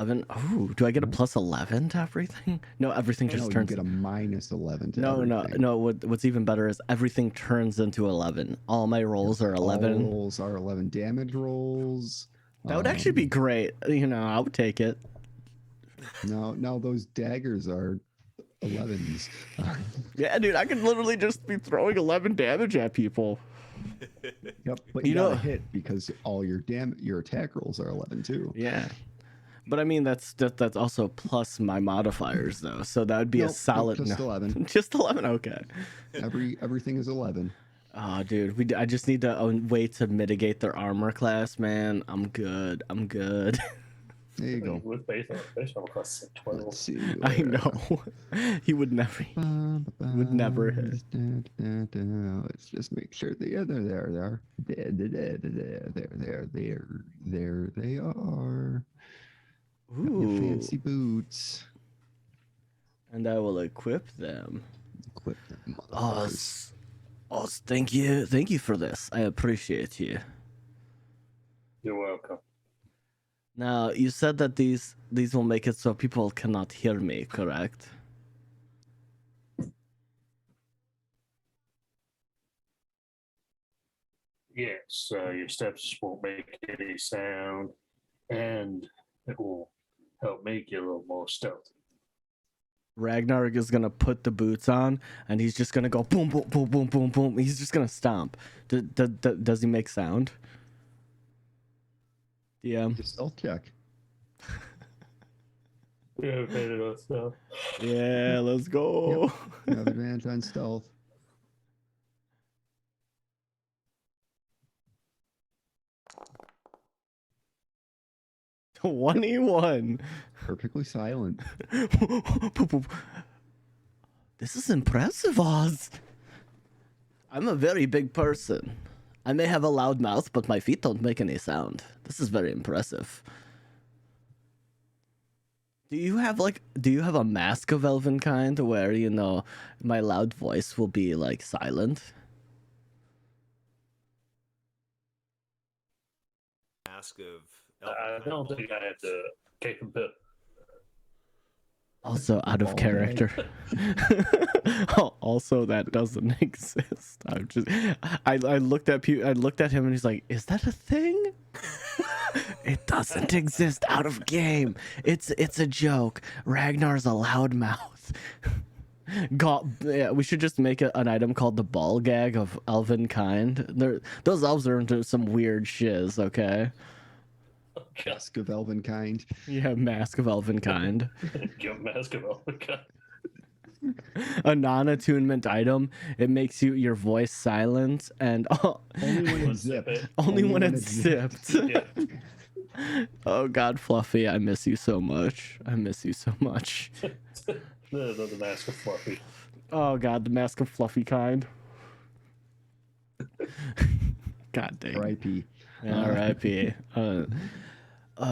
11. Oh, do I get a plus 11 to everything? No, everything just No, you turns. get a minus 11 to No, everything. no. What's even better is everything turns into 11. All my rolls are 11. All rolls are 11 damage rolls. That would actually be great. You know, I would take it. Now those daggers are 11s. Yeah, dude, I could literally just be throwing 11 damage at people. Yep, but you gotta hit because all your attack rolls are 11 too. Yeah. But I mean, that's also plus my modifiers, though. So that would be a solid. Just 11. Just 11. Okay. Everything is 11. Oh, dude, I just need a way to mitigate their armor class, man. I'm good. There you go. With base armor class 12. Let's see. I know. He would never. Would never hit. Let's just make sure they're there. There they are. Ooh. Your fancy boots. And I will equip them. Equip them. Oh, thank you for this. I appreciate you. You're welcome. Now, you said that these will make it so people cannot hear me, correct? Yes, your steps won't make any sound, and it will help make you a little more stealthy. Ragnar is gonna put the boots on, and he's just gonna go boom, boom, boom, boom, boom, boom. He's just gonna stomp. Does he make sound? Yeah. Just stealth check. Yeah, made it on stealth. Yeah, let's go. Yep. You have advantage on stealth. $21. Perfectly silent. This is impressive, Oz. I'm a very big person. I may have a loud mouth, but my feet don't make any sound. This is very impressive. Do you have a mask of elven kind where, you know, my loud voice will be like silent? Mask of I don't think I have the capability. Also out of character. Also, that doesn't exist. I looked at him and he's like, "Is that a thing?" It doesn't exist out of game. It's a joke. Ragnar's a loudmouth. Yeah, we should just make an item called the ball gag of elven kind. Those elves are into some weird shiz, okay? Mask of elven kind. Yeah, mask of elven kind. Mask of elven kind. A non-attunement item. It makes your voice silent and Only when it's zipped. Only when it's zipped. Yeah. Oh God, Fluffy, I miss you so much. The mask of Fluffy. Oh God, the mask of Fluffy kind. God dang. R.I.P. R.I.P.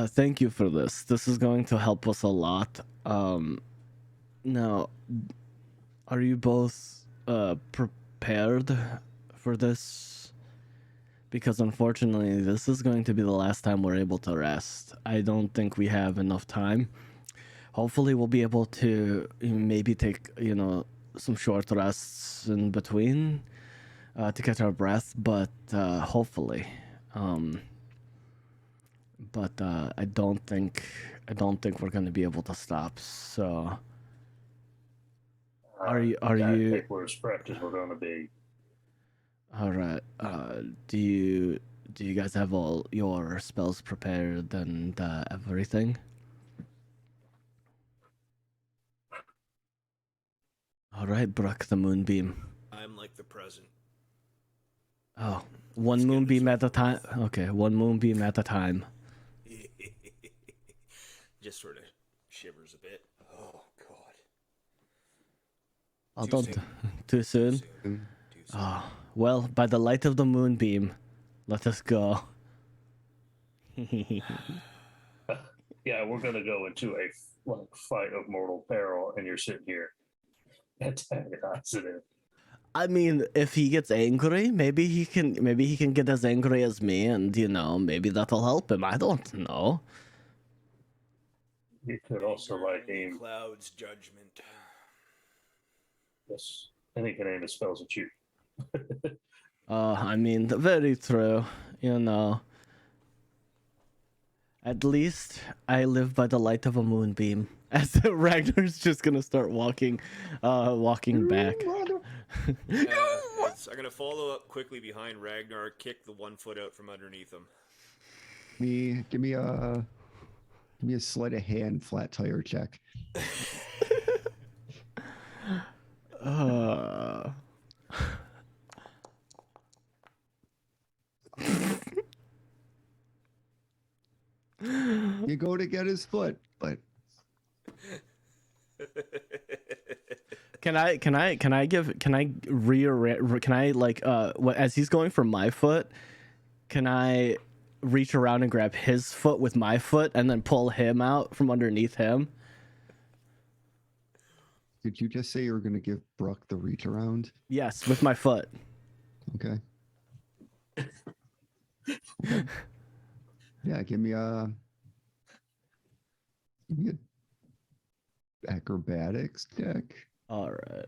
Thank you for this. This is going to help us a lot. Now, are you both prepared for this? Because unfortunately, this is going to be the last time we're able to rest. I don't think we have enough time. Hopefully, we'll be able to maybe take, you know, some short rests in between to catch our breath, but hopefully. But I don't think we're going to be able to stop. So are you think we're as prepped as we're going to be. All right. Do you guys have all your spells prepared and everything? All right, Brock the Moonbeam. I'm like the present. Oh, one moonbeam at a time. Okay, one moonbeam at a time. Just sort of shivers a bit. Oh God. Oh, don't too soon. Oh, well, by the light of the moonbeam, let us go. Yeah, we're gonna go into a fight of mortal peril, and you're sitting here antagonizing him. I mean, if he gets angry, maybe he can get as angry as me, and you know, maybe that'll help him. I don't know. You could also like aim. Cloud's judgment. Yes, and he can aim his spells at you. I mean, very true. You know. At least I live by the light of a moonbeam. As Ragnar's just gonna start walking back. I'm gonna follow up quickly behind Ragnar, kick the 1 foot out from underneath him. Give me a sleight of hand flat tire check. You go to get his foot, but Can I like as he's going for my foot, can I reach around and grab his foot with my foot and then pull him out from underneath him? did you just say you were going to give Brooke the reach around? Yes, with my foot. Okay. Okay. Yeah, give me a acrobatics check. All right.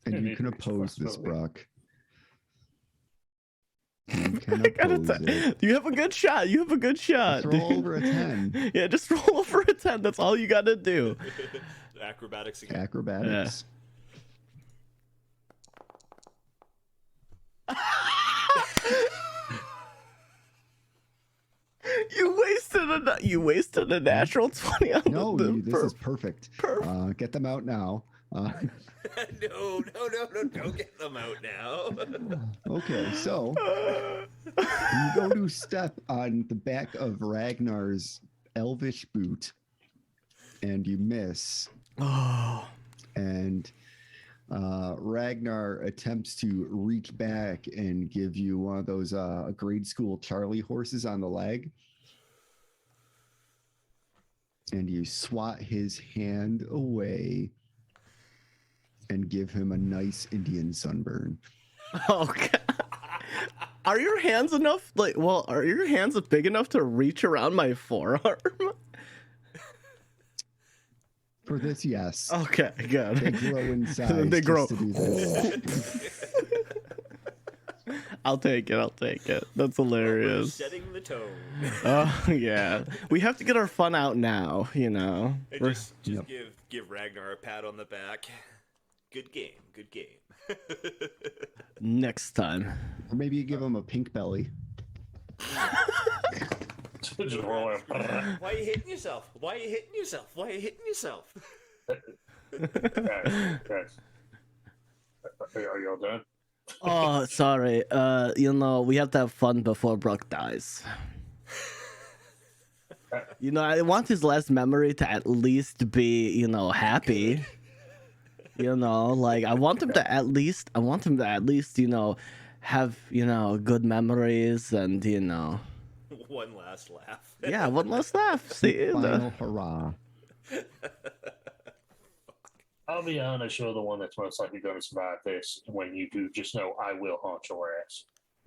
And you can oppose this, Brock. You can I gotta oppose it. You have a good shot. You have a good shot. Just roll over a 10. Yeah, just roll over a 10. That's all you gotta do. Acrobatics again. Acrobatics. You wasted a natural 20 on No, them. this is perfect. Get them out now. No, don't get them out now. Okay, so you go to step on the back of Ragnar's elvish boot, and you miss. Oh. And Ragnar attempts to reach back and give you one of those grade school Charlie horses on the leg. And you swat his hand away and give him a nice Indian sunburn. Okay. Are your hands enough? Are your hands big enough to reach around my forearm? For this, yes. Okay, good. They grow in size. They grow. Just to do this. I'll take it. That's hilarious. Setting the tone. Oh yeah, we have to get our fun out now. You know. Hey, just give Ragnar a pat on the back. Good game. Next time. Or maybe you give him a pink belly. Just roll him. Why are you hitting yourself? Guys. Are y'all done? Oh, sorry. We have to have fun before Brooke dies. I want his last memory to at least be, happy. I want him to at least, have, good memories and, One last laugh. Yeah, one last laugh. See? Final hurrah. I'll be honest, you're the one that's most likely going to survive this. When you do, just know I will haunt your ass.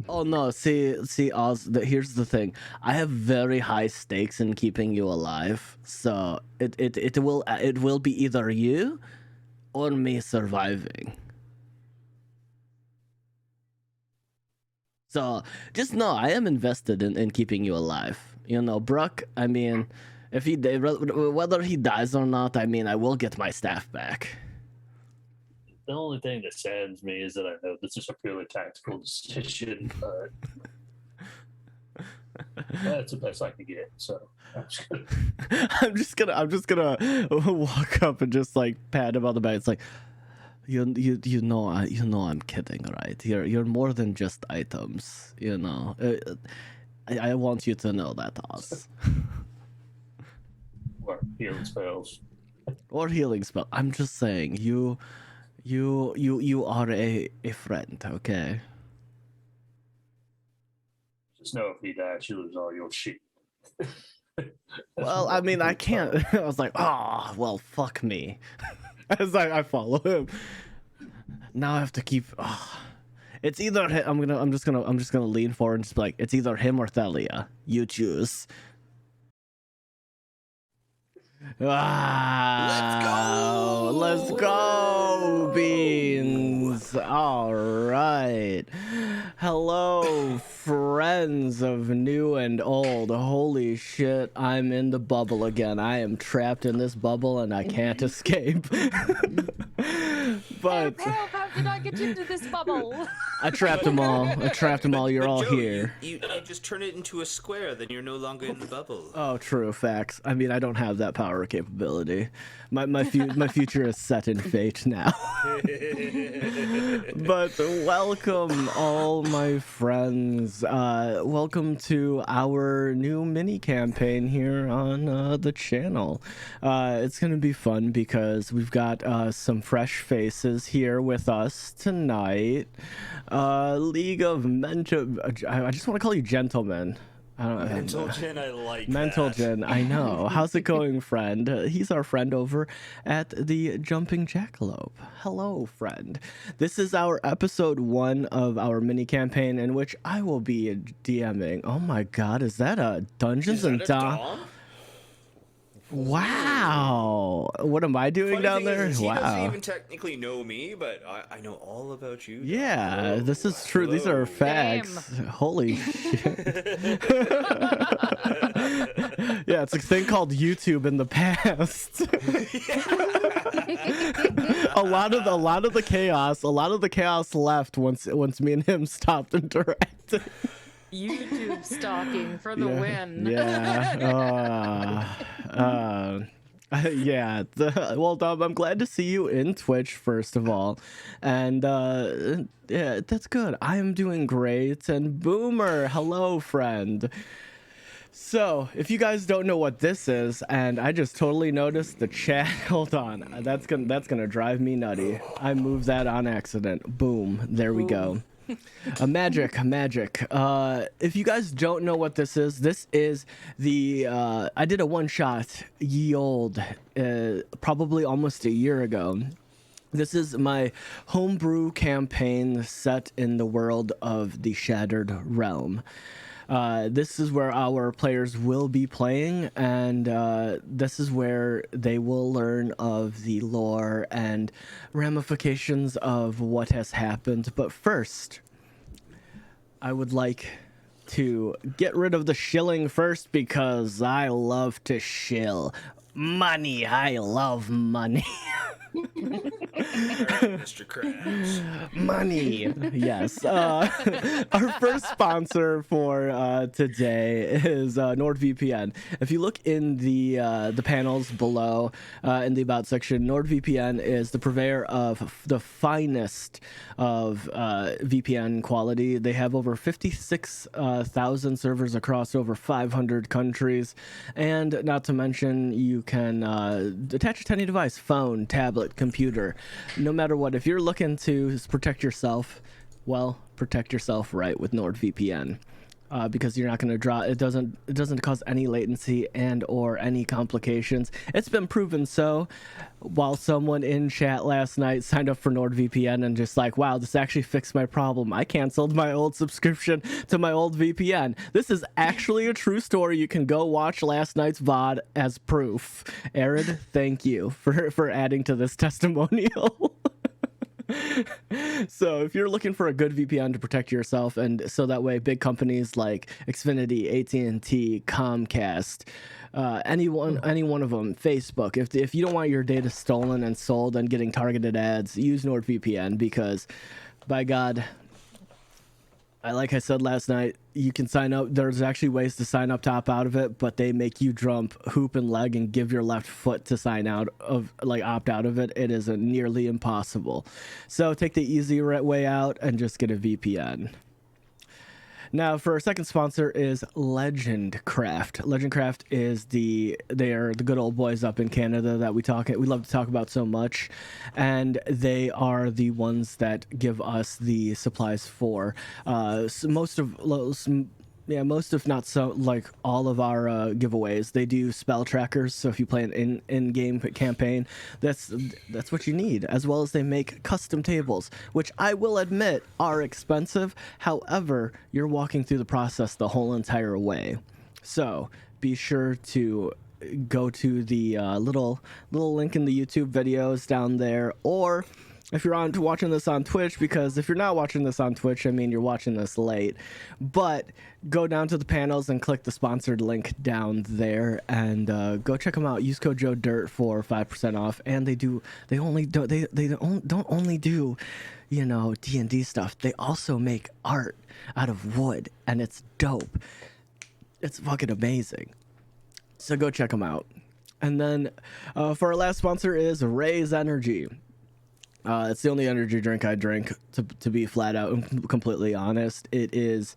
Oh no! See, Oz. Here's the thing. I have very high stakes in keeping you alive, so it will be either you or me surviving. So just know I am invested in keeping you alive. Bruck. I mean, whether he dies or not, I mean, I will get my staff back. The only thing that saddens me is that I know this is a purely tactical decision, but that's the best I can get. So I'm just gonna walk up and just pat him on the back. It's like, you know I'm kidding, right? You're more than just items. I want you to know that, Oz. Or healing spells. Or healing spell. I'm just saying, you are a friend, okay? Just know if he dies, you lose all your shit. Well, I mean, I can't. I was like, well, fuck me. As I follow him. Now I have to keep. It's either I'm just gonna lean forward and just be like, it's either him or Thalia. You choose. Wow. Let's go, Beans. All right. Hello, friends of new and old. Holy shit, I'm in the bubble again. I am trapped in this bubble and I can't escape. But Help, how did I get into this bubble? I trapped them all. You're But all Joe, here. You just turn it into a square, then you're no longer in the bubble. Oh, true. Facts. I mean, I don't have that power capability. My future is set in fate now. But welcome, all my friends. Welcome to our new mini campaign here on the channel. It's gonna be fun because we've got some fresh faces here with us tonight. League of Mental. I just want to call you gentlemen. I don't know. Mental Gen, I like Mental that. Gen, I know. How's it going, friend? He's our friend over at the Jumping Jackalope. Hello, friend. This is our episode 1 of our mini campaign in which I will be DMing. Oh my god, is that a Dungeons and Dom? Wow. What am I doing Funny down thing there? is, he doesn't Wow. even technically know me, but I know all about you. Dom. Yeah, Hello. this is true. These are Hello. facts. Holy shit. Yeah, it's a thing called YouTube in the past. a lot of the chaos left once me and him stopped interacting. YouTube stalking for the win. Yeah. Yeah. Well, Dom, I'm glad to see you in Twitch, first of all. And yeah, that's good. I am doing great. And Boomer, hello, friend. So, if you guys don't know what this is, and I just totally noticed the chat. Hold on. That's gonna drive me nutty. I moved that on accident. Boom. There we go. A magic. If you guys don't know what this is the I did a one shot ye old probably almost a year ago. This is my homebrew campaign set in the world of the Shattered Realm. This is where our players will be playing, and this is where they will learn of the lore and ramifications of what has happened. But first, I would like to get rid of the shilling first because I love to shill. Money, I love money. Mr. Krabs. Money. Yes. Our first sponsor for today is NordVPN. If you look in the panels below in the About section, NordVPN is the purveyor of the finest of VPN quality. They have over 56,000 servers across over 500 countries. And not to mention, you can attach it to any device, phone, tablet, computer, no matter what. If you're looking to protect yourself, well, protect yourself right with NordVPN, because you're not going to draw. It doesn't cause any latency and or any complications. It's been proven so. While someone in chat last night signed up for NordVPN and just like, wow, this actually fixed my problem. I canceled my old subscription to my old VPN. This is actually a true story. You can go watch last night's VOD as proof. Aaron, thank you for adding to this testimonial. So if you're looking for a good VPN to protect yourself, and so that way big companies like Xfinity, AT&T, Comcast, any one of them, Facebook, if you don't want your data stolen and sold and getting targeted ads, use NordVPN, because by God, like I said last night, you can sign up. There's actually ways to sign up to opt out of it, but they make you jump hoop and leg and give your left foot to sign out of, like, opt out of it. It is nearly impossible. So take the easy way out and just get a VPN. Now, for our second sponsor is Legendcraft. Legendcraft is they are the good old boys up in Canada that we love to talk about so much, and they are the ones that give us the supplies for most if not so, like, all of our giveaways. They do spell trackers, so if you play an in-game campaign, that's what you need, as well as they make custom tables, which I will admit are expensive. However, you're walking through the process the whole entire way, so be sure to go to the little link in the YouTube videos down there, or if you're watching this on Twitch, because if you're not watching this on Twitch, I mean, you're watching this late, but go down to the panels and click the sponsored link down there and go check them out. Use code Joe Dirt for 5% off. And they don't only do, you know, D&D stuff. They also make art out of wood, and it's dope. It's fucking amazing. So go check them out. And then for our last sponsor is Raise Energy. It's the only energy drink I drink, to be flat out and completely honest. It is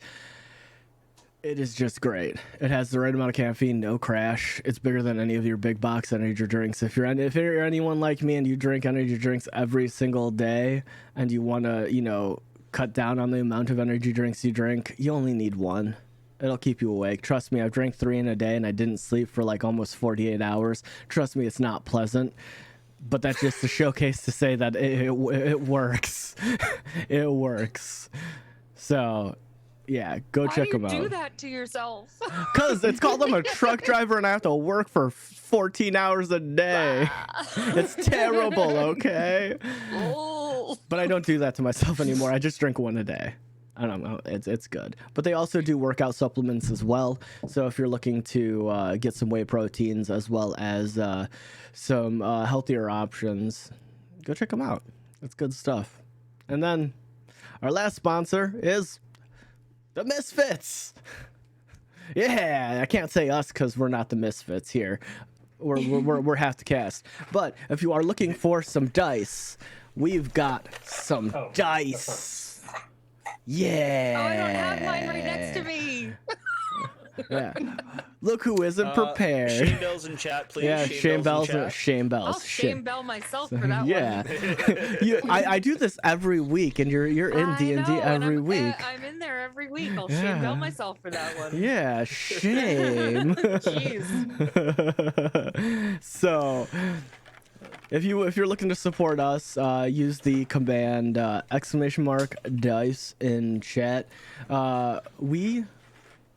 just great. It has the right amount of caffeine, no crash. It's bigger than any of your big box energy drinks. If you're anyone like me and you drink energy drinks every single day and you want to, you know, cut down on the amount of energy drinks you drink, you only need one. It'll keep you awake. Trust me, I've drank 3 in a day and I didn't sleep for like almost 48 hours. Trust me, it's not pleasant. But that's just a showcase to say that it works. It works. So, yeah, go check them out. Why do you do that to yourself? Because it's called I'm a truck driver and I have to work for 14 hours a day. It's terrible, okay? Oh. But I don't do that to myself anymore. I just drink 1 a day. I don't know. It's good. But they also do workout supplements as well. So if you're looking to get some whey proteins as well as some healthier options, go check them out. It's good stuff. And then our last sponsor is the Misfits. Yeah, I can't say us because we're not the Misfits here. We're half the cast. But if you are looking for some dice, we've got some dice. Yeah. Oh, I don't have mine right next to me. Yeah. Look who isn't prepared. Shame bells in chat, please. Yeah, shame bells. Shame bells. I'll shame bell myself for that yeah. one. I do this every week, and you're in D&D every week. I'm in there every week. I'll Yeah. shame bell myself for that one. Yeah, shame. Jeez. So, if you're looking to support us, use the command ! Dice in chat.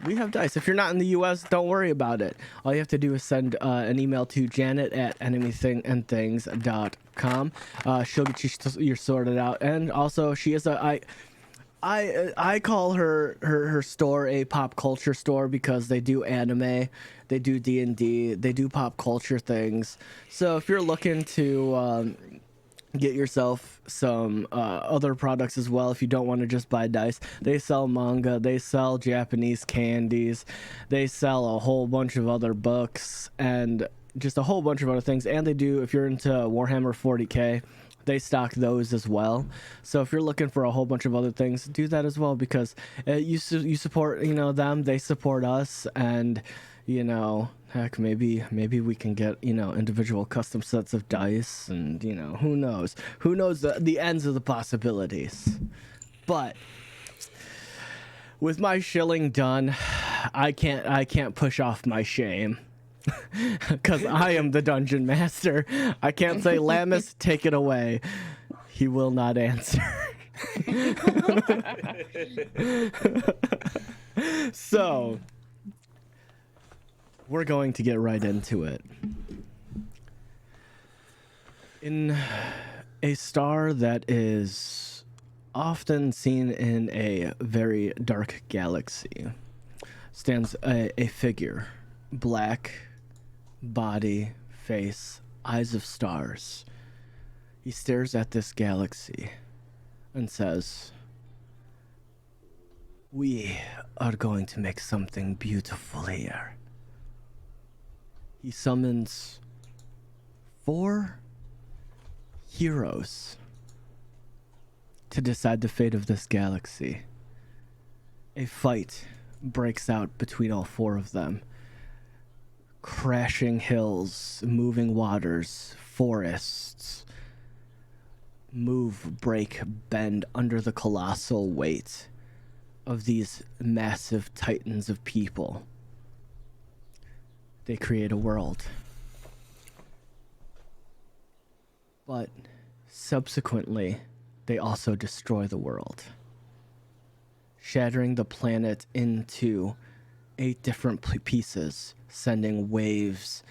We have dice. If you're not in the U.S., don't worry about it. All you have to do is send an email to janet@anythingandthings.com. She'll get you sorted out. And also, she is I call her store a pop culture store because they do anime, they do D&D, they do pop culture things. So if you're looking to get yourself some other products as well, if you don't want to just buy dice, they sell manga, they sell Japanese candies, they sell a whole bunch of other books and just a whole bunch of other things. And they do, if you're into Warhammer 40k, they stock those as well. So if you're looking for a whole bunch of other things, do that as well, because you support, you know, them, they support us, and you know, heck, maybe we can get, you know, individual custom sets of dice, and you know, who knows the ends of the possibilities. But with my shilling done, I can't push off my shame. Because I am the dungeon master. I can't say, Lamus, take it away. He will not answer. So, we're going to get right into it. In a star that is often seen in a very dark galaxy stands a figure. Black body, face, eyes of stars. He stares at this galaxy and says, "We are going to make something beautiful here." He summons 4 heroes to decide the fate of this galaxy. A fight breaks out between all 4 of them. Crashing hills, moving waters, forests move, break, bend under the colossal weight of these massive titans of people. They create a world. But subsequently, they also destroy the world, shattering the planet into 8 different pieces, sending waves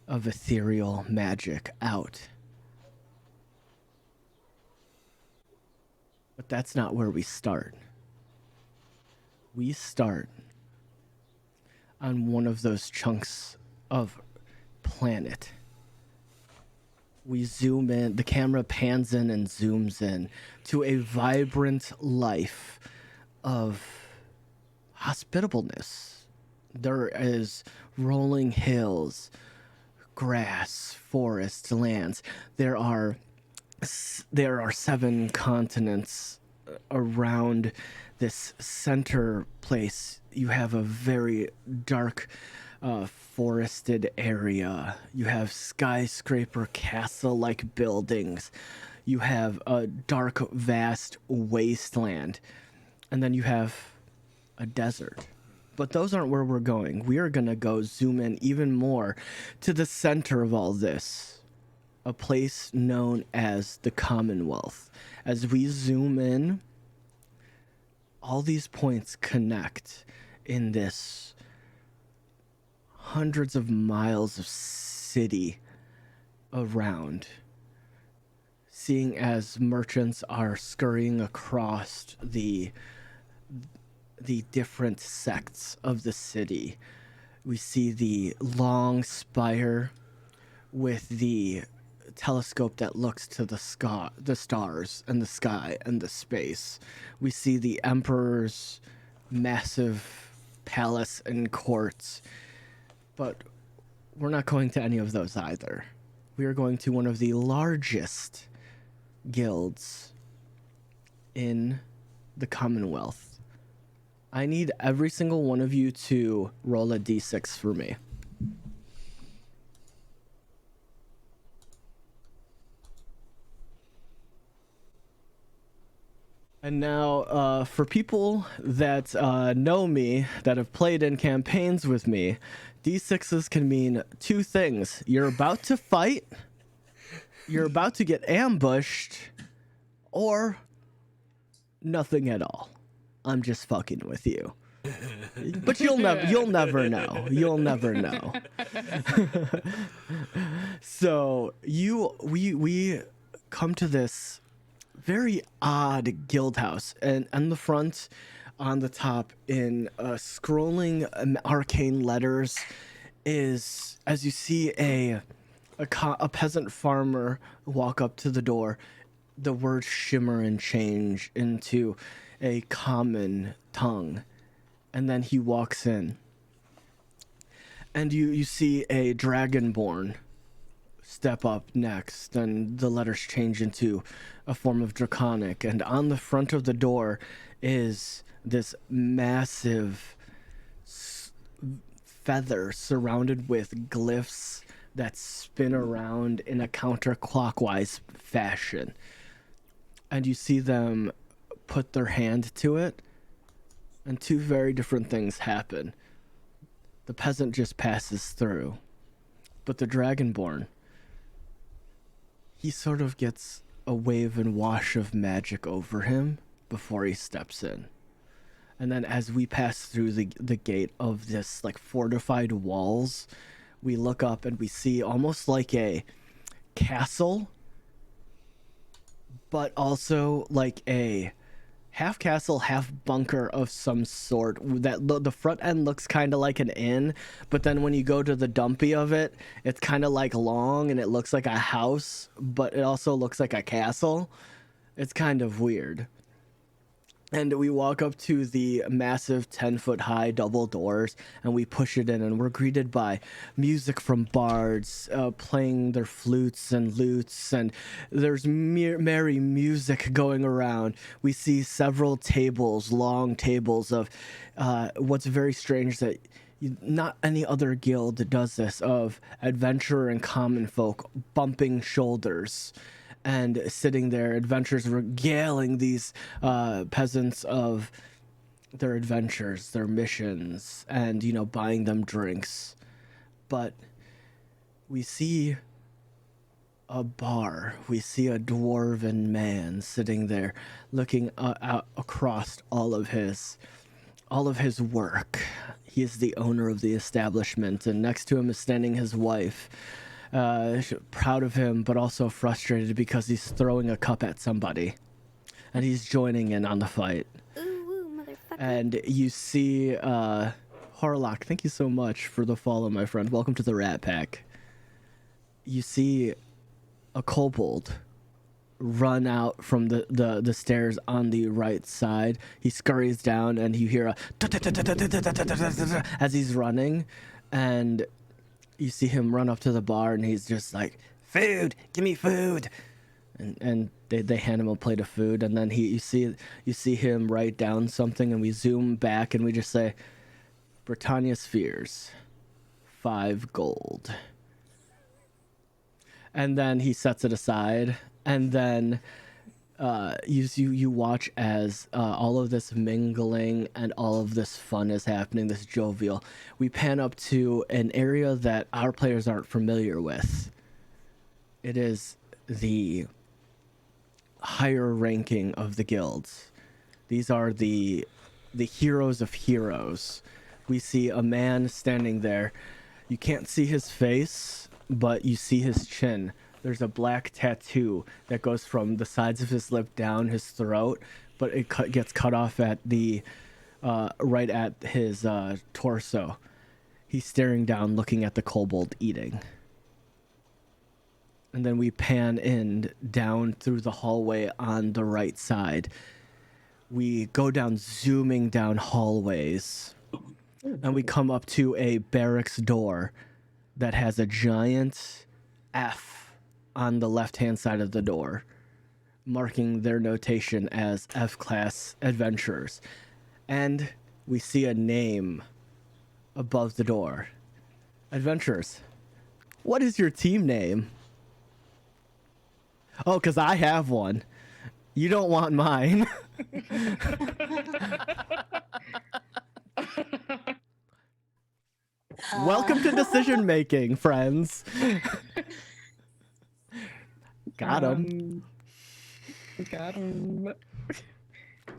of ethereal magic out. But that's not where we start. We start on one of those chunks of planet. We zoom in, the camera pans in and zooms in to a vibrant life of hospitableness. There is rolling hills, grass, forests, lands. There are 7 continents around this center place. You have a very dark forested area. You have skyscraper castle-like buildings. You have a dark, vast wasteland. And then you have a desert. But those aren't where we're going. We are going to go zoom in even more to the center of all this. A place known as the Commonwealth. As we zoom in, all these points connect in this hundreds of miles of city around. Seeing as merchants are scurrying across the different sects of the city. We see the long spire with the telescope that looks to the stars and the sky and the space. We see the emperor's massive palace and courts. But we're not going to any of those either. We are going to one of the largest guilds in the Commonwealth. I need every single one of you to roll a d6 for me. And now, for people that know me, that have played in campaigns with me, D6s can mean 2 things. You're about to fight, you're about to get ambushed, or nothing at all. I'm just fucking with you. But you'll never know. You'll never know. So we come to this very odd guild house, and on the front, on the top, in scrolling arcane letters, is, as you see a peasant farmer walk up to the door, the words shimmer and change into a common tongue, and then he walks in, and you see a dragonborn step up next, and the letters change into a form of draconic, and on the front of the door is this massive feather surrounded with glyphs that spin around in a counterclockwise fashion, and you see them put their hand to it, and 2 very different things happen. The peasant just passes through, but the dragonborn, he sort of gets a wave and wash of magic over him before he steps in. And then as we pass through the gate of this like fortified walls, we look up and we see almost like a castle, but also like a half castle, half bunker of some sort. That the front end looks kind of like an inn, but then when you go to the dumpy of it, it's kind of like long and it looks like a house, but it also looks like a castle. It's kind of weird. And we walk up to the massive 10-foot high double doors, and we push it in, and we're greeted by music from bards playing their flutes and lutes, and there's merry music going around. We see several tables, long tables of what's very strange that not any other guild does this, of adventurer and common folk bumping shoulders and sitting there, adventurers regaling these peasants of their adventures, their missions, and, you know, buying them drinks. But we see a bar. We see a dwarven man sitting there looking out across all of his all of his work. He is the owner of the establishment, and next to him is standing his wife. Proud of him, but also frustrated because he's throwing a cup at somebody. And he's joining in on the fight. Ooh, motherfucker. And you see, Harlock, thank you so much for the follow, my friend. Welcome to the Rat Pack. You see a kobold run out from the stairs on the right side. He scurries down, and you hear a as he's running, and you see him run up to the bar, and he's just like, "Food, give me food," and they hand him a plate of food, and then you see him write down something, and we zoom back, and we just say, "Britannia Spheres, 5 gold," and then he sets it aside, and then you watch as all of this mingling and all of this fun is happening, this jovial. We pan up to an area that our players aren't familiar with. It is the higher ranking of the guilds. These are the heroes of heroes. We see a man standing there. You can't see his face, but you see his chin. There's a black tattoo that goes from the sides of his lip down his throat, but it gets cut off at the right at his torso. He's staring down, looking at the kobold eating. And then we pan in down through the hallway on the right side. We go down, zooming down hallways, and we come up to a barracks door that has a giant F on the left-hand side of the door, marking their notation as F-class adventurers. And we see a name above the door. Adventurers, what is your team name? Oh, because I have one. You don't want mine. Welcome to decision making, friends. Got him. Got him.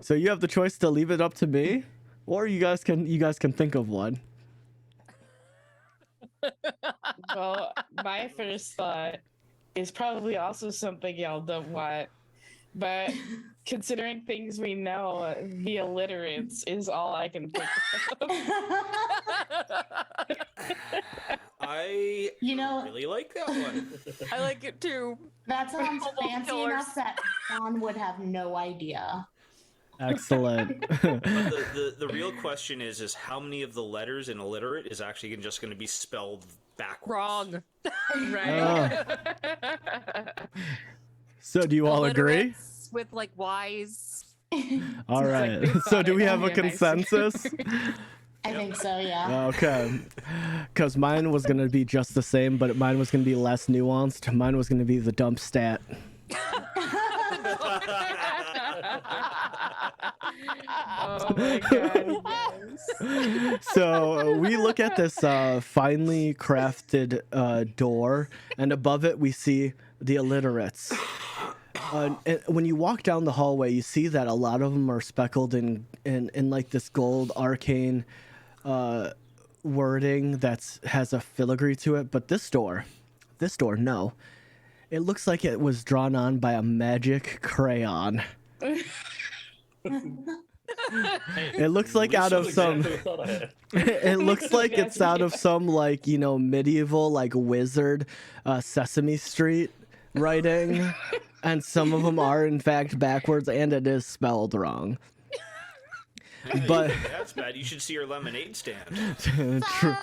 So you have the choice to leave it up to me, or you guys can think of one. Well, my first thought is probably also something y'all don't want, but considering things we know, the illiterates is all I can think of. I You know, really like that one. I like it too. that sounds Kobold fancy killers. enough that Sean would have no idea. Excellent. But the real question is how many of the letters in illiterate is actually just going to be spelled backwards? Wrong. Right. So do you all agree? Illiterates with like Y's. All Seems like right. they So thought do it we would have a be a nice- consensus? I think so, yeah. Okay. Because mine was going to be just the same, but mine was going to be less nuanced. Mine was going to be the dump stat. Oh my god. Yes. So we look at this finely crafted door, and above it we see the illiterates. And when you walk down the hallway, you see that a lot of them are speckled in like this gold arcane wording that has a filigree to it. But this door, no. It looks like it was drawn on by a magic crayon. It looks like out of some. It looks like it's out of some like medieval like wizard Sesame Street writing, and some of them are in fact backwards, and it is spelled wrong. Hey, But- that's bad. You should see your lemonade stand. True.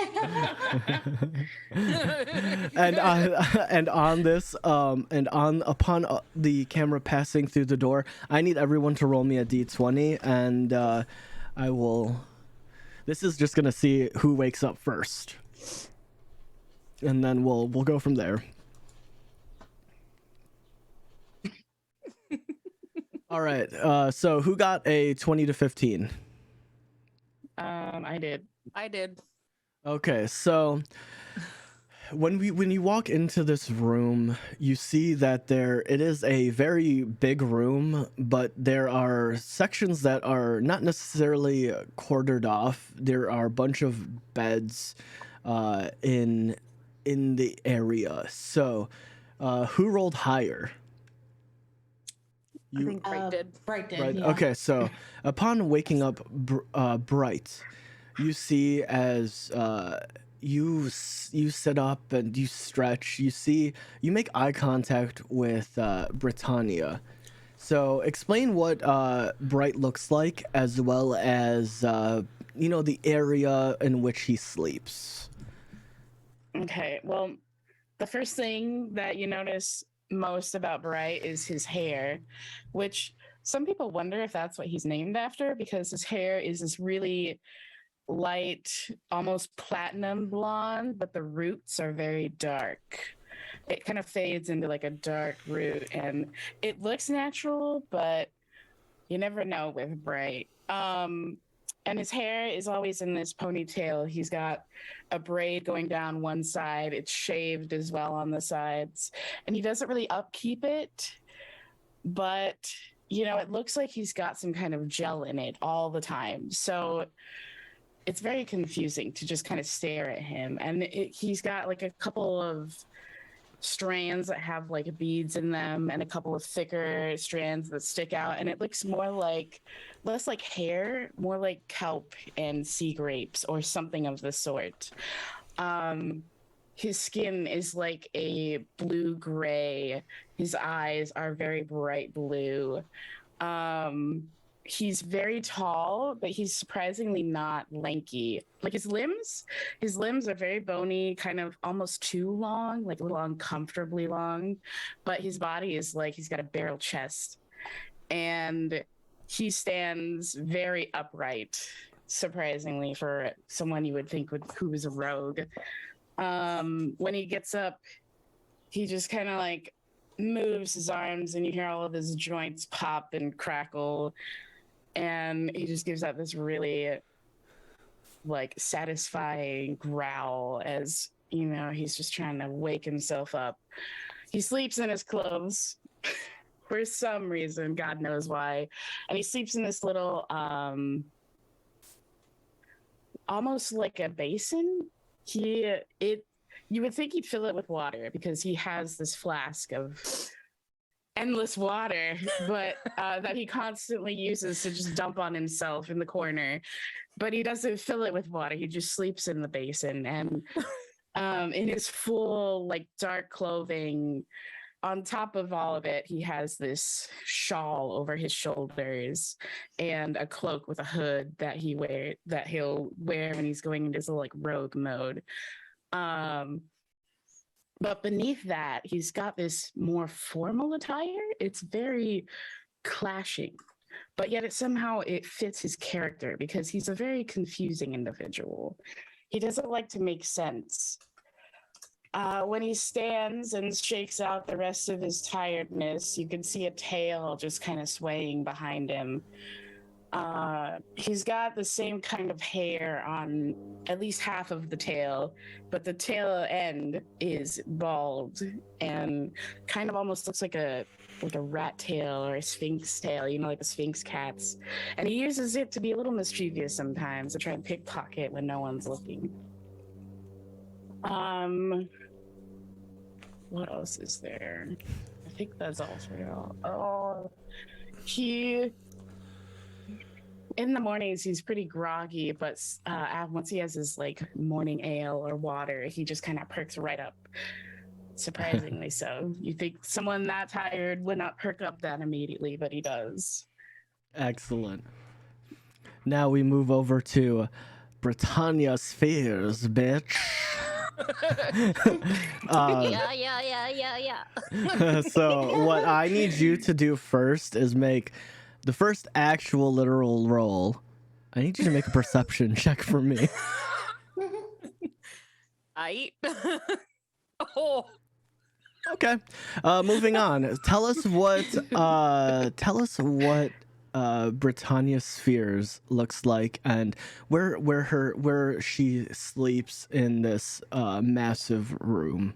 and on this upon the camera passing through the door, I need everyone to roll me a d20, and I will. This is just gonna see who wakes up first, and then we'll go from there. All right. So who got a 20 to 15? I did. I did. Okay, so when you walk into this room, you see that it is a very big room, but there are sections that are not necessarily quartered off. There are a bunch of beds in the area. So, who rolled higher? I think Bright did. Bright did. Right. Yeah. Okay. So, upon waking up, Bright, you see as you sit up and you stretch. You make eye contact with Britannia. So, explain what Bright looks like, as well as the area in which he sleeps. Okay, well, the first thing that you notice most about Bright is his hair, which some people wonder if that's what he's named after, because his hair is this really light, almost platinum blonde, but the roots are very dark. It kind of fades into like a dark root, and it looks natural, but you never know with Bright. And his hair is always in this ponytail. He's got a braid going down one side. It's shaved as well on the sides. And he doesn't really upkeep it, but it looks like he's got some kind of gel in it all the time. So it's very confusing to just kind of stare at him. And he's got like a couple of strands that have like beads in them and a couple of thicker strands that stick out, and it looks less like hair, more like kelp and sea grapes or something of the sort. His skin is like a blue gray. His eyes are very bright blue. He's very tall, but he's surprisingly not lanky. Like his limbs are very bony, kind of almost too long, like a little uncomfortably long. But his body is like he's got a barrel chest, and he stands very upright, surprisingly for someone you would think who was a rogue. When he gets up, he just kind of like moves his arms, and you hear all of his joints pop and crackle. And he just gives out this really like satisfying growl as he's just trying to wake himself up. He sleeps in his clothes for some reason, God knows why. And he sleeps in this little almost like a basin. You would think he'd fill it with water because he has this flask of endless water, but that he constantly uses to just dump on himself in the corner. But he doesn't fill it with water. He just sleeps in the basin. And in his full, like, dark clothing, on top of all of it, he has this shawl over his shoulders and a cloak with a hood that he'll wear when he's going into his little, like, rogue mode. But beneath that, he's got this more formal attire. It's very clashing, but yet it fits his character because he's a very confusing individual. He doesn't like to make sense. When he stands and shakes out the rest of his tiredness, you can see a tail just kind of swaying behind him. He's got the same kind of hair on at least half of the tail, but the tail end is bald and kind of almost looks like a rat tail or a sphinx tail, like the sphinx cats. And he uses it to be a little mischievous sometimes, to try and pickpocket when no one's looking. What else is there? I think that's all for y'all. Oh, in the mornings, he's pretty groggy, but once he has his like morning ale or water, he just kind of perks right up. Surprisingly so. You think someone that tired would not perk up that immediately, but he does. Excellent. Now we move over to Britannia Spheres, bitch. Yeah. So what I need you to do first is make the first actual literal roll. I need you to make a perception check for me. Oh. Okay. Moving on. Tell us what Britannia Spheres looks like, and where she sleeps in this massive room.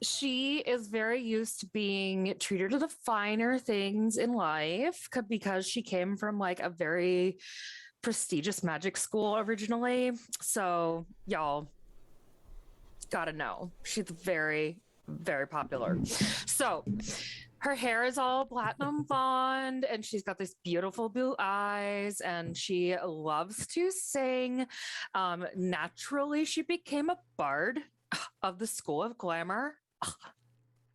She is very used to being treated to the finer things in life because she came from like a very prestigious magic school originally. So y'all gotta know she's very, very popular. So her hair is all platinum blonde and she's got these beautiful blue eyes and she loves to sing. Naturally, she became a bard of the School of Glamour.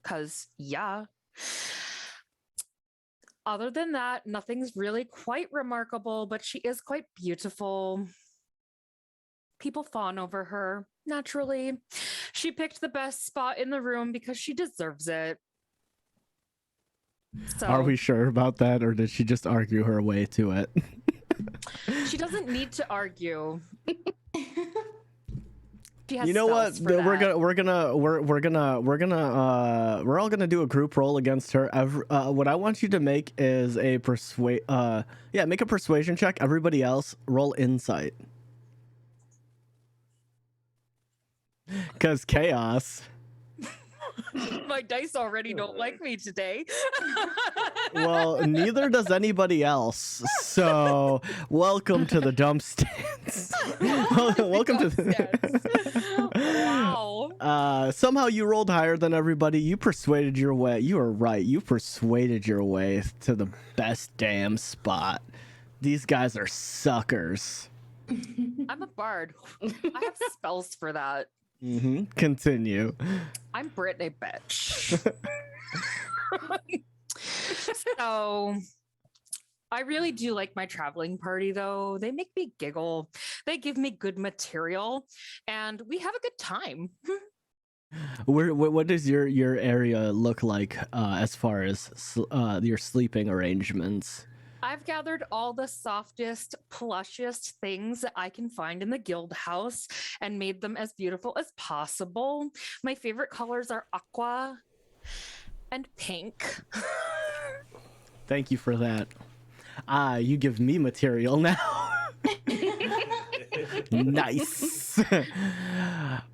Because, yeah. Other than that, nothing's really quite remarkable, but she is quite beautiful. People fawn over her, naturally. She picked the best spot in the room because she deserves it. So, Are we sure about that, or did she just argue her way to it? She doesn't need to argue. You know what? We're all gonna do a group roll against her. What I want you to make is a make a persuasion check. Everybody else roll insight. Cause chaos. My dice already don't like me today. Well, neither does anybody else. So, welcome to the dump stands. Welcome to the Wow. Somehow you rolled higher than everybody. You persuaded your way. You are right. You persuaded your way to the best damn spot. These guys are suckers. I'm a bard. I have spells for that. Continue. I'm Brittany, bitch. So, I really do like my traveling party, though. They make me giggle. They give me good material, and we have a good time. What does your area look like as far as your sleeping arrangements? I've gathered all the softest, plushiest things that I can find in the guild house and made them as beautiful as possible. My favorite colors are aqua and pink. Thank you for that. You give me material now. Nice.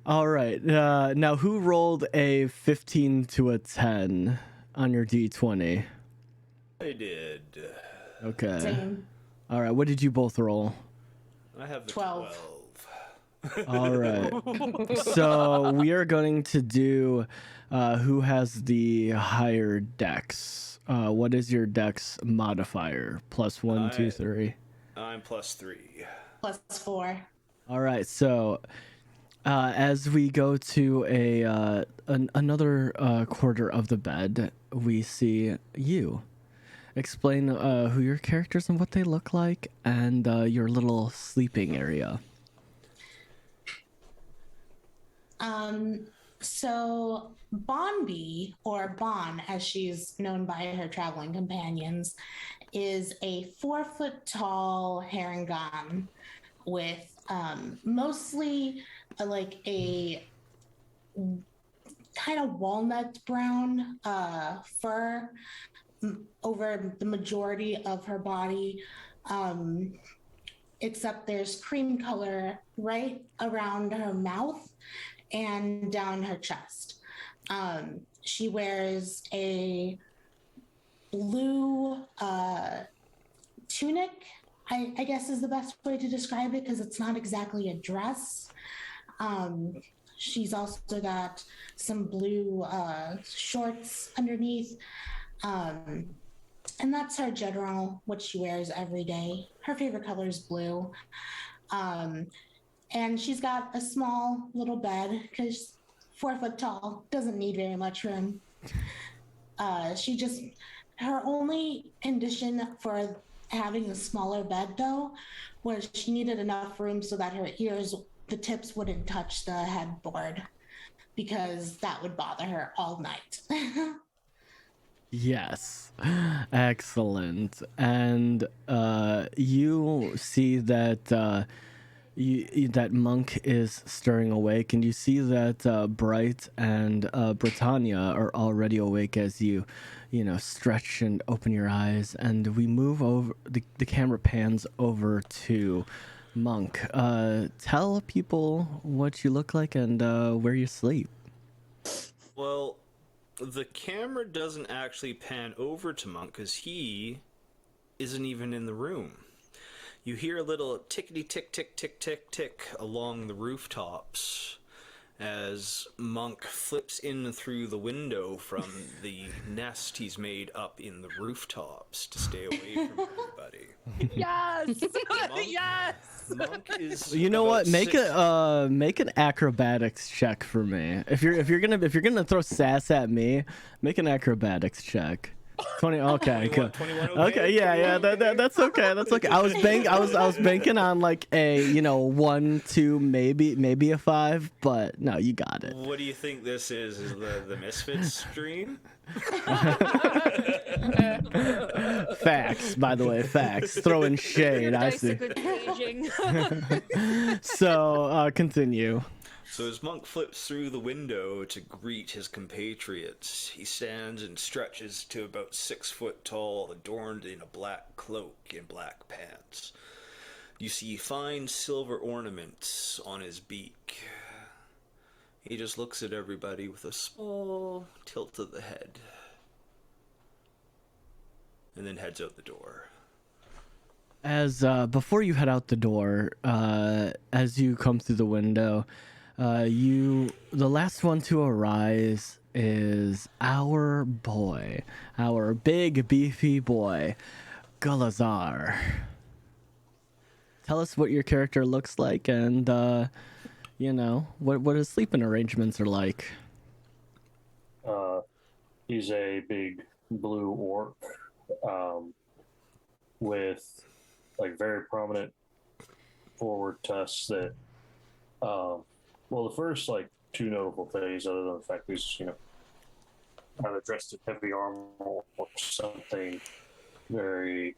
All right. Now, who rolled a 15 to a 10 on your D20? I did. Okay. Same. All right. What did you both roll? I have the 12. 12. All right. So we are going to do who has the higher dex. What is your dex modifier? Plus 1, 2, 3. I'm +3. +4. All right. So as we go to another quarter of the bed, we see you. Explain who your characters and what they look like, and your little sleeping area. So Bonby, or Bon, as she's known by her traveling companions, is a 4-foot tall Harengon with mostly like a kind of walnut brown fur over the majority of her body, except there's cream color right around her mouth and down her chest. She wears a blue tunic, I guess is the best way to describe it, because it's not exactly a dress. She's also got some blue shorts underneath. And that's her general, what she wears every day. Her favorite color is blue. And she's got a small little bed because 4 foot tall, doesn't need very much room. Her only condition for having a smaller bed though was she needed enough room so that her ears, the tips wouldn't touch the headboard, because that would bother her all night. Yes. Excellent. And you see that that Monk is stirring awake, and you see that Bright and Britannia are already awake as you stretch and open your eyes, and we move over. The camera pans over to Monk. Tell people what you look like and where you sleep. Well, the camera doesn't actually pan over to Monk because he isn't even in the room. You hear a little tickety tick tick tick tick tick along the rooftops as Monk flips in through the window from the nest he's made up in the rooftops to stay away from everybody. Yes. Monk, Yes. Monk is. You know about what? Make 6 make an acrobatics check for me. If you're gonna throw sass at me, make an acrobatics check. 20. Okay, 21, good. 21 Okay, yeah, that's okay. That's okay. I was banking on like a 1, 2, maybe a 5, but no, you got it. What do you think this is? Is the Misfits stream? Facts, by the way, facts. Throwing shade. I Dice see. are good gauging. So continue. So as Monk flips through the window to greet his compatriots, he stands and stretches to about 6 foot tall, adorned in a black cloak and black pants. You see fine silver ornaments on his beak. He just looks at everybody with a small tilt of the head, and then heads out the door. As before you head out the door, as you come through the window, the last one to arise is our boy, our big beefy boy, Gulazar. Tell us what your character looks like, and what his sleeping arrangements are like. He's a big blue orc with like very prominent forward tusks that the first like 2 notable things, other than the fact he's either dressed in heavy armor or something very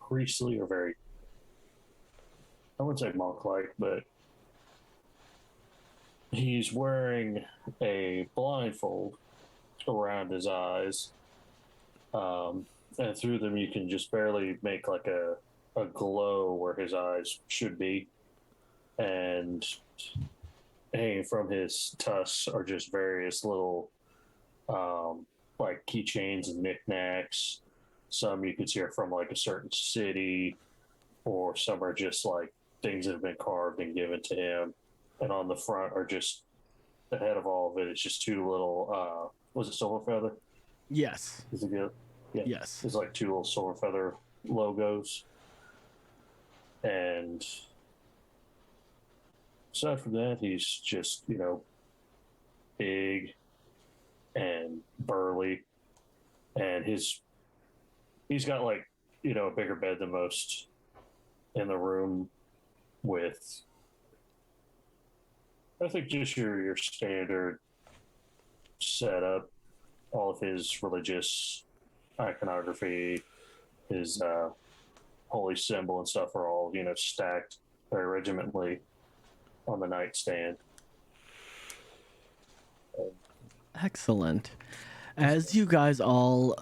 priestly or very, I wouldn't say monk-like, but he's wearing a blindfold around his eyes, and through them you can just barely make like a glow where his eyes should be, and hanging from his tusks are just various little like keychains and knickknacks. Some you could see are from like a certain city, or some are just like things that have been carved and given to him. And on the front are just, the head of all of it, it's just 2 little was it silver feather? Yes. Is it good? Yeah. Yes. It's like 2 little silver feather logos. And aside from that, he's just, big and burly. And he's got like, a bigger bed than most in the room, with, I think, just your standard setup. All of his religious iconography, his holy symbol and stuff are all, stacked very regimentedly on the nightstand. Excellent. As you guys all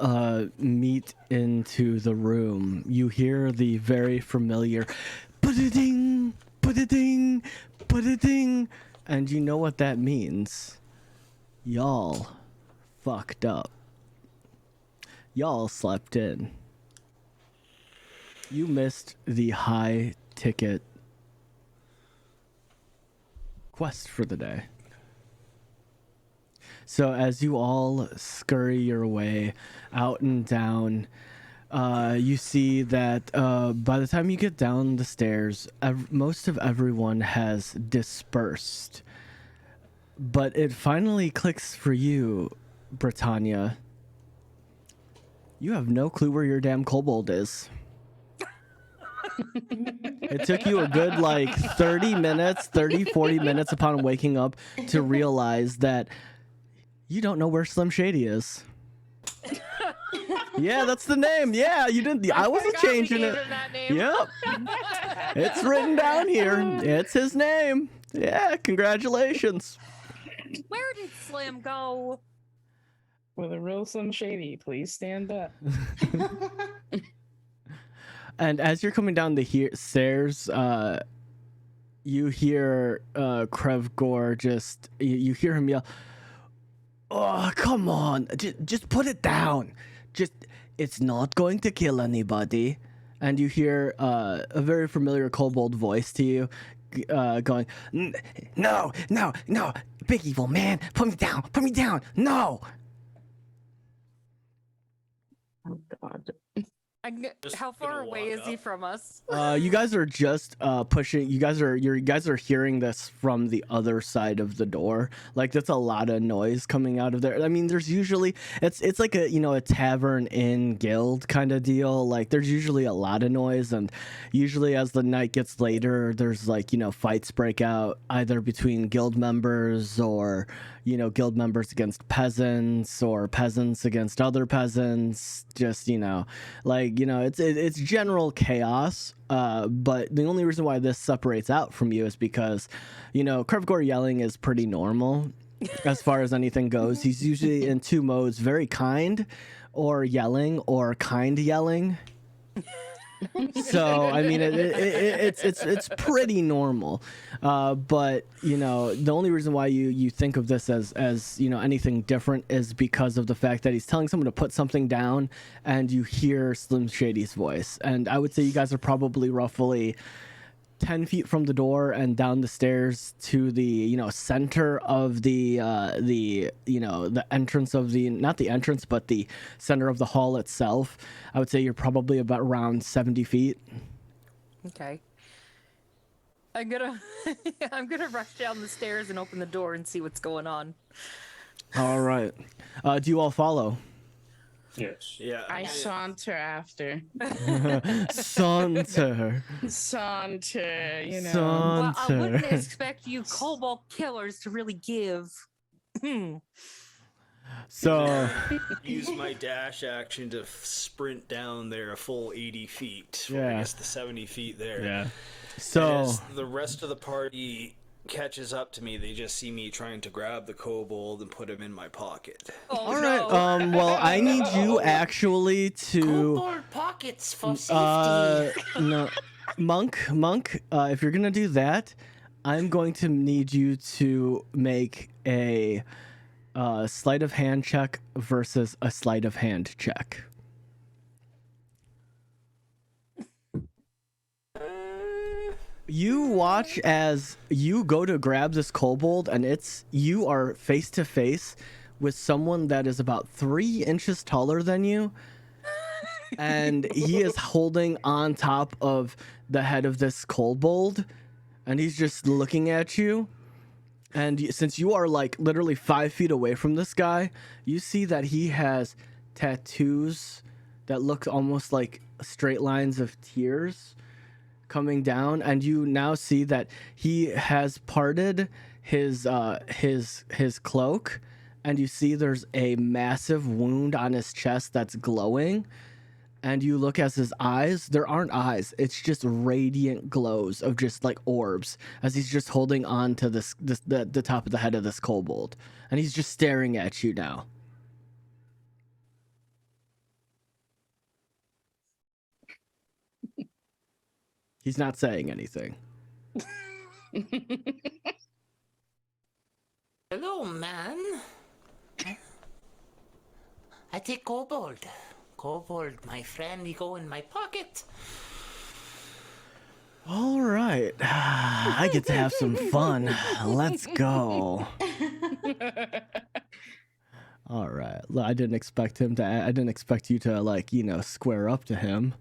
meet into the room, you hear the very familiar "ba-da-ding, ba-da-ding, ba-da-ding," and you know what that means. Y'all fucked up. Y'all slept in. You missed the high ticket quest for the day. So as you all scurry your way out and down, you see that by the time you get down the stairs, most of everyone has dispersed. But it finally clicks for you, Britannia. You have no clue where your damn kobold is. It took you a good 30 minutes, 40 minutes upon waking up to realize that you don't know where Slim Shady is. Yeah, that's the name. Yeah, you didn't. I wasn't changing it. That name. Yep. It's written down here. It's his name. Yeah, congratulations. Where did Slim go? With a real Slim Shady, please stand up. And as you're coming down the stairs, you hear Krevgor you hear him yell, "Oh, come on. Just put it down. It's not going to kill anybody." And you hear a very familiar kobold voice to you going, No, big evil man, put me down, no." Oh God. How far away is he from us? You guys are just pushing. You guys are hearing this from the other side of the door. Like that's a lot of noise coming out of there. I mean, there's usually it's like a tavern inn guild kind of deal. Like there's usually a lot of noise, and usually as the night gets later, there's fights break out either between guild members or guild members against peasants or peasants against other peasants. Just it's general chaos. But the only reason why this separates out from you is because Krevgor yelling is pretty normal as far as anything goes. He's usually in two modes: very kind or yelling, or kind yelling. So I mean, it's pretty normal, but the only reason why you think of this as anything different is because of the fact that he's telling someone to put something down, and you hear Slim Shady's voice. And I would say you guys are probably roughly 10 feet from the door and down the stairs to the center of the entrance of not the entrance but the center of the hall itself. I would say you're probably about around 70 feet. Okay. I'm gonna rush down the stairs and open the door and see what's going on. All right. Do you all follow? Yes. Yeah. I saunter after. Saunter. Saunter, Well, I wouldn't Saunter. expect you kobold killers to really give. So Use my dash action to sprint down there a full 80 feet. Or Yeah. I guess the 70 feet there. yeah. And So as the rest of the party catches up to me, they just see me trying to grab the kobold and put him in my pocket. Oh, all right. no. Well, I need you actually to Kobold pockets for safety. no, monk. If you're gonna do that, I'm going to need you to make a sleight of hand check versus a sleight of hand check. You watch as you go to grab this kobold, and you are face to face with someone that is about 3 inches taller than you, and he is holding on top of the head of this kobold, and he's just looking at you. And since you are literally 5 feet away from this guy, you see that he has tattoos that look almost like straight lines of tears coming down, and you now see that he has parted his cloak, and you see there's a massive wound on his chest that's glowing. And you look as his eyes, there aren't eyes, it's just radiant glows of just orbs, as he's just holding on to the top of the head of this kobold, and he's just staring at you now. He's not saying anything. Hello, man. I take kobold. Kobold, my friend, he go in my pocket. All right, I get to have some fun. Let's go. All right. I didn't expect him to. I didn't expect you to square up to him.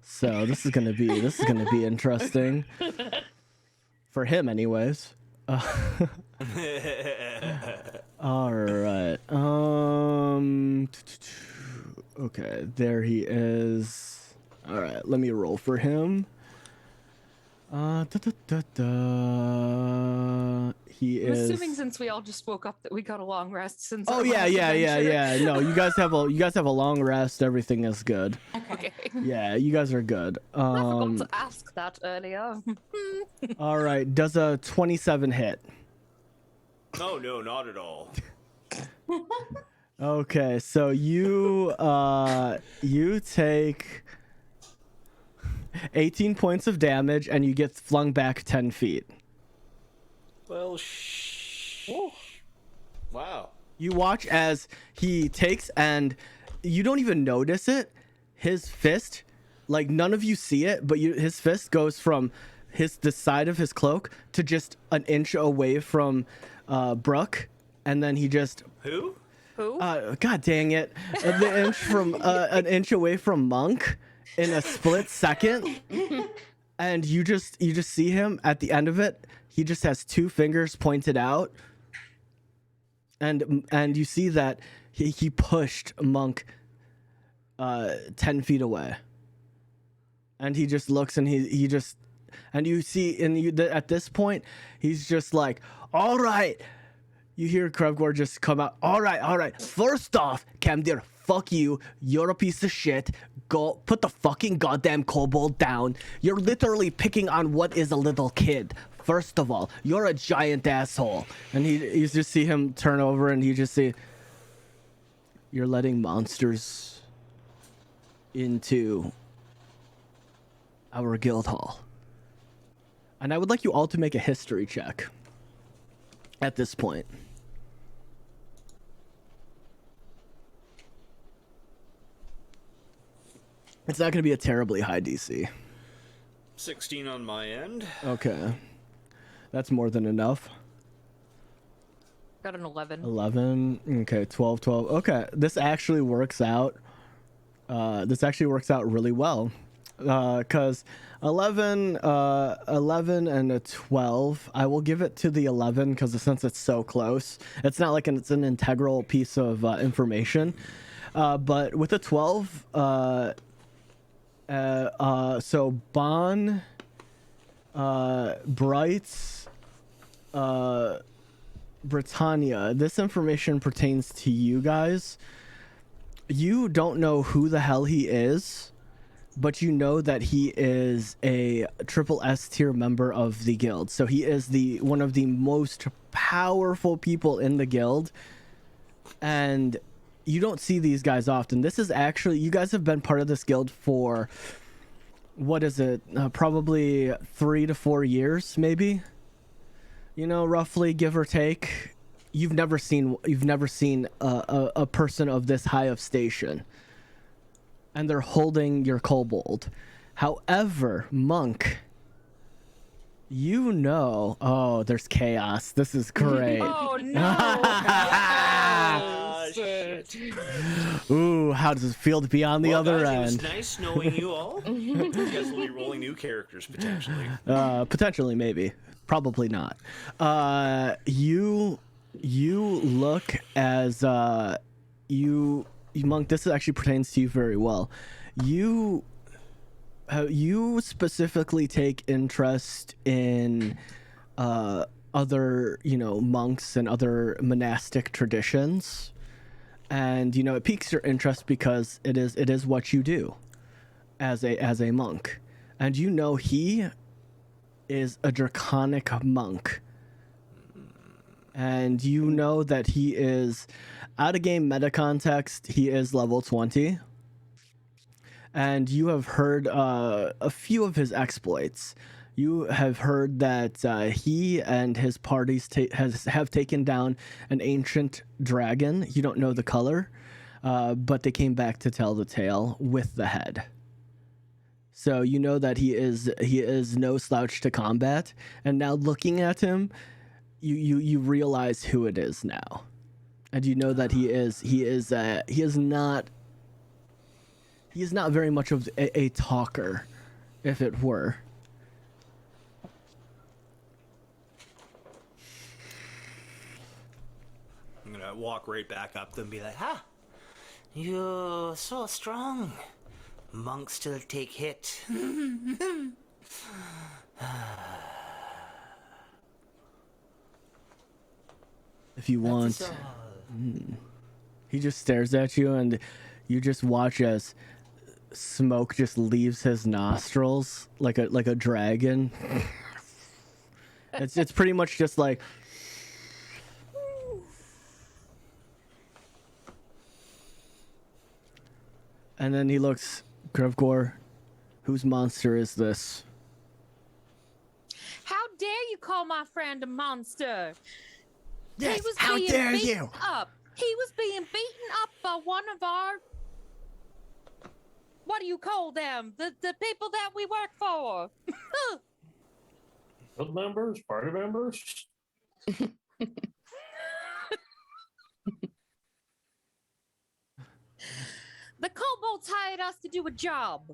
So this is gonna be interesting for him, anyways. All right. Okay, there he is. All right, let me roll for him. He I'm is. assuming since we all just woke up that we got a long rest since. Oh our yeah, last adventure. yeah. No, you guys have a long rest. Everything is good. Okay. Okay. Yeah, you guys are good. I forgot to ask that earlier. All right. Does a 27 hit? Oh no, not at all. Okay, so you take 18 points of damage and you get flung back 10 feet. Well, wow. You watch as he takes, and you don't even notice it. His fist, like none of you see it, but his fist goes from the side of his cloak to just an inch away from Brooke, and then he just Who? Who? God dang it! An inch away from Monk in a split second, and you just see him at the end of it. He just has two fingers pointed out, and you see that he pushed Monk 10 feet away, and he just looks and he just and you see at this point he's just like, all right. You hear Krevgor just come out. All right. First off, Camdir, fuck you. You're a piece of shit. Go put the fucking goddamn kobold down. You're literally picking on what is a little kid. First of all, you're a giant asshole. And you just see him turn over and you just see you're letting monsters into our guild hall. And I would like you all to make a history check at this point. It's not going to be a terribly high DC. 16 on my end. Okay. That's more than enough. Got an 11. 11. Okay, 12, 12. Okay, this actually works out. This actually works out really well. Because 11 and a 12, I will give it to the 11 because since it's so close. It's not like it's an integral piece of information. But with a 12, so Bon, Bright, Britannia, this information pertains to you guys. You don't know who the hell he is, but you know that he is a triple S tier member of the guild. So he is one of the most powerful people in the guild. And you don't see these guys often. This is actually, you guys have been part of this guild for, what is it? Probably 3 to 4 years, maybe. You know, roughly, give or take. You've never seen a person of this high of station, and they're holding your kobold. However, Monk, you know, oh, there's chaos. This is great. Oh no! Ooh, how does it feel to be on the other guys, end? It was nice knowing you all. You guys will be rolling new characters potentially. Potentially, maybe, probably not. You look as you Monk. This actually pertains to you very well. You specifically take interest in other monks and other monastic traditions. And it piques your interest because it is what you do as a monk. And he is a draconic monk. And you know that he is, out of game meta context, he is level 20. And you have heard a few of his exploits. You have heard that he and his parties have taken down an ancient dragon. You don't know the color, but they came back to tell the tale with the head. So you know that he is no slouch to combat. And now looking at him, you realize who it is now, and you know that he is not very much of a talker, if it were. I'm gonna walk right back up to him and be like, Ha! You're so strong. Monks still take hit. If you want. That's all. He just stares at you, and you just watch as smoke just leaves his nostrils like a dragon. It's pretty much just like. And then he looks, Krevgor, whose monster is this? How dare you call my friend a monster? Yes, he was how being dare beaten you? Up. He was being beaten up by one of our. What do you call them? The people that we work for. Guild members, party members. The kobolds hired us to do a job.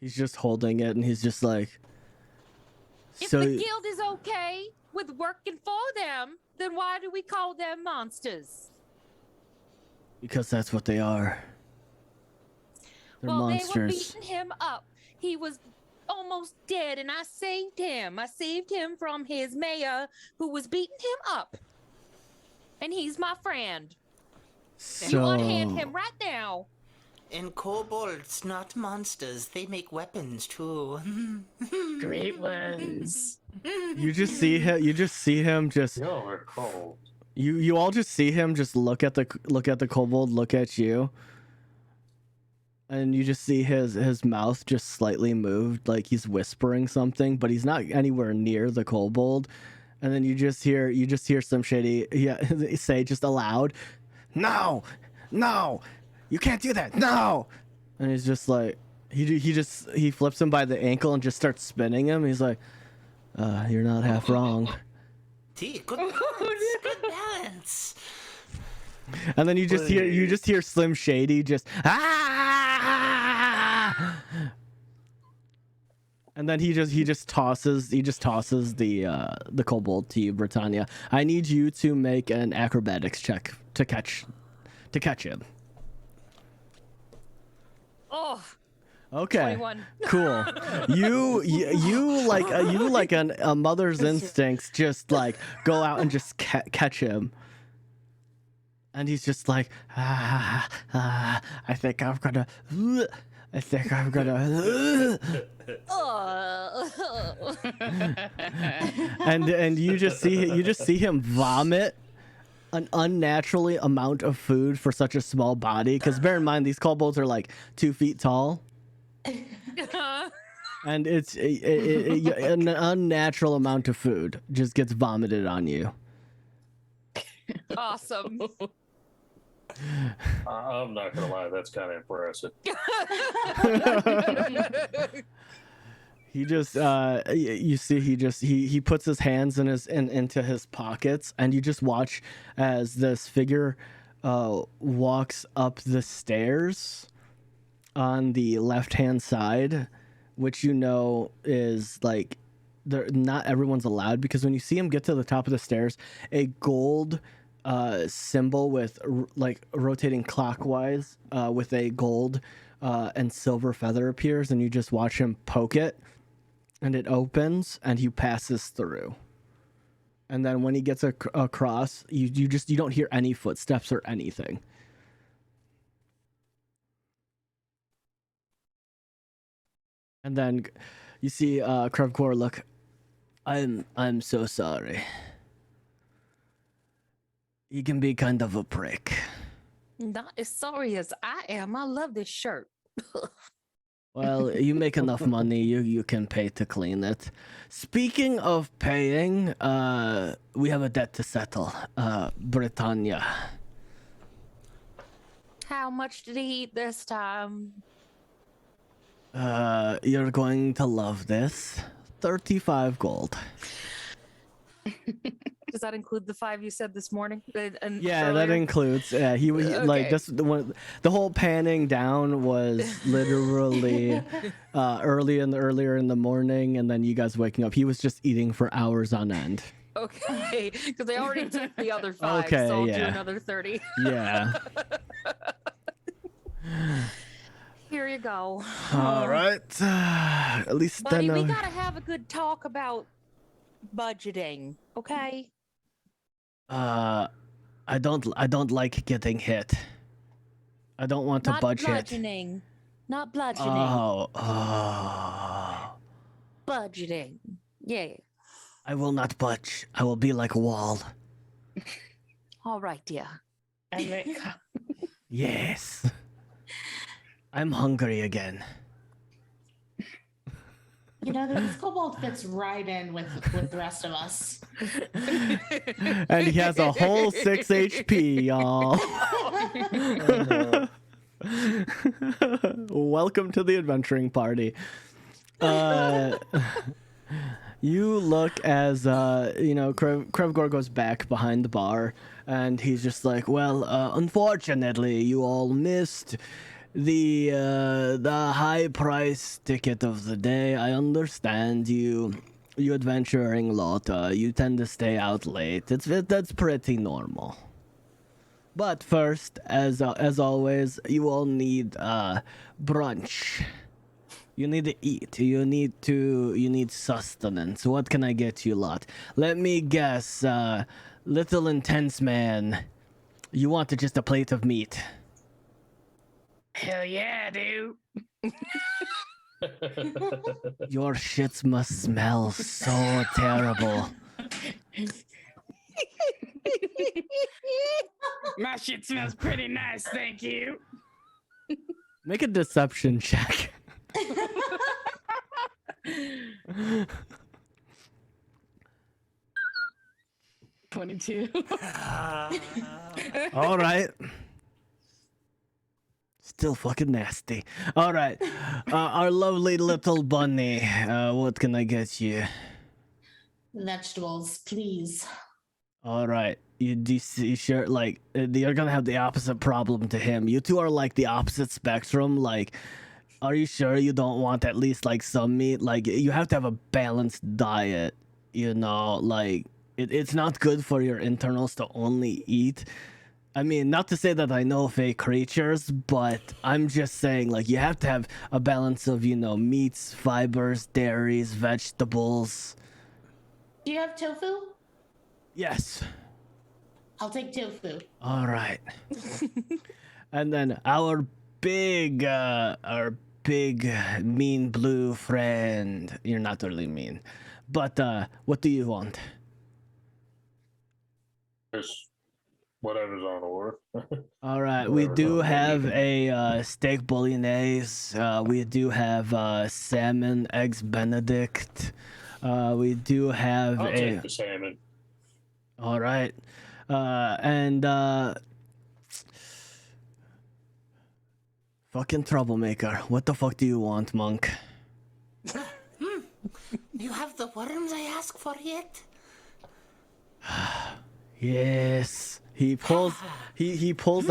He's just holding it, and he's just like. If So the guild is okay with working for them, then why do we call them monsters? because that's what they are. They're Well, monsters. they were beating him up. He was almost dead, and I saved him. I saved him from his mayor, who was beating him up. And he's my friend. You unhand him right now. And kobolds, not monsters. They make weapons too. Great ones. You just see him. You just see him. Just Y'all are cold. you all just see him. Just look at the kobold. Look at you. And you just see his mouth just slightly moved, like he's whispering something, but he's not anywhere near the kobold. And then you just hear some shady say just aloud, "No, no, you can't do that, no!" And he's just like, he flips him by the ankle and just starts spinning him. He's like, "You're not half wrong." Gee, good balance. Good balance. And then you just hear Slim Shady just and then he just tosses the kobold to you, Britannia. I need you to make an acrobatics check to catch him. Oh, Okay. 21. Cool. You like a mother's instincts just like go out and just catch him. And he's just like, I think I'm gonna. And you just see him vomit an unnaturally amount of food for such a small body. Because bear in mind, these kobolds are like 2 feet tall, and it's an unnatural amount of food just gets vomited on you. Awesome. I'm not gonna lie, that's kind of impressive. He just you see he puts his hands into his pockets, and you just watch as this figure walks up the stairs on the left hand side, which you know is like not everyone's allowed, because when you see him get to the top of the stairs, a gold symbol with like rotating clockwise with a gold and silver feather appears, and you just watch him poke it, and it opens, and he passes through. And then when he gets across, you don't hear any footsteps or anything. And then you see Krevkor look. I'm so sorry. He can be kind of a prick. Not as sorry as I am. I love this shirt. Well, you make enough money, you can pay to clean it. Speaking of paying, we have a debt to settle. Britannia. How much did he eat this time? You're going to love this. 35 gold. Does that include the 5 you said this morning? And Yeah, that earlier? includes. He like Okay. this. The whole panning down was literally earlier in the morning, and then you guys waking up. He was just eating for hours on end. Okay, because they already took the other 5, Okay, so I'll do yeah. another 30. Yeah. Here you go. All right. At least Buddy, then. we gotta have a good talk about budgeting, okay? I don't like getting hit. I don't want to Not budge hit. bludgeoning. Not bludgeoning. Oh. Budgeting. Yeah. I will not budge. I will be like a wall. All right, dear. And they, Yes. I'm hungry again. You know, this kobold fits right in with the rest of us. And he has a whole 6 HP, y'all. Welcome to the adventuring party. You look as Krevgor goes back behind the bar, and he's just like, well, unfortunately, you all missed the high price ticket of the day. I understand you adventuring lot. You tend to stay out late. That's pretty normal. But first, as always, you all need brunch. You need to eat. You need sustenance. What can I get you lot? Let me guess, little intense man. You want just a plate of meat. hell yeah, dude. Your shits must smell so terrible. My shit smells pretty nice, thank you. Make a deception check. 22. All right. Still fucking nasty. All right. Our lovely little bunny. What can I get you? Vegetables, please. All right. You sure? Like, you're gonna have the opposite problem to him. You two are like the opposite spectrum. Like, are you sure you don't want at least like some meat? Like, you have to have a balanced diet. You know, like it's not good for your internals to only eat. I mean, not to say that I know fake creatures, but I'm just saying, like, you have to have a balance of, meats, fibers, dairies, vegetables. Do you have tofu? Yes. I'll take tofu. All right. And then our big mean blue friend. You're not really mean, but what do you want? Just whatever's on order. All right, we do have a steak bolognese. We do have salmon eggs Benedict. We do have I'll a. take the salmon. All right, and fucking troublemaker. What the fuck do you want, monk? You have the worms I asked for yet? Yes. He pulls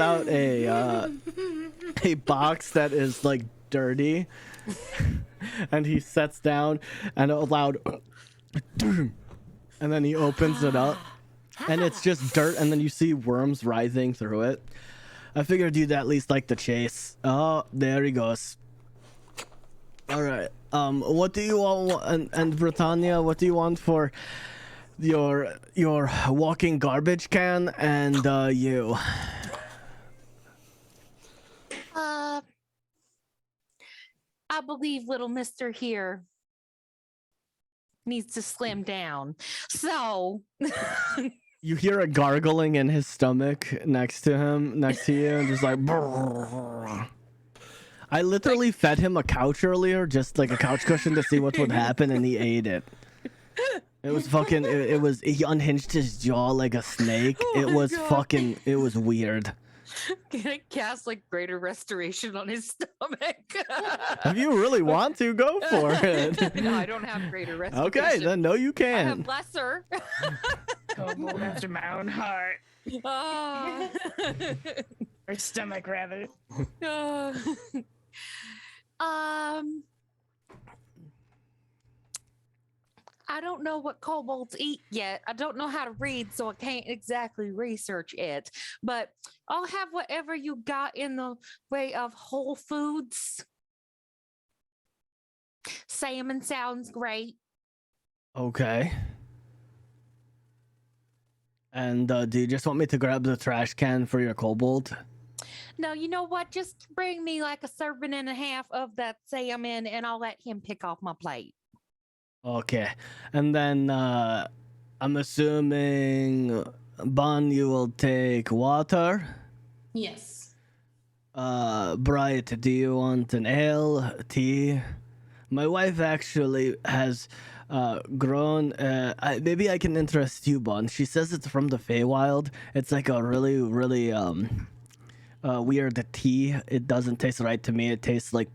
out a box that is like dirty, and he sets down and a loud and then he opens it up and it's just dirt, and then you see worms writhing through it. I figured you'd at least like the chase. Oh, there he goes. All right. What do you want? And Britannia, what do you want for your walking garbage can and you? I believe little mister here needs to slim down. So You hear a gargling in his stomach next to you, and just like. Brrr. I literally fed him a couch earlier, just like a couch cushion, to see what would happen, and he ate it. It was fucking. It was. He unhinged his jaw like a snake. Oh it my was God. fucking. It was weird. can I cast like greater restoration on his stomach? If you really want to, go for it. No, I don't have greater restoration. Okay, then no, you I can. have lesser. Kobold after my own heart. Ah. Or stomach, rather. I don't know what kobolds eat yet. I don't know how to read, so I can't exactly research it. But I'll have whatever you got in the way of whole foods. Salmon sounds great. Okay. And do you just want me to grab the trash can for your kobold? No, you know what? Just bring me like a serving and a half of that salmon, and I'll let him pick off my plate. Okay. And then I'm assuming, Bon, you will take water. Yes. Bright, do you want an ale, tea? My wife actually has grown. Maybe I can interest you, Bon. She says it's from the Feywild. It's like a really, really weird tea. It doesn't taste right to me. It tastes like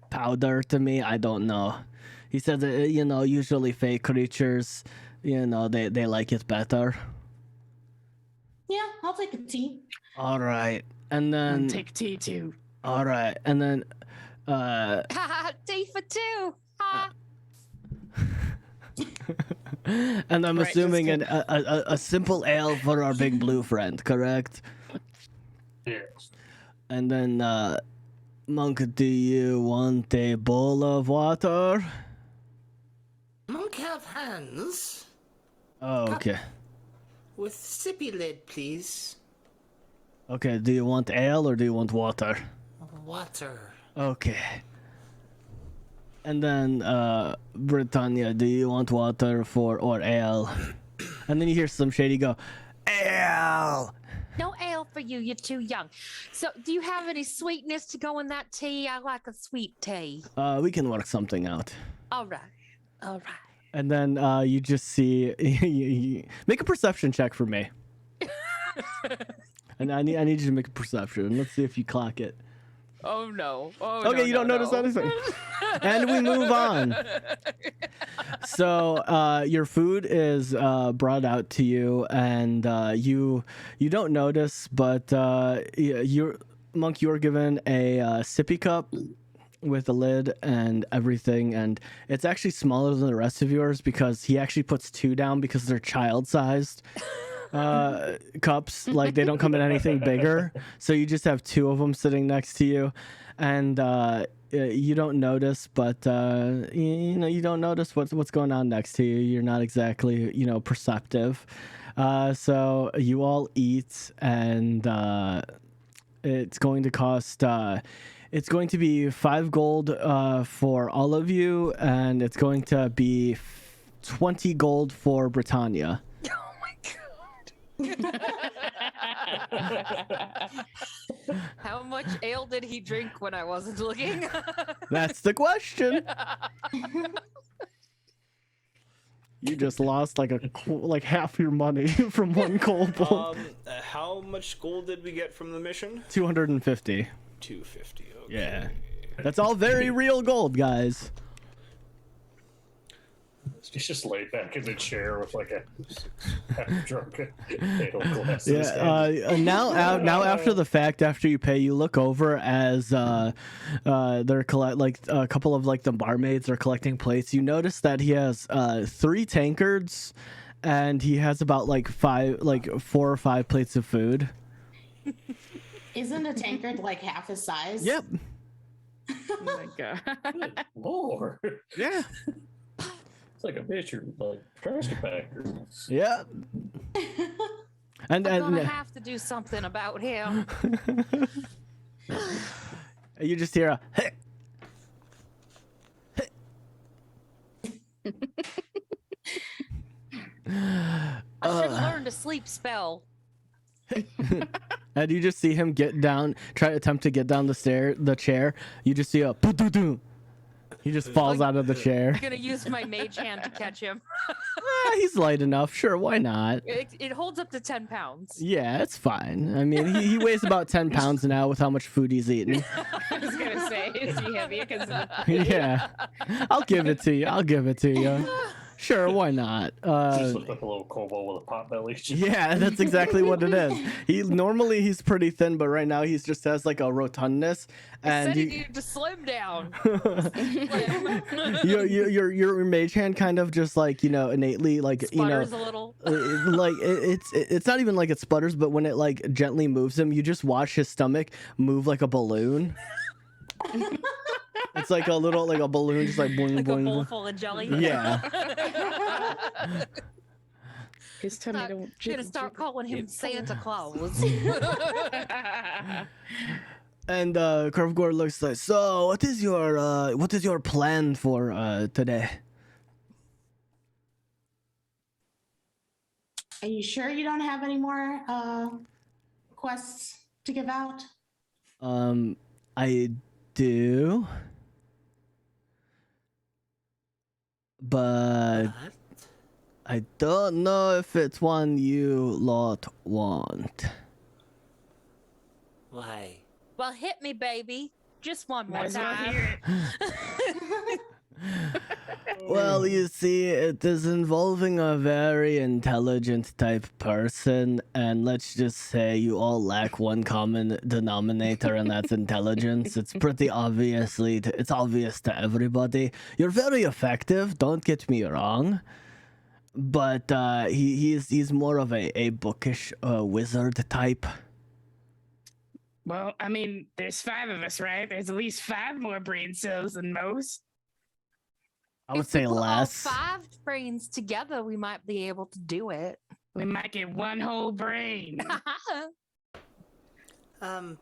powder to me. I don't know. He said that, usually Fey creatures, they like it better. Yeah, I'll take a tea. All right. And then Take tea too. all right. And then Tea for two. Ha. and I'm Right, assuming just a simple ale for our big blue friend, correct? Yes. And then Monk, do you want a bowl of water? Monk have hands. Oh, okay. With sippy lid, please. Okay, do you want ale or do you want water? Water. Okay. And then Britannia, do you want water or ale? And then you hear some shady go, ale! No ale for you. You're too young. So, do you have any sweetness to go in that tea? I like a sweet tea. We can work something out. All right. All right. And then you just see make a perception check for me. And I need you to make a perception. Let's see if you clock it. Oh no. Oh Okay, no, you don't no, notice no. anything. And we move on. So your food is brought out to you, and you don't notice, but you're given a sippy cup with a lid and everything, and it's actually smaller than the rest of yours because he actually puts two down because they're child-sized cups. Like, they don't come in anything bigger, so you just have two of them sitting next to you, and you don't notice, but you don't notice what's going on next to you. You're not exactly perceptive. So you all eat, and it's going to cost. It's going to be 5 gold for all of you, and it's going to be 20 gold for Britannia. Oh my god. How much ale did he drink when I wasn't looking? That's the question. You just lost like half your money from one kobold. How much gold did we get from the mission? 250. 250. Okay. Yeah. That's all very real gold, guys. He's just laid back in the chair with like a half-drunk ale glass. in his Yeah. hand. Now after the fact, after you pay, you look over as they're a couple of the barmaids are collecting plates. You notice that he has 3 tankards, and he has about 4 or 5 plates of food. Isn't a tankard like half his size? Yep. Oh my god. Good Lord. Yeah. It's like a picture, like trash compactor. Yeah. And I'm gonna have to do something about him. you just hear a hey. I should learn to sleep spell. And you just see him attempt to get down the chair. You just see a poo-doo-doo. He just falls out of the chair. I'm gonna use my mage hand to catch him. He's light enough. Sure, why not? It holds up to 10 pounds. Yeah, it's fine. I mean, he weighs about 10 pounds now with how much food he's eaten. I was gonna say, is he heavy? Because Yeah. I'll give it to you. Sure, why not? Just looked like a little kobold with a pot belly. Yeah, that's exactly what it is. He's pretty thin, but right now he's just has like a rotundness, and Said he needed to slim down. your mage hand kind of just innately Sputters a little. it's not even like it sputters, but when it gently moves him, you just watch his stomach move like a balloon. It's like a balloon, just like boing Like boing. a bowl full of jelly. Yeah. His tummy Start, don't gonna start calling him Santa Claus. And Curvegore looks like, so what is your plan for today? Are you sure you don't have any more quests to give out? I do. But What? I don't know if it's one you lot want. Why? Well, hit me, baby. Just one more Might as well time. hear it. Well, you see, it is involving a very intelligent type person, and let's just say you all lack one common denominator, and that's intelligence. It's pretty it's obvious to everybody. You're very effective, don't get me wrong, but he's more of a bookish wizard type. Well, I mean, there's 5 of us, right? There's at least 5 more brain cells than most. I would If we say put all less. 5 brains together, we might be able to do it. We might get one whole brain.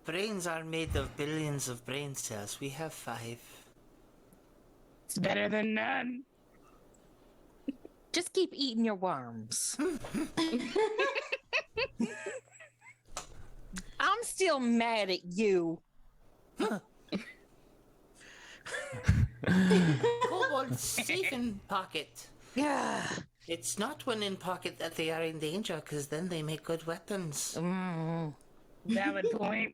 Brains are made of billions of brain cells. We have 5. It's better than none. Just keep eating your worms. I'm still mad at you. Kobolds safe in pocket. Yeah. It's not when in pocket that they are in danger, because then they make good weapons. Valid point.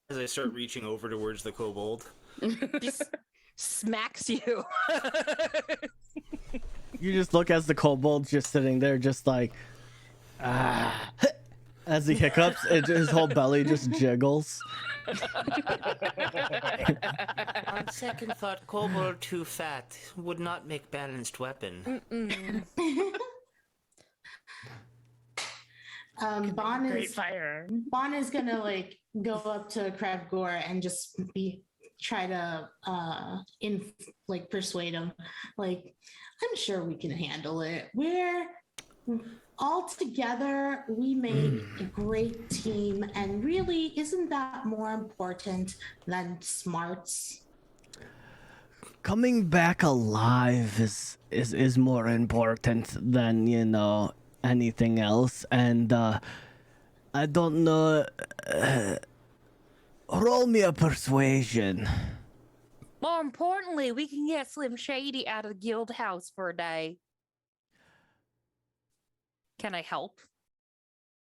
As I start reaching over towards the kobold. Just smacks you. You just look as the kobold's just sitting there, just like, as he hiccups, his whole belly just jiggles. On second thought, kobold too fat would not make balanced weapon. Great fire. Bon is gonna like go up to Krabgor and just try to persuade him. Like, I'm sure we can handle it. We're all together, we make a great team, and really, isn't that more important than smarts? Coming back alive is more important than, anything else, and I don't know. Roll me a persuasion. More importantly, we can get Slim Shady out of the guild house for a day. Can I help?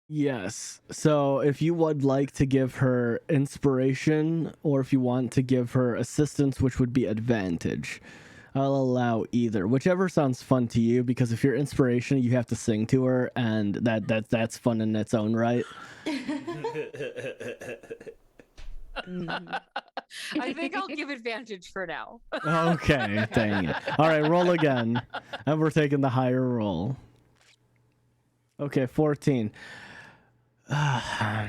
Yes. So if you would like to give her inspiration, or if you want to give her assistance, which would be advantage, I'll allow either. Whichever sounds fun to you, because if you're inspiration, you have to sing to her, and that's fun in its own right. I think I'll give advantage for now. Okay, dang it. All right, roll again. And we're taking the higher roll. Okay, 14. I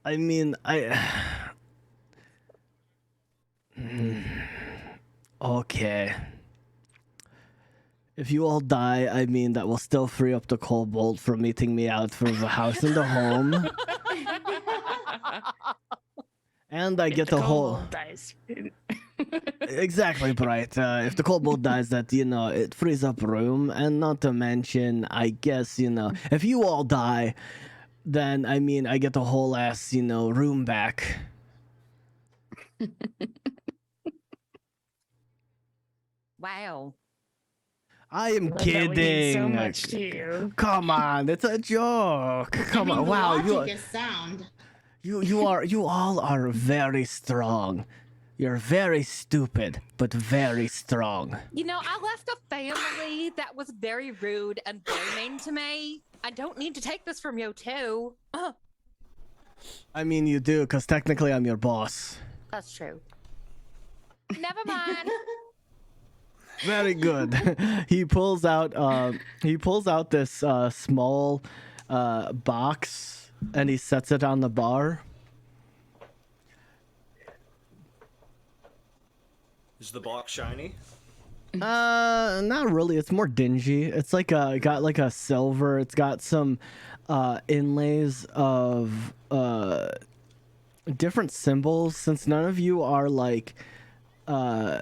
mean, okay. If you all die, I mean, that will still free up the kobold from meeting me out from the house and the home. And I get the whole... Dice. Exactly, right. If the kobold dies, that, it frees up room. And not to mention, I guess, if you all die, then, I mean, I get the whole ass, room back. Wow. I am Love that we mean kidding. so much to you. Come on, it's a joke. Come on, The wow, logic is sound. you all are very strong. You're very stupid, but very strong. I left a family that was very rude and very mean to me. I don't need to take this from you, too. I mean, you do, because technically I'm your boss. That's true. Never mind. Very good. He pulls out this small box, and he sets it on the bar. Is the box shiny? Not really. It's more dingy. It's like got like a silver. It's got some inlays of different symbols. Since none of you are like who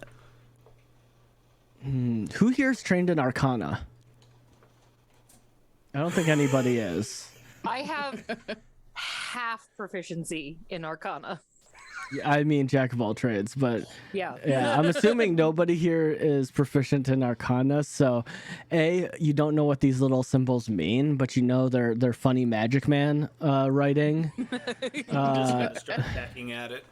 here is trained in Arcana? I don't think anybody is. I have half proficiency in Arcana. Yeah, I mean, jack of all trades, but Yeah. yeah, I'm assuming nobody here is proficient in Arcana. So, you don't know what these little symbols mean, but you know they're funny Magic Man writing. Just gonna start pecking at it.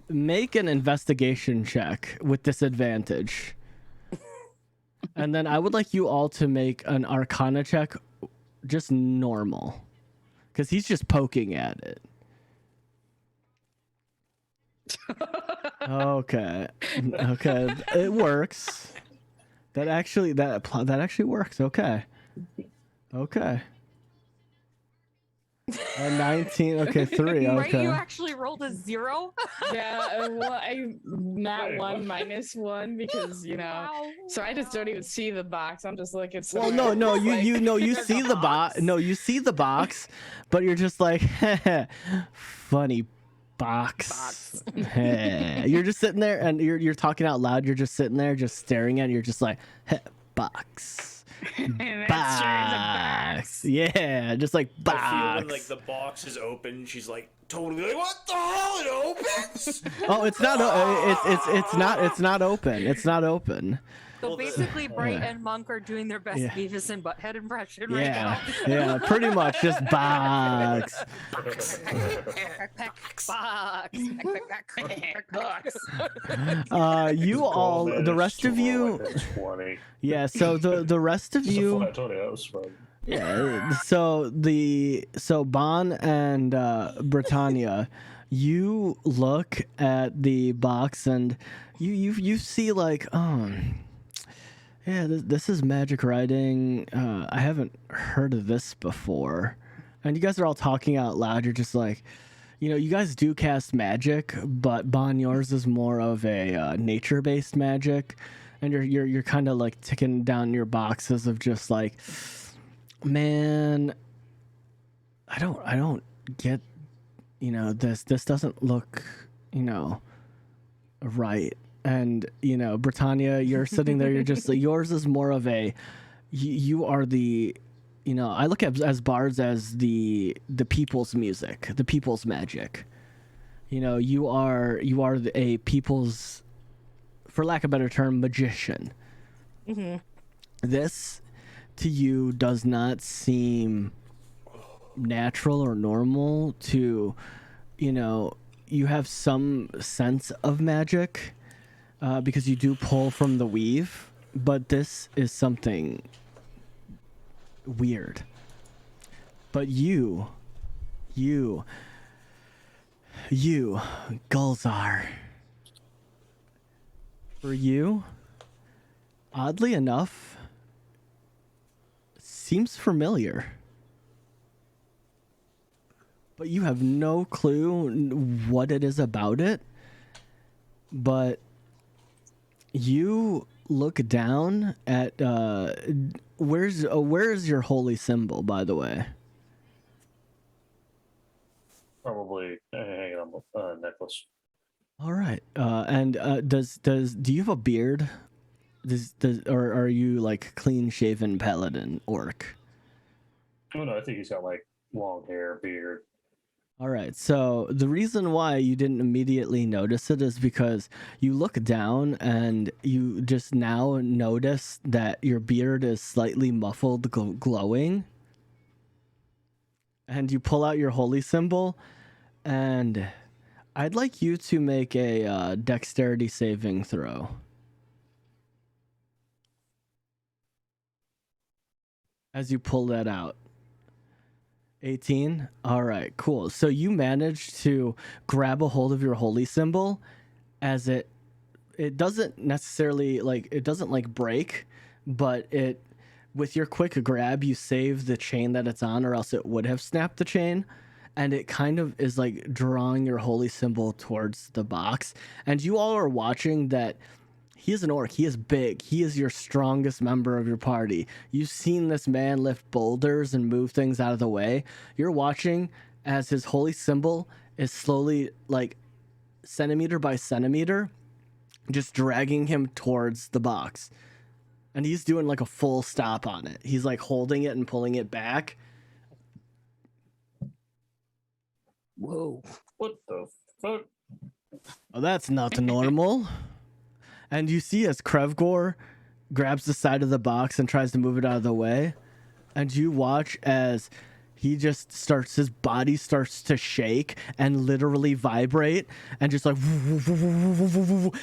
Make an investigation check with disadvantage. And then I would like you all to make an Arcana check, just normal, because he's just poking at it. Okay, it works. That actually works. Okay. A 19. Okay, 3. Right, Okay. you actually rolled a 0? Yeah, well, I not one minus one because Wow. so I just don't even see the box. I'm just looking. Well, somewhere. no, It's like- you There's see a the box. box? No, you see the box, but you're just like, funny box. You're just sitting there and you're talking out loud. You're just sitting there, just staring at it. You're just like, box. And that's Box. Yeah, just like I feel box. when like the box is open, she's like totally like, what the hell? It opens. Oh, it's not. It's not open. It's not open. So Well, basically, Bright Yeah. and Monk are doing their best Yeah. Beavis and Butthead impression right Yeah, now. yeah, pretty much just box. Box. You all, the rest of you, Like a 20. yeah. So the rest of Just a you, flat 20, that was fun. yeah. So Bon and Britannia, you look at the box and you see like, yeah, this is magic writing. I haven't heard of this before. And you guys are all talking out loud. You're just like, you guys do cast magic, but Bon, yours is more of a nature-based magic. And you're kind of like ticking down your boxes of just like, man, I don't get, this doesn't look, right. And Britannia, you're sitting there, you're just like, yours is more of a, you are the, I look at as bards as the people's music, the people's magic. You are a people's, for lack of a better term, magician. Mm-hmm. This to you does not seem natural or normal to, you have some sense of magic. Because you do pull from the weave, but this is something weird. But you, Gulzar, for you, oddly enough, seems familiar. But you have no clue what it is about it. But you look down at where's your holy symbol, by the way? Probably hanging on a necklace. All right. And do you have a beard? Or are you like clean shaven paladin orc? Oh no, I think he's got like long hair, beard. All right. So the reason why you didn't immediately notice it is because you look down and you just now notice that your beard is slightly muffled, glowing. And you pull out your holy symbol, and I'd like you to make a dexterity saving throw. As you pull that out. 18. All right, cool. So you managed to grab a hold of your holy symbol as it doesn't necessarily it doesn't break, but with your quick grab you save the chain that it's on, or else it would have snapped the chain, and it kind of is like drawing your holy symbol towards the box. And you all are watching that He is an orc. He is big. He is your strongest member of your party. You've seen this man lift boulders and move things out of the way. You're watching as his holy symbol is slowly, like, centimeter by centimeter, just dragging him towards the box. And he's doing, like, a full stop on it. He's, like, holding it and pulling it back. Whoa. What the fuck? Oh, that's not normal. And you see as Krevgor grabs the side of the box and tries to move it out of the way. And you watch as he just starts, his body starts to shake and literally vibrate and just like,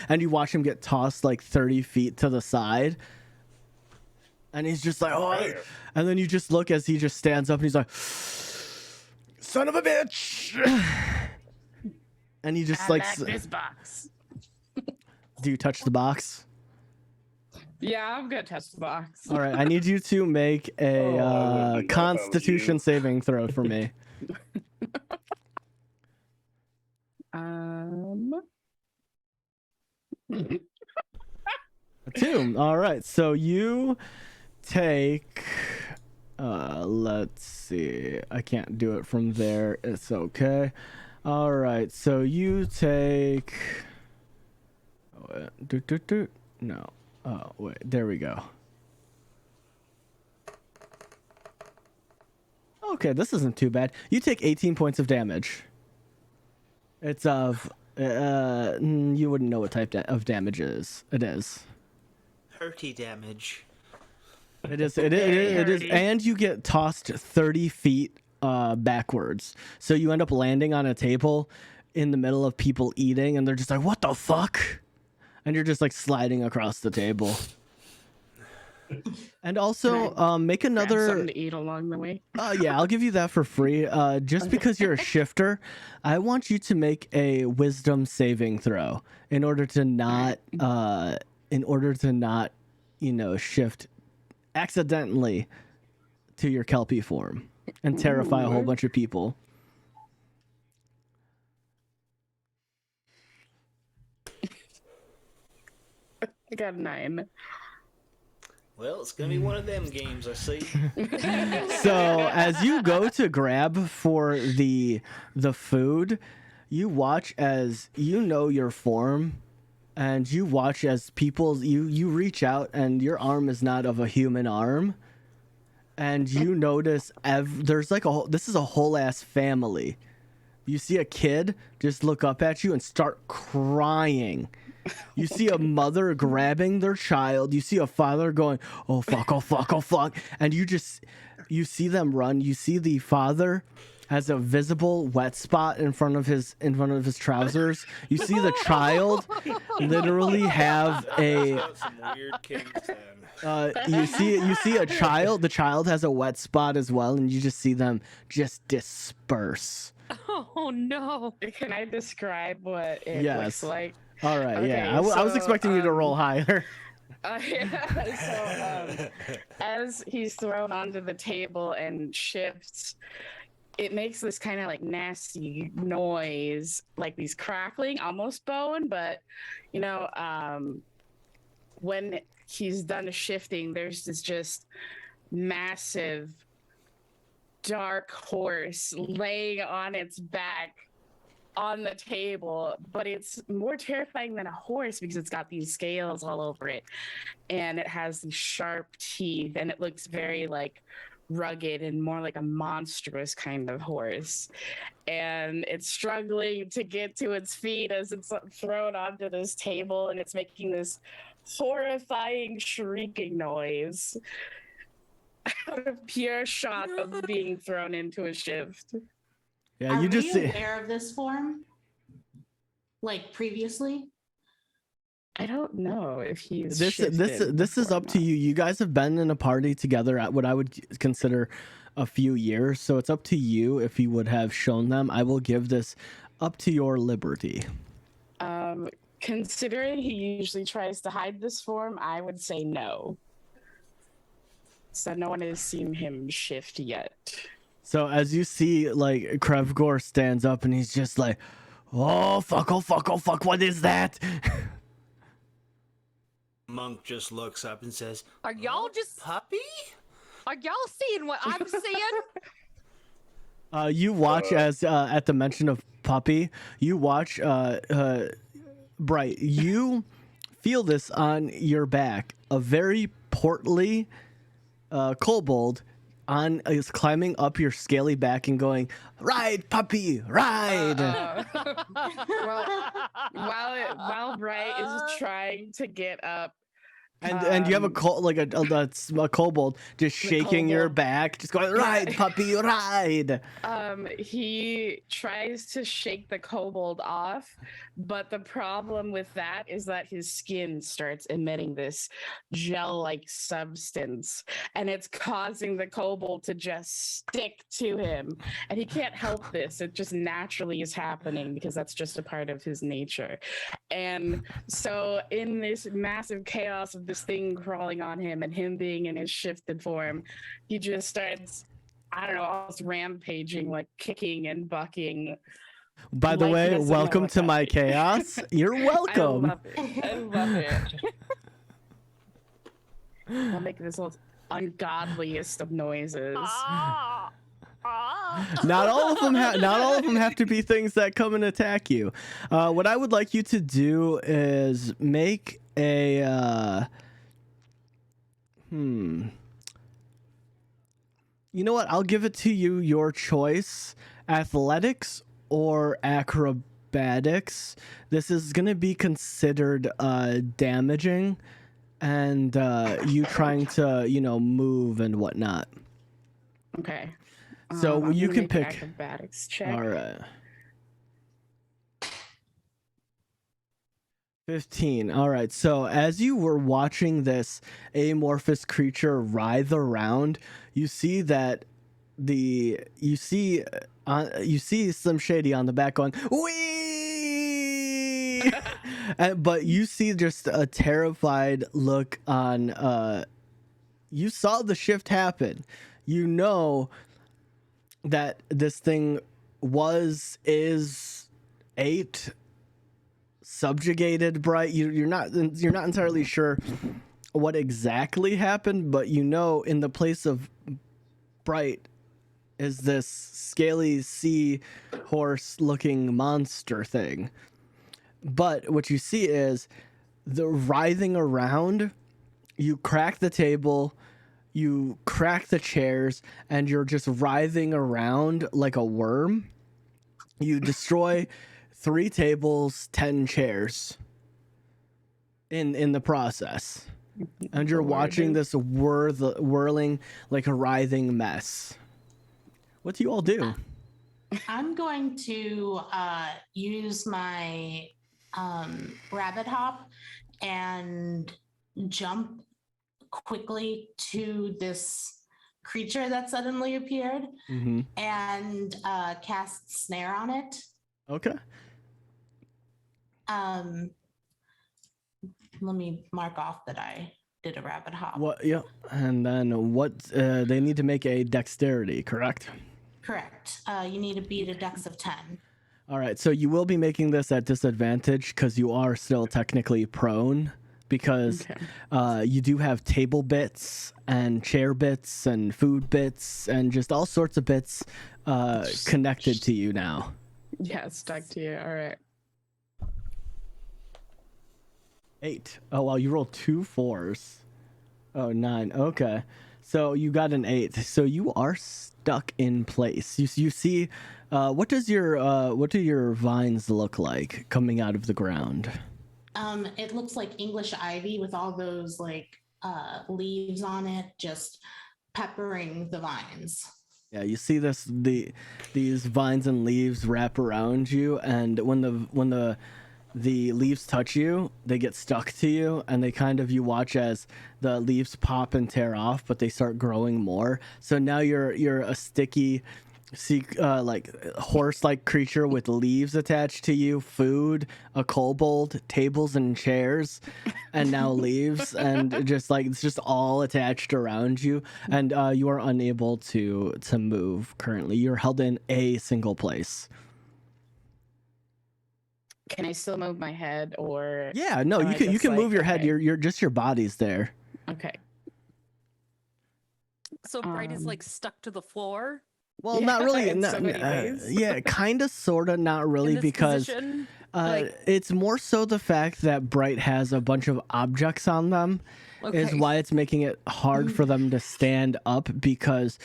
and you watch him get tossed like 30 feet to the side. And he's just like, oh, and then you just look as he just stands up and he's like, son of a bitch. And he just like, this box. do you touch the box? Yeah, I'm gonna touch the box. All right, I need you to make a Constitution saving throw for me. A 2. All right, so you take. Let's see. I can't do it from there. It's okay. All right, so you take. No. Oh, wait. There we go. Okay, this isn't too bad. You take 18 points of damage. It's of... you wouldn't know what type of damage it is. It is. Hurty damage. It is. It is. And you get tossed 30 feet backwards. So you end up landing on a table in the middle of people eating, and they're just like, what the fuck? And you're just like sliding across the table. And also, make another. Something to eat along the way. Yeah, I'll give you that for free. Just because you're a shifter, I want you to make a wisdom saving throw in order to not, shift accidentally to your Kelpie form and terrify a whole bunch of people. I got a 9. Well, it's gonna be one of them games, I see. So as you go to grab for the food, you watch as you know your form, and you watch as people you reach out and your arm is not of a human arm, and you notice there's like this is a whole ass family. You see a kid just look up at you and start crying. You see a mother grabbing their child. You see a father going, oh fuck, oh fuck, oh fuck. And you see them run. You see the father has a visible wet spot in front of his trousers. You see the child literally have a Some weird kinks then. you see a child, the child has a wet spot as well, and you just see them just disperse. Oh no. Can I describe what it Yes. looks like? All right, Okay, yeah. I was expecting you to roll higher. So, as he's thrown onto the table and shifts, it makes this kind of like nasty noise, like these crackling, almost bone. But when he's done shifting, there's this just massive, dark horse laying on its back on the table, but it's more terrifying than a horse because it's got these scales all over it, and it has these sharp teeth, and it looks very like rugged and more like a monstrous kind of horse, and it's struggling to get to its feet as it's thrown onto this table, and it's making this horrifying shrieking noise out of pure shock of being thrown into a shift. Yeah, Are you just we see. aware of this form? Like previously? I don't know if he's This shifted is before up or to not. you. You guys have been in a party together at what I would consider a few years, so it's up to you if you would have shown them. I will give this up to your liberty. Considering he usually tries to hide this form, I would say no. So no one has seen him shift yet. So as you see, like, Krevgor stands up and he's just like, oh fuck, what is that? Monk just looks up and says, Are y'all just "Puppy?" are y'all seeing what I'm seeing? You watch as at the mention of puppy, you watch Bright. You feel this on your back. A very portly kobold is climbing up your scaly back and going, "Ride, puppy, ride!" While Bright is trying to get up, And you have a kobold just shaking your kobold. back, just going, "Ride, puppy, ride!" he tries to shake the kobold off, but the problem with that is that his skin starts emitting this gel-like substance, and it's causing the kobold to just stick to him. And he can't help this; it just naturally is happening because that's just a part of his nature. And so, in this massive chaos of this thing crawling on him and him being in his shifted form, he just starts, I don't know, almost rampaging, like kicking and bucking. By the Like he way, doesn't know welcome what's to my chaos. You're welcome. I love it. I love it. I'll make this most ungodliest of noises. Not all of them have to be things that come and attack you. What I would like you to do is make a you know what? I'll give it to you, your choice. Athletics or acrobatics. This is going to be considered damaging, and you trying to, move and whatnot. Okay. So I'm you gonna can make pick. acrobatics check. All right. 15. All right. So as you were watching this amorphous creature writhe around, you see that you see Slim Shady on the back going, "Wee!" But you see just a terrified look on. You saw the shift happen. You know that this thing is 8 subjugated. Bright, you're not entirely sure what exactly happened, but in the place of Bright is this scaly sea horse looking monster thing. But what you see is the writhing around. You crack the table, you crack the chairs, and you're just writhing around like a worm. You destroy 3 tables, 10 chairs in the process. And you're watching this whirling like a writhing mess. What do you all do? I'm going to use my rabbit hop and jump quickly to this creature that suddenly appeared and cast snare on it. Okay. Let me mark off that I did a rabbit hop. What? Yeah. And then what? They need to make a dexterity, correct? Correct. You need to beat a dex of 10. All right. So you will be making this at disadvantage because you are still technically prone. Because you do have table bits and chair bits and food bits and just all sorts of bits connected to you now. Yeah, stuck to you. All right. 8. Oh, wow. You rolled 2 4s. Oh, 9. Okay. So you got an 8. So you are stuck in place. You see, what do your vines look like coming out of the ground? It looks like English ivy with all those leaves on it, just peppering the vines. Yeah, you see these vines and leaves wrap around you, and when the leaves touch you, they get stuck to you, and you watch as the leaves pop and tear off, but they start growing more. So now you're a sticky, horse-like creature with leaves attached to you, food, a kobold, tables and chairs, and now leaves, and it's just all attached around you, and you are unable to move currently. You're held in a single place. Can I still move my head, or Yeah, no, am you I can just move your head. okay. You're just your body's there. Okay. So Bright is Um, like stuck to the floor Well, Yeah, not really. in so many ways. Yeah, kind of, sort of, not really, in this because position. Like- it's more so the fact that Bright has a bunch of objects on them is Okay. why it's making it hard for them to stand up, because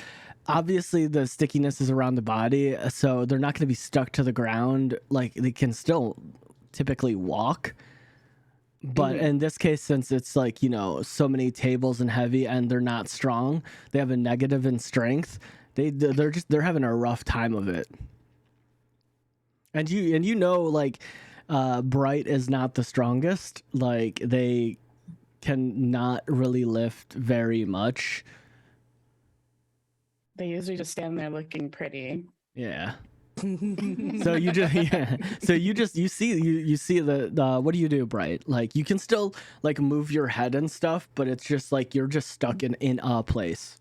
obviously the stickiness is around the body, so they're not going to be stuck to the ground. Like, they can still typically walk. But in this case, since it's like, you know, so many tables and heavy and they're not strong, they have a negative in strength. They're having a rough time of it. And you know, like, Bright is not the strongest. Like, they can not really lift very much. They usually just stand there looking pretty. Yeah. So you just you see the what do you do, Bright? Like, you can still like move your head and stuff, but it's just like you're just stuck in a place.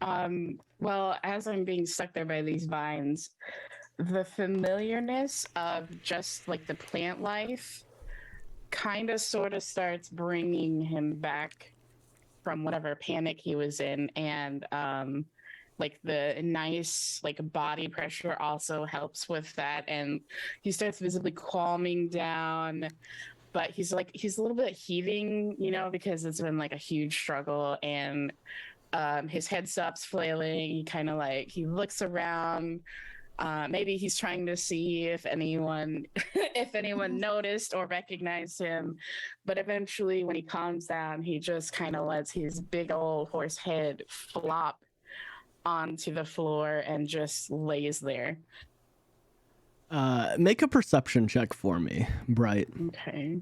Well, as I'm being stuck there by these vines, the familiarness of just like the plant life kind of sort of starts bringing him back from whatever panic he was in, and like the nice like body pressure also helps with that, and he starts visibly calming down, but he's a little bit heaving, you know, because it's been like a huge struggle, and his head stops flailing. He kind of like he looks around. Maybe he's trying to see if anyone if anyone noticed or recognized him, but eventually when he calms down, he just kind of lets his big old horse head flop onto the floor and just lays there. Make a perception check for me, Bright. Okay.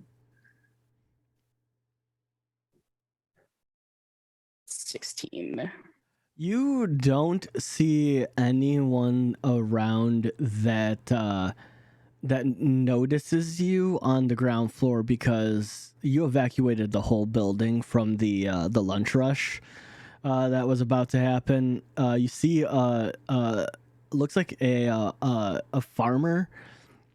16. You don't see anyone around that that notices you on the ground floor, because you evacuated the whole building from the lunch rush that was about to happen. You see looks like a farmer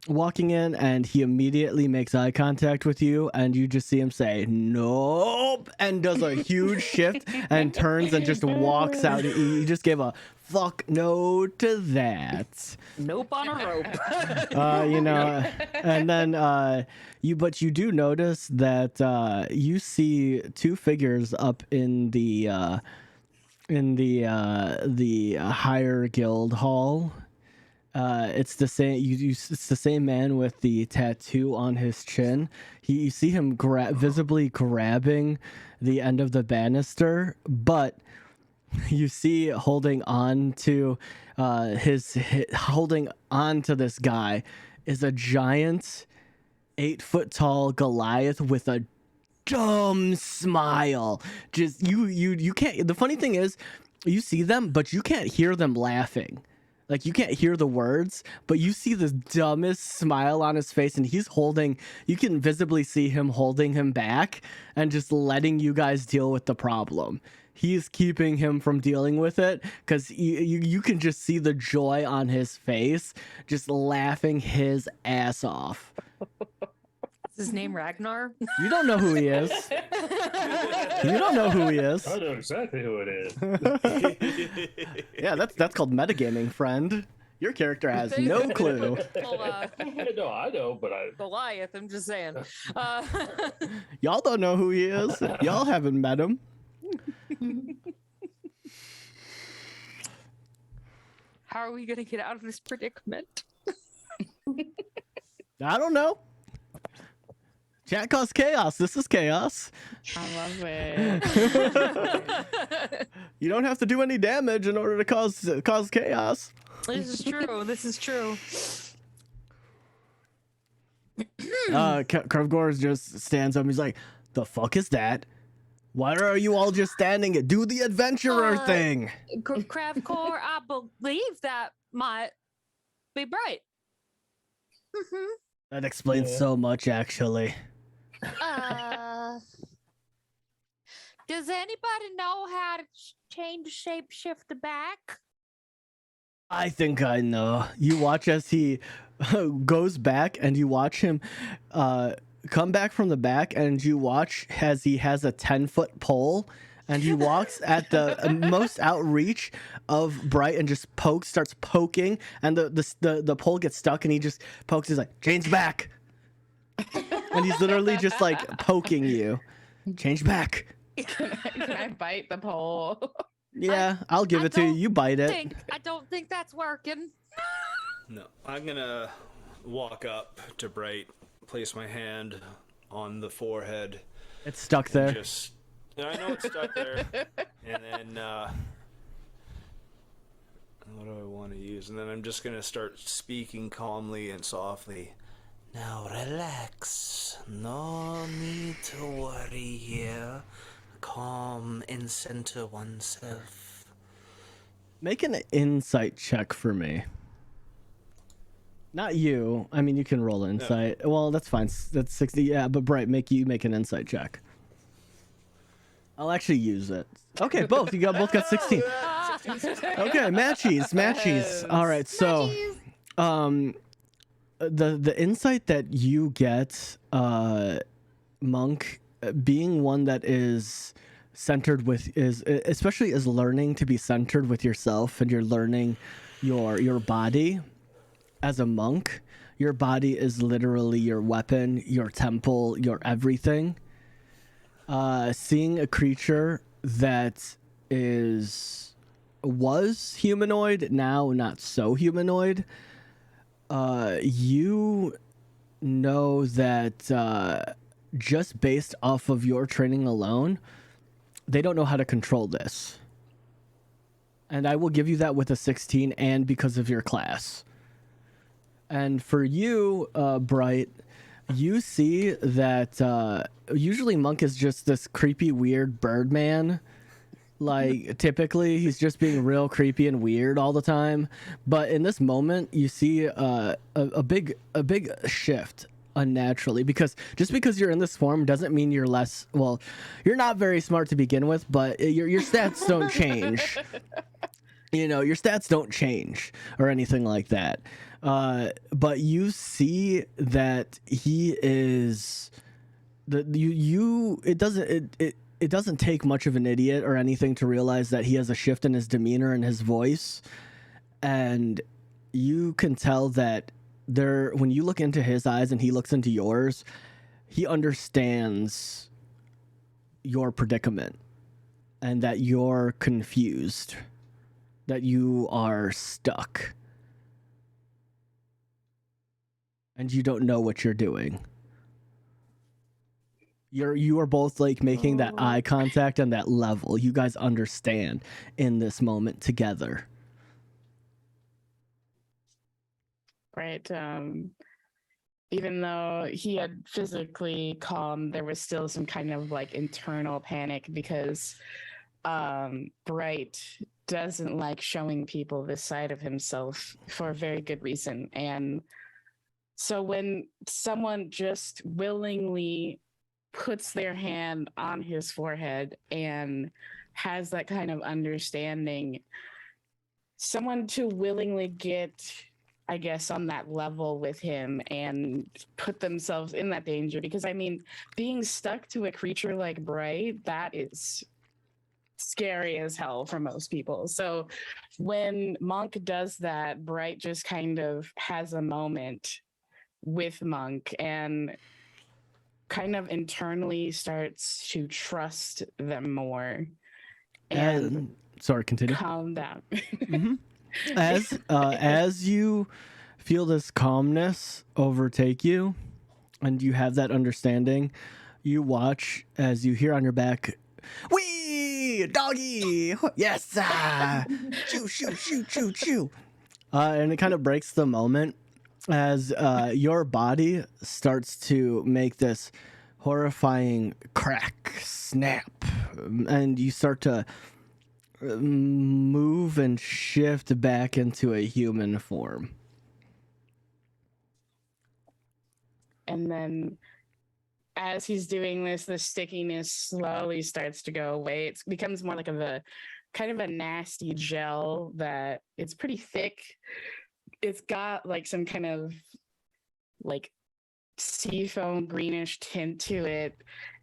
walking in, and he immediately makes eye contact with you, and you just see him say nope and does a huge shift and turns and just walks out. He just gave a fuck no to that. Nope on a rope. You know, and then you do notice that you see two figures up in the higher guild hall. It's the same. It's the same man with the tattoo on his chin. You see him visibly grabbing the end of the banister, but you see holding on to holding on to this guy is a giant 8-foot tall Goliath with a dumb smile. Just you can't. The funny thing is, you see them, but you can't hear them laughing. Like, you can't hear the words, but you see this dumbest smile on his face, and he's holding, you can visibly see him holding him back and just letting you guys deal with the problem. He's keeping him from dealing with it, because you can just see the joy on his face, just laughing his ass off. Is his name Ragnar? You don't know who he is. You don't know who he is. I know exactly who it is. Yeah, that's called metagaming, friend. Your character has no clue. Well, I know, but I. Goliath, I'm just saying. Y'all don't know who he is. Y'all haven't met him. How are we gonna get out of this predicament? I don't know. Chat cause chaos. This is chaos. I love it. You don't have to do any damage in order to cause chaos. This is true. This is true. Krevgor just stands up. He's like, "The fuck is that? Why are you all just standing? Do the adventurer thing." Cravcore, I believe that might be Bright. That explains so much, actually. Does anybody know how to change shapeshift back? I think I know. You watch as he goes back, and you watch him come back from the back, and you watch as he has a 10-foot pole, and he walks at the most outreach of Bright and just starts poking, and the pole gets stuck, and he just pokes. He's like, change back. And he's literally just like poking you. Change back. Can I bite the pole? Yeah, I'll give it to you. You bite it. I don't think that's working. No, I'm gonna walk up to Bright, place my hand on the forehead. It's stuck there. Just, I know it's stuck there. And then, what do I want to use? And then I'm just gonna start speaking calmly and softly. Now relax. No need to worry here. Calm and center oneself. Make an insight check for me. Not you. I mean, you can roll insight. No. Well, that's fine. That's 60. Yeah, but Bright, make an insight check. I'll actually use it. Okay, both. You both got 16. Okay, matchies. All right, so, the insight that you get, Monk, being one that is centered with especially is learning to be centered with yourself, and you're learning your body. As a monk, your body is literally your weapon, your temple, your everything. Seeing a creature that was humanoid, now not so humanoid, you know that just based off of your training alone, they don't know how to control this. And I will give you that with a 16, and because of your class. And for you, Bright, you see that usually Monk is just this creepy, weird Birdman. Like, typically, he's just being real creepy and weird all the time. But in this moment, you see a big shift unnaturally. Because just because you're in this form doesn't mean you're less... Well, you're not very smart to begin with, but your stats don't change. You know, your stats don't change or anything like that. But you see that he is it doesn't take much of an idiot or anything to realize that he has a shift in his demeanor and his voice. And you can tell that when you look into his eyes and he looks into yours, he understands your predicament and that you're confused, that you are stuck. And you don't know what you're doing. You are both like making that eye contact and that level. You guys understand in this moment together. Right. Even though he had physically calmed, there was still some kind of like internal panic because Bright doesn't like showing people this side of himself for a very good reason. And so when someone just willingly puts their hand on his forehead and has that kind of understanding, someone to willingly get, I guess, on that level with him and put themselves in that danger. Because, I mean, being stuck to a creature like Bright, that is scary as hell for most people. So when Monk does that, Bright just kind of has a moment with Monk and kind of internally starts to trust them more and sorry, continue. Calm down. Mm-hmm. As you feel this calmness overtake you and you have that understanding, you watch as you hear on your back, "Wee, doggy, yes, choo choo choo choo choo," and it kind of breaks the moment as your body starts to make this horrifying crack, snap, and you start to move and shift back into a human form. And then as he's doing this, the stickiness slowly starts to go away. It becomes more like of a kind of a nasty gel that it's pretty thick. It's got like some kind of like seafoam greenish tint to it,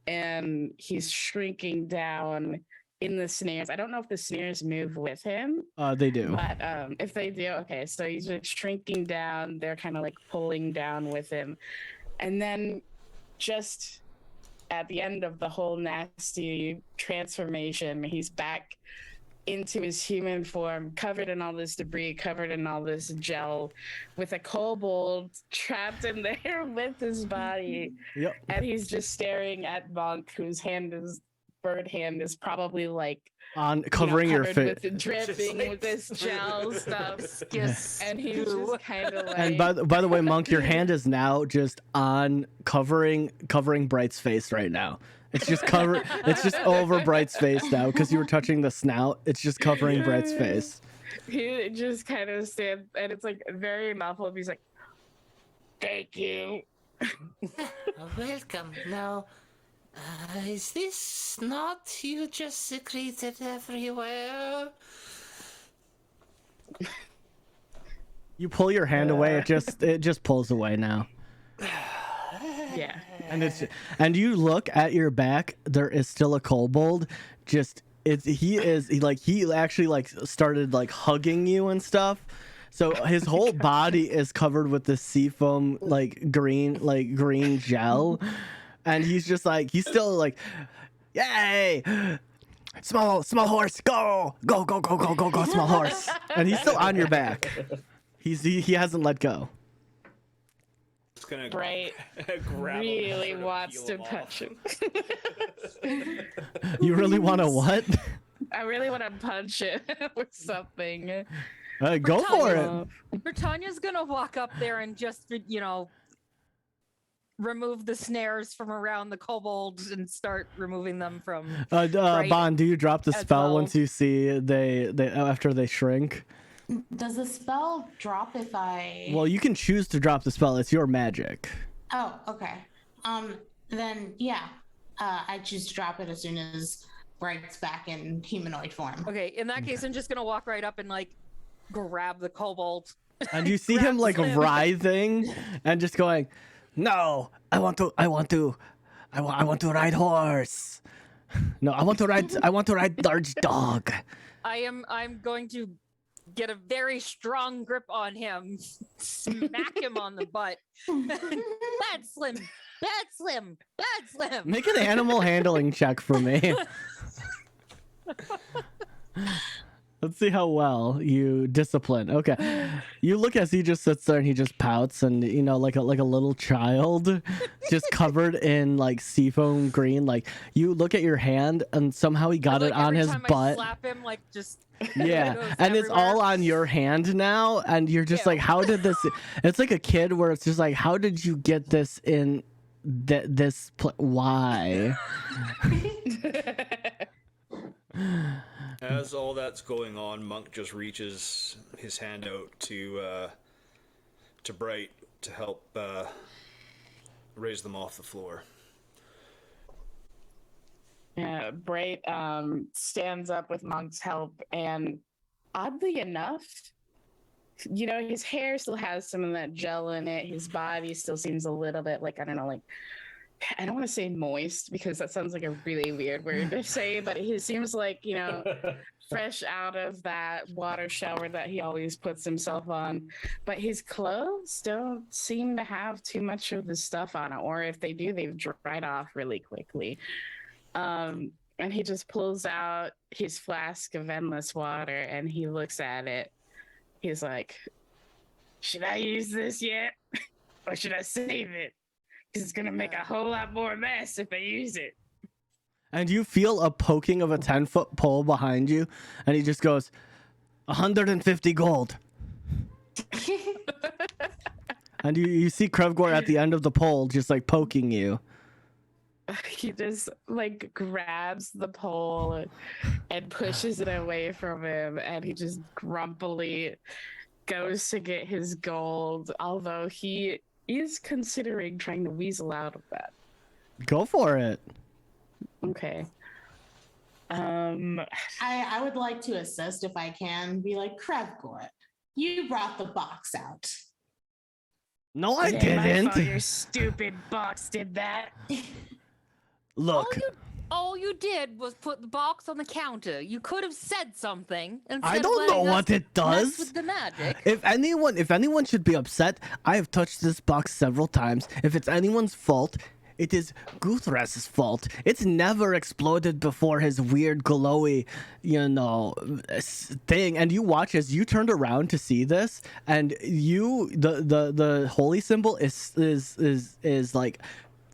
and he's shrinking down in the snares. I don't know if the snares move with him, They do. but if they do, okay, so he's like shrinking down, they're kind of like pulling down with him, and then just at the end of the whole nasty transformation, he's back into his human form, covered in all this debris, covered in all this gel, with a kobold trapped in there with his body. Yep. And he's just staring at Monk, whose bird hand is probably like On covering your face. with dripping with this gel stuff. Yes. And he's just kind of like. And by the way, Monk, your hand is now just on covering Bright's face right now. It's just it's just over Bright's face now because you were touching the snout. It's just covering Bright's face. He just kind of stands, and it's like very muffled. He's like, "Thank you." Welcome. Now, is this snot you just secreted everywhere? You pull your hand away, it just pulls away now. Yeah. And you look at your back, there is still a kobold. He actually like started like hugging you and stuff. So his whole body is covered with this seafoam like green gel. And he's still like, yay! Small horse, go, small horse. And he's still on your back. He hasn't let go. Gonna Bright grab really him, wants to peel him punch off. him. You really want to what? I really want to punch it or something. Go for it. Britannia's gonna walk up there and just, remove the snares from around the kobolds and start removing them from. Bond, do you drop the as spell well. once you see they after they shrink? Does the spell drop if I? Well, you can choose to drop the spell. It's your magic. Oh, okay. Then yeah, I choose to drop it as soon as Bright's back in humanoid form. Okay, in that case, I'm just gonna walk right up and like grab the kobold. And you see him like Grabs him. writhing and just going, "No, I want to ride horse. No, I want to ride large dog." I'm going to get a very strong grip on him, smack him on the butt. Bad Slim. Make an animal handling check for me. Let's see how well you discipline. Okay. You look as he just sits there and he just pouts and like a little child just covered in like seafoam green. Like you look at your hand and somehow he got it on his butt. I slap him like just Yeah. goes And it's everywhere. all on your hand now and you're just Ew. like, how did this it's like a kid where it's just like, how did you get this in why? As all that's going on, Monk just reaches his hand out to Bright to help raise them off the floor. Yeah, Bright stands up with Monk's help, and oddly enough, his hair still has some of that gel in it. His body still seems a little bit like, I don't know, like, I don't want to say moist because that sounds like a really weird word to say, but he seems like, fresh out of that water shower that he always puts himself on. But his clothes don't seem to have too much of the stuff on it, or if they do, they've dried off really quickly. And he just pulls out his flask of endless water and he looks at it. He's like, should I use this yet? Or should I save it? Because it's going to make a whole lot more mess if I use it. And you feel a poking of a 10-foot pole behind you, and he just goes, 150 gold. And you see Krevgor at the end of the pole just like poking you. He just like grabs the pole and pushes it away from him, and he just grumpily goes to get his gold, although he is considering trying to weasel out of that. Go for it. Okay. I would like to assist if I can. Be like, Krevgort, you brought the box out. No, I it ain't my fault didn't. your stupid box did that. Look, All you did was put the box on the counter. You could have said something. I instead of don't know letting us what it mess does. with the magic. If anyone should be upset, I have touched this box several times. If it's anyone's fault, it is Guthras's fault. It's never exploded before his weird glowy, thing. And you watch as you turned around to see this, and the holy symbol is like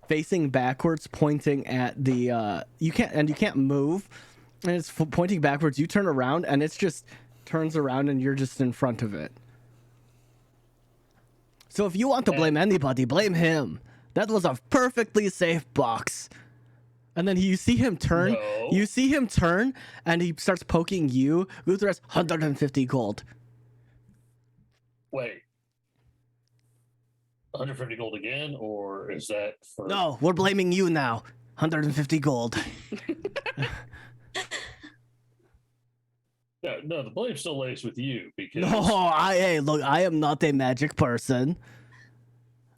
facing backwards, pointing at the you can't move, and it's pointing backwards. You turn around, and it's just turns around, and you're just in front of it. So if you want to blame anybody, blame him. That was a perfectly safe box. And then you see him turn. No. You see him turn, and he starts poking you. Guthras, 150 gold. Wait. 150 gold again, or is that for... No, we're blaming you now. 150 gold. No, the blame still lays with you because... No, hey, look, I am not a magic person.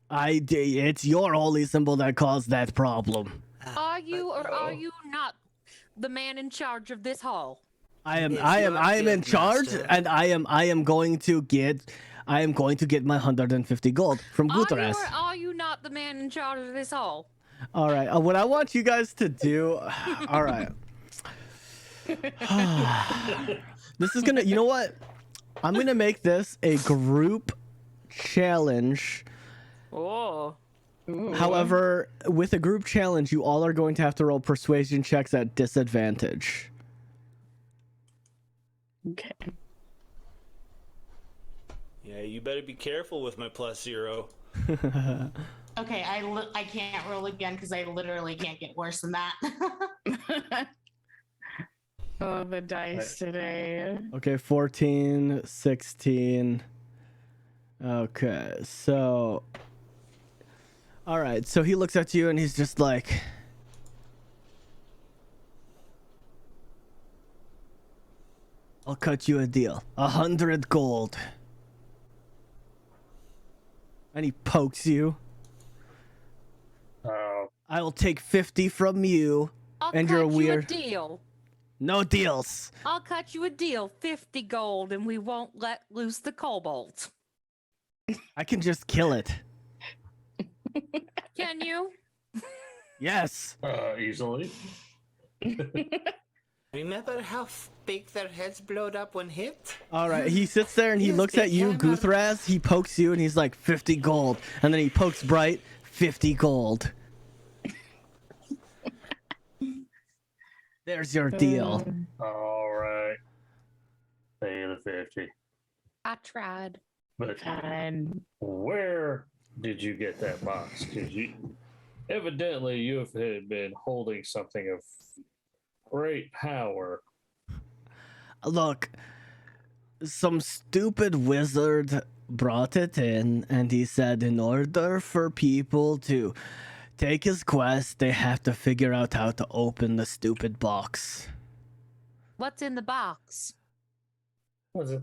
It's your holy symbol that caused that problem. Are you or are you not the man in charge of this hall? I am It's in not charge, Guildmaster. and I am going to get my 150 gold from Are you Guthras. or are you not the man in charge of this hall? All right, what I want you guys to do. All right. This is gonna. You know what? I'm gonna make this a group challenge. Oh. However, with a group challenge, you all are going to have to roll persuasion checks at disadvantage. Okay. Yeah, you better be careful with my +0. Okay, I can't roll again because I literally can't get worse than that. Oh, the dice today. Okay, 14, 16. Okay, so... All right, so he looks at you and he's just like... I'll cut you a deal. 100 gold. And he pokes you. I will take 50 from you. I'll And cut you're you weird. a deal. No deals. I'll cut you a deal. 50 gold, and we won't let loose the kobold. I can just kill it. Can you? Yes. Easily. Remember how big their heads blowed up when hit? All right, he sits there and he Yes, looks they at you, can, Guthras. He pokes you and he's like, 50 gold. And then he pokes Bright, 50 gold. There's your deal. All right. Pay the 50. I tried. But And where did you get that box? Because evidently you have been holding something of great power. Look, some stupid wizard brought it in, and he said in order for people to take his quest, they have to figure out how to open the stupid box. What's in the box? Was it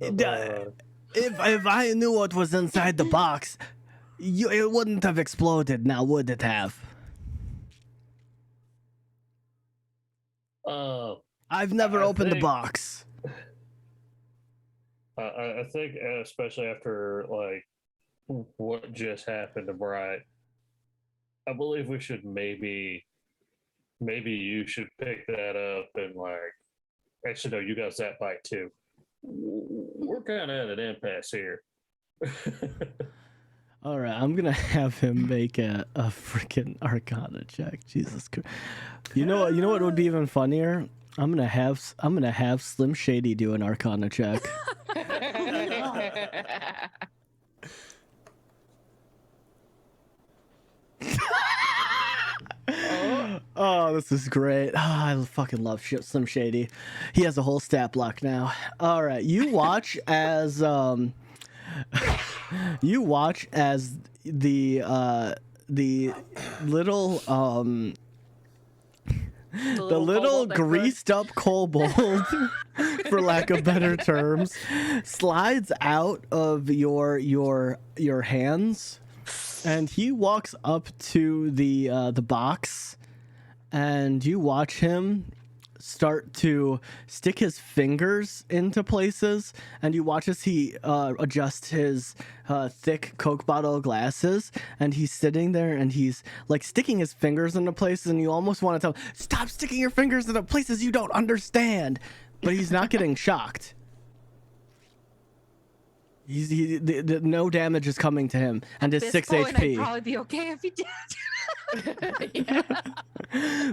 If I knew what was inside the box, it wouldn't have exploded now, would it have? I've never opened the think- box. I think, especially after like what just happened to Bright, I believe we should maybe you should pick that up and like. Actually, no, you got that bite too. We're kind of at an impasse here. All right, I'm gonna have him make a freaking Arcana check. Jesus Christ! You know what would be even funnier? I'm gonna have Slim Shady do an Arcana check. Oh, this is great. Oh, I fucking love Slim Shady. He has a whole stat block now. All right, you watch as the little The little kobold that could- greased up kobold, for lack of better terms, slides out of your hands, and he walks up to the box, and you watch him start to stick his fingers into places, and you watch as he adjusts his thick Coke bottle glasses, and he's sitting there and he's like sticking his fingers into places, and you almost want to tell him, stop sticking your fingers into places you don't understand, but he's not getting shocked. No damage is coming to him, and his This 6 point, I'd HP. probably be okay if he did.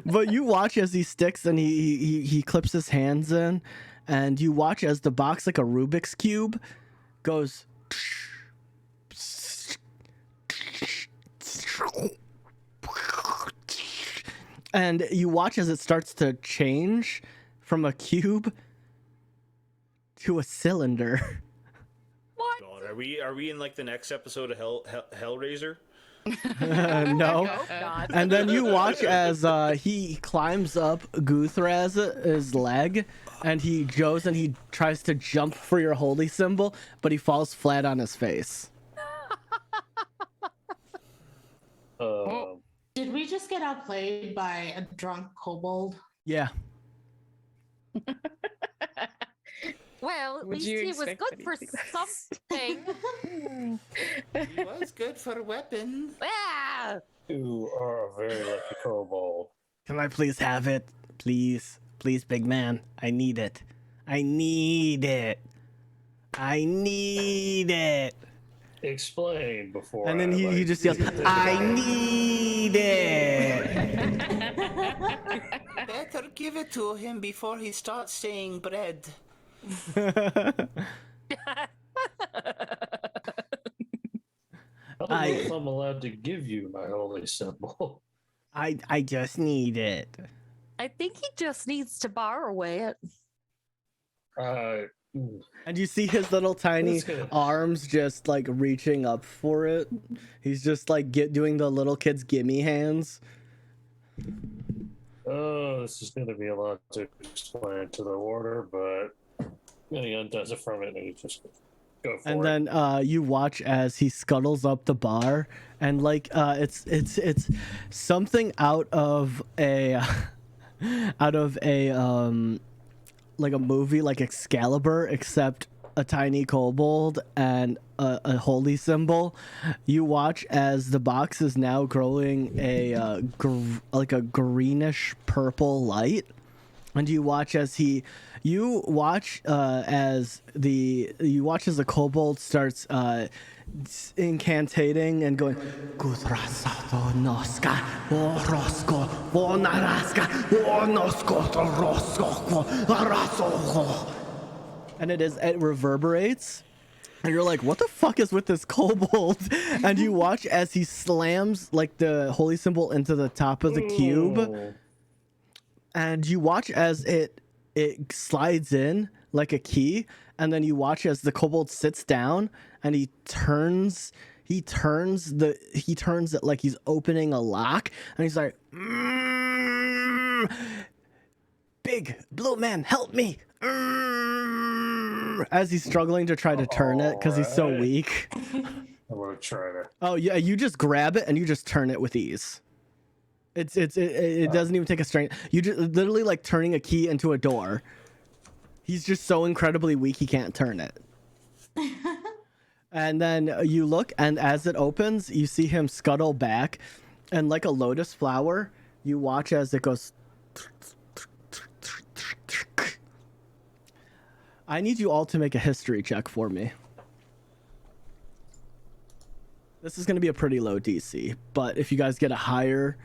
But you watch as he sticks and he clips his hands in, and you watch as the box, like a Rubik's cube, goes. And you watch as it starts to change from a cube to a cylinder. God, are we in like the next episode of Hellraiser? No. Hope not. And then you watch as he climbs up Guthraz's leg, and he goes and he tries to jump for your holy symbol, but he falls flat on his face. Did we just get outplayed by a drunk kobold? Yeah. Well, at Would least you he was expect good for anything something. He was good for a weapon. Ah! You are a very lucky kobold. Can I please have it? Please. Please, big man. I need it. I need it. I need it. Explain before. And then he just yells, I need it. Better give it to him before he starts saying bread. I don't know I- if I'm allowed to give you my holy symbol. I just need it. I think he just needs to borrow it. And you see his little tiny That's good. arms just like reaching up for it. He's just like doing the little kid's gimme hands. Oh, this is going to be a lot to explain to the warder, but then he undoes it from it and he just go for And it. then you watch as he scuttles up the bar, and like it's something out of a like a movie like Excalibur, except a tiny kobold and a holy symbol. You watch as the box is now growing a like a greenish purple light, and you watch as the kobold starts incantating and going, and it reverberates, and you're like, what the fuck is with this kobold? And you watch as he slams like the holy symbol into the top of the cube, Ooh. and you watch as it slides in like a key, and then you watch as the kobold sits down and he turns it like he's opening a lock, and he's like, big blue man, help me, as he's struggling to try to turn it because he's so Alright. weak. I'm going to try to. Oh yeah, you just grab it and you just turn it with ease. It doesn't even take a strength. You just literally like turning a key into a door. He's just so incredibly weak he can't turn it. And then you look, and as it opens, you see him scuttle back, and like a lotus flower, you watch as it goes. I need you all to make a history check for me. This is going to be a pretty low DC, but if you guys get a higher,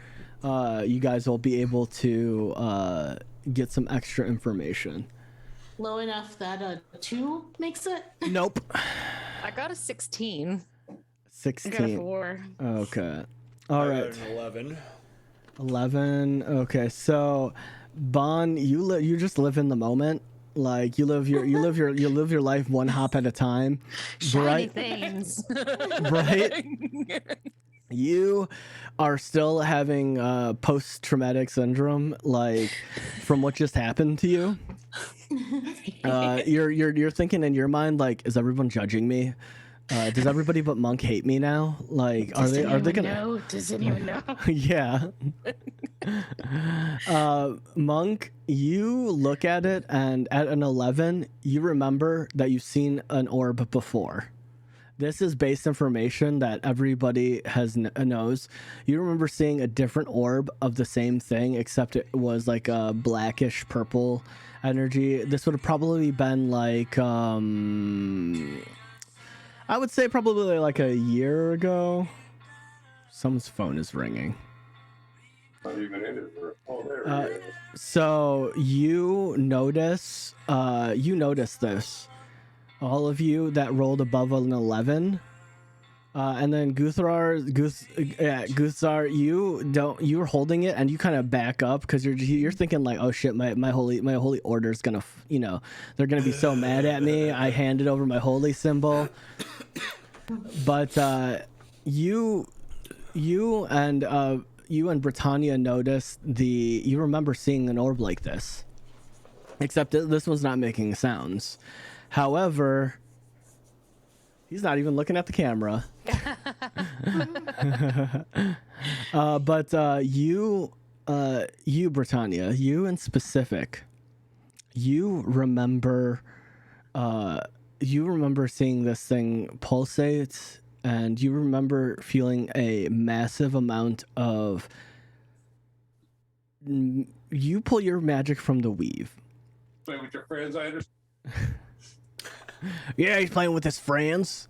you guys will be able to get some extra information. Low enough that a 2 makes it? Nope. I got a 16. I got a 16. 4. Okay. All I right. got an 11. 11. Okay. So, Bon, you just live in the moment. Like you live your life one hop at a time. Shiny Right? things. Right? You are still having post-traumatic syndrome, like from what just happened to you. You're thinking in your mind, like, is everyone judging me? Does everybody but Monk hate me now? Like, are they gonna know? Does anyone know? yeah. Monk, you look at it, and at an 11, you remember that you've seen an orb before. This is base information that everybody knows. You remember seeing a different orb of the same thing, except it was like a blackish purple energy. This would have probably been like, I would say probably like a year ago. Someone's phone is ringing. Not even in it for. Oh, there it is. So you notice this. All of you that rolled above an 11, and then Guthar, you were holding it, and you kind of back up because you're thinking like, oh shit, my holy order's gonna, they're gonna be so mad at me. I handed over my holy symbol, but you and Britannia noticed you remember seeing an orb like this, except this one's not making sounds. However, he's not even looking at the camera. But you, Britannia, you in specific, you remember seeing this thing pulsate, and you remember feeling a massive amount of. You pull your magic from the weave. Play with your friends, I understand. Yeah, he's playing with his friends.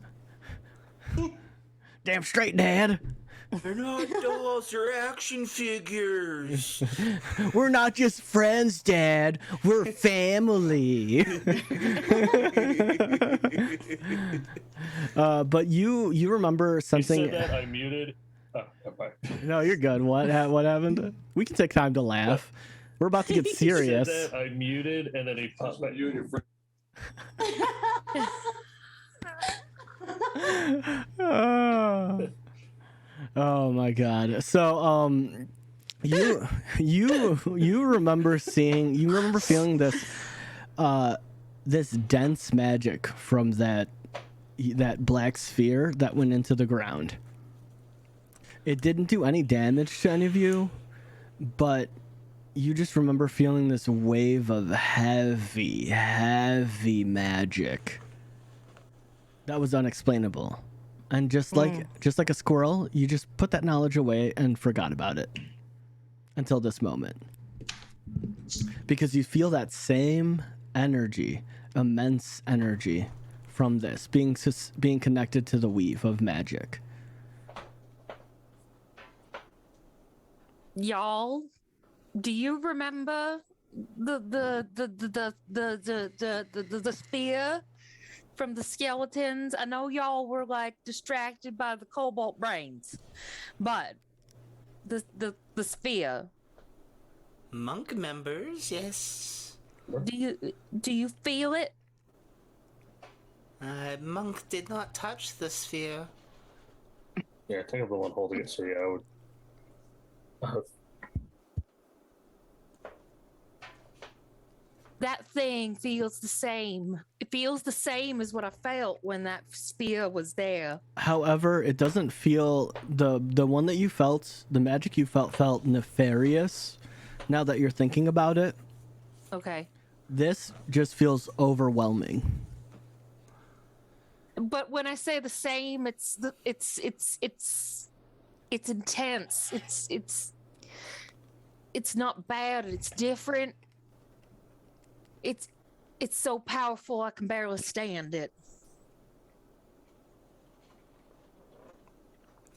Damn straight, Dad. They're not dolls, they're action figures. We're not just friends, Dad. We're family. But you remember something. You said that, I muted. Oh, bye. No, you're good. What happened? We can take time to laugh. We're about to get serious. He said that, I muted, and then he popped back. You and your friends. Oh my god. So you remember feeling this this dense magic from that black sphere that went into the ground. It didn't do any damage to any of you, but you just remember feeling this wave of heavy magic that was unexplainable. And just like a squirrel, you just put that knowledge away and forgot about it until this moment. Because you feel that same energy, immense energy from this being connected to the weave of magic. Y'all, do you remember the spear from the skeletons? I know y'all were like distracted by the cobalt brains, but the sphere. Monk members, yes. Do you feel it? Monk did not touch the sphere. Yeah, I think I'm the one holding it, so yeah, I would. That thing feels the same. It feels the same as what I felt when that spear was there. However, it doesn't feel the one that you felt, the magic you felt nefarious. Now that you're thinking about it, Okay. this just feels overwhelming. But when I say the same, it's intense. It's not bad. It's different. It's so powerful I can barely stand it.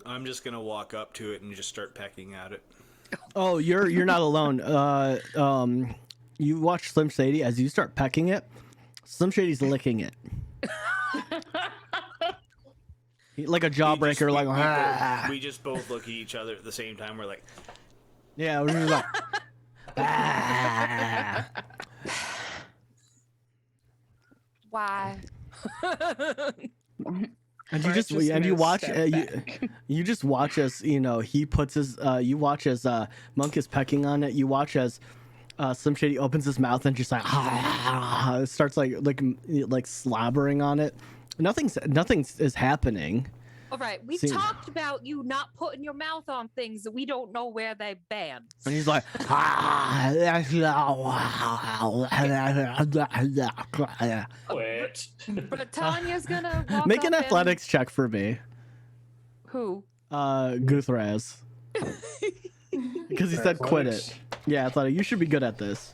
I'm just gonna walk up to it and just start pecking at it. Oh, you're not alone. You watch Slim Shady as you start pecking it. Slim Shady's licking it. Like a jawbreaker, We just both look at each other at the same time. We're like, yeah, we're just like, ah. Why? And you just Righteousness and you watch step back. you just watch as he puts his you watch as Monk is pecking on it. You watch as Slim Shady opens his mouth and just like starts like slobbering on it. Nothing is happening. All right, we See- talked about you not putting your mouth on things that we don't know where they've been. And he's like, Quit. But Tanya's gonna walk make an up athletics check for me, And... Who? Guthraz, because he said quit it. Yeah, I thought you should be good at this.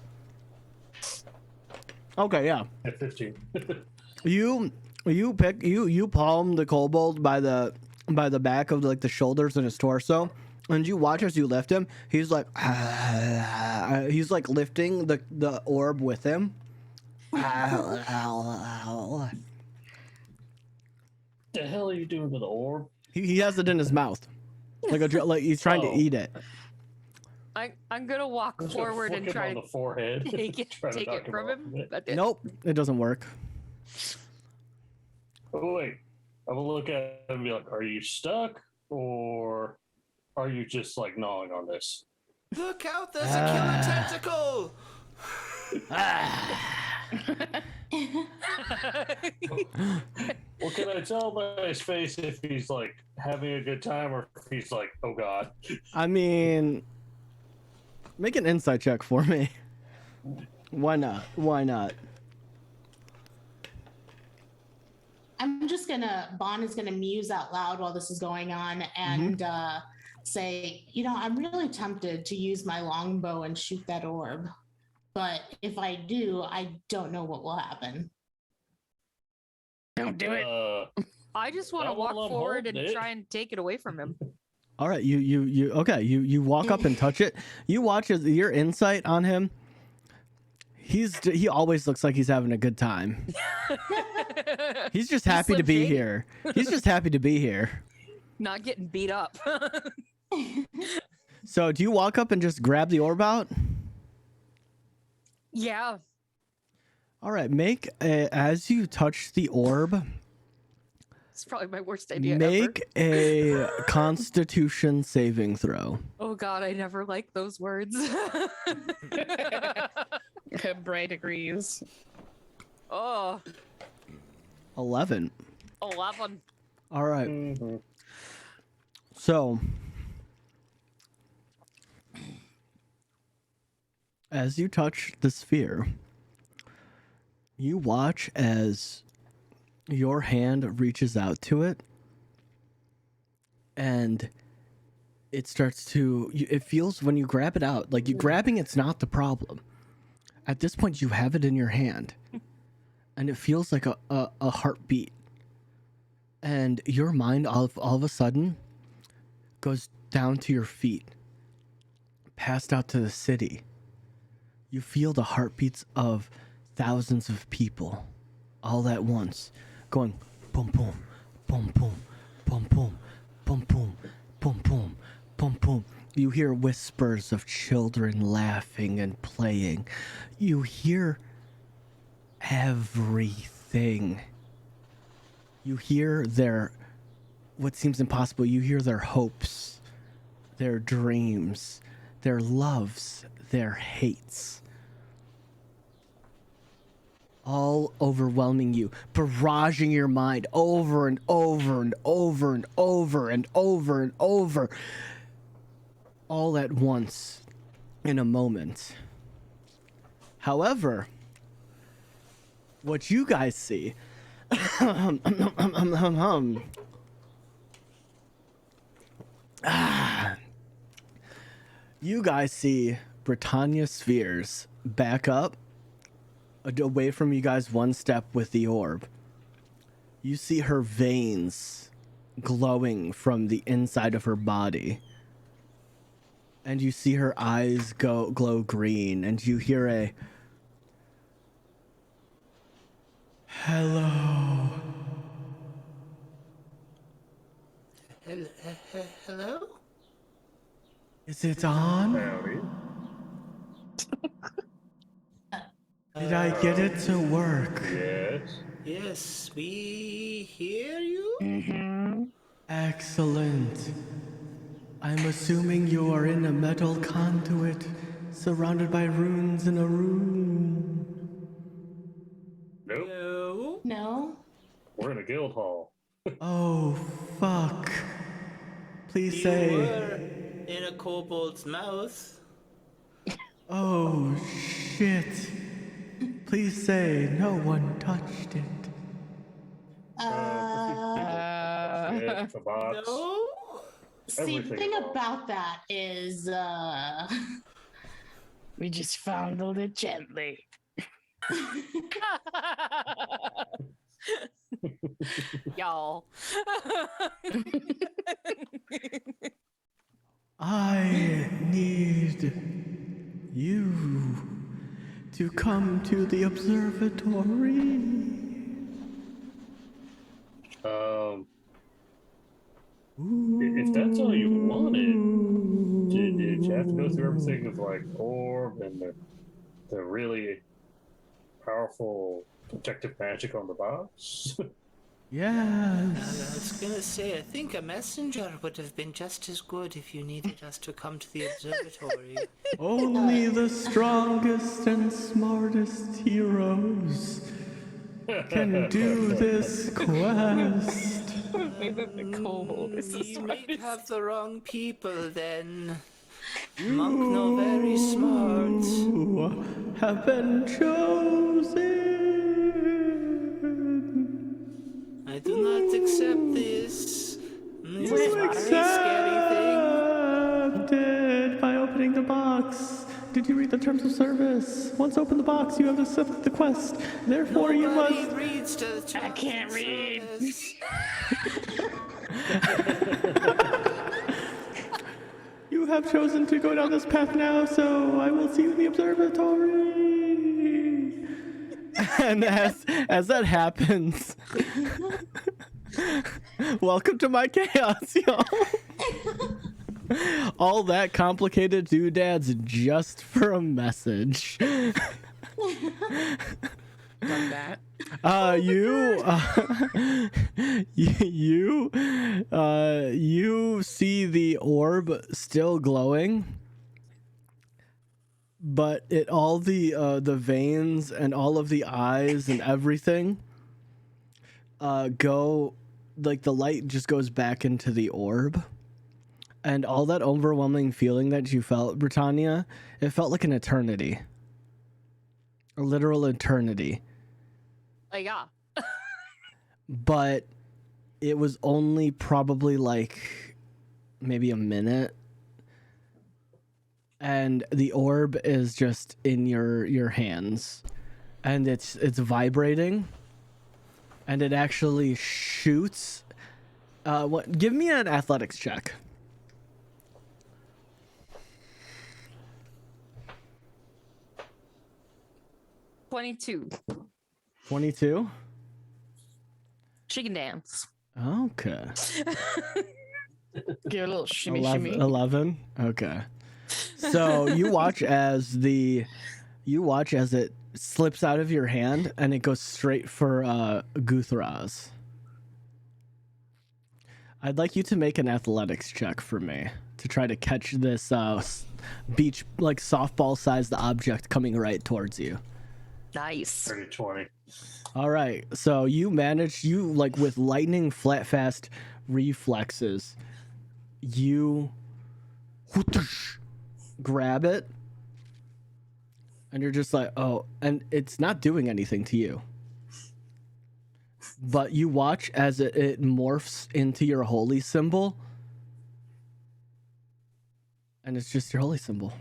Okay, yeah. At 15. You palm the kobold by the back of like the shoulders and his torso, and you watch as you lift him. He's like lifting the orb with him. The hell are you doing to the orb? He has it in his mouth, like he's trying to eat it. I'm gonna walk I'm just gonna forward flick and him try on to the forehead. take it, Try to take knock it him from off him. of it. But Nope, it doesn't work. Oh, wait. I'm gonna look at him and be like, are you stuck? Or are you just like gnawing on this? Look out, there's a killer tentacle! Well, can I tell by his face if he's like having a good time or if he's like, oh god? I mean, make an insight check for me. Why not? Why not? I'm just gonna, Bon is gonna muse out loud while this is going on and say, I'm really tempted to use my longbow and shoot that orb. But if I do, I don't know what will happen. Don't do it. I just want to Well, walk I'm forward and holding it. try and take it away from him. All right, you walk up and touch it. You watch as your insight on him. He always looks like he's having a good time. He's just happy to Slim be Shady. here. He's just happy to be here. Not getting beat up. So, do you walk up and just grab the orb out? Yeah. All right, as you touch the orb, It's probably my worst idea make a Constitution saving throw. Oh god, I never liked those words. Bright agrees. Oh, 11. 11. All right. Mm-hmm. So, as you touch the sphere, you watch as your hand reaches out to it, and it starts to. It feels when you grab it out, like you grabbing it's not the problem. At this point, you have it in your hand, and it feels like a heartbeat. And your mind all of a sudden goes down to your feet, passed out to the city. You feel the heartbeats of thousands of people all at once, going boom, boom, boom, boom, boom, boom, boom, boom, boom, boom, boom, boom. You hear whispers of children laughing and playing. You hear everything. You hear what seems impossible. You hear their hopes, their dreams, their loves, their hates. All overwhelming you, barraging your mind over and over and over and over and over and over, all at once in a moment. However, what you guys see, you guys see Britannia spheres back up, away from you guys one step with the orb. You see her veins glowing from the inside of her body. And you see her eyes glow green, and you hear a hello. Hello? Is it on? Howdy. Did I get it to work? Yes. Yes, we hear you. Excellent. I'm assuming you are in a metal conduit, surrounded by runes in a room. Nope. No. No? We're in a guild hall. Oh, fuck. Please You say, were in a kobold's mouth. oh, shit. Please say no one touched it. It, the box. No. See, the Everything thing involved. about that is, We just fondled it gently. Y'all. I need you to come to the observatory. If that's all you wanted, did you have to go through everything with like orb and the really powerful protective magic on the box? I Yes. was gonna say, I think a messenger would have been just as good if you needed us to come to the observatory. Only the strongest and smartest heroes can do this quest. The kobold is the You may smartest. have the wrong people then. Monk no very smart. You have been chosen. I do not accept this. This is You a very scary thing. accepted by opening the box. Did you read the terms of service? Once open the box, you have accepted the quest. Therefore, you Nobody must. reads the I can't read. service. You have chosen to go down this path now, so I will see you in the observatory. And as that happens, welcome to my chaos, y'all. All that complicated doodads just for a message. Done that. You see the orb still glowing, but all the veins and all of the eyes and everything go, like the light just goes back into the orb, and all that overwhelming feeling that you felt, Britannia, it felt like an eternity, a literal eternity. Yeah. But it was only probably like maybe a minute, and the orb is just in your hands, and it's vibrating, and it actually shoots. What? Give me an athletics check. $22. 22. She can dance. Okay. Give it a little shimmy 11, shimmy. 11. Okay. So you watch as it slips out of your hand and it goes straight for Guthraz. I'd like you to make an athletics check for me to try to catch this beach, like softball sized object coming right towards you. Nice. 30-20. All right, so you like with lightning fast reflexes, you grab it, and you're just like, oh, and it's not doing anything to you. But you watch as it morphs into your holy symbol, and it's just your holy symbol.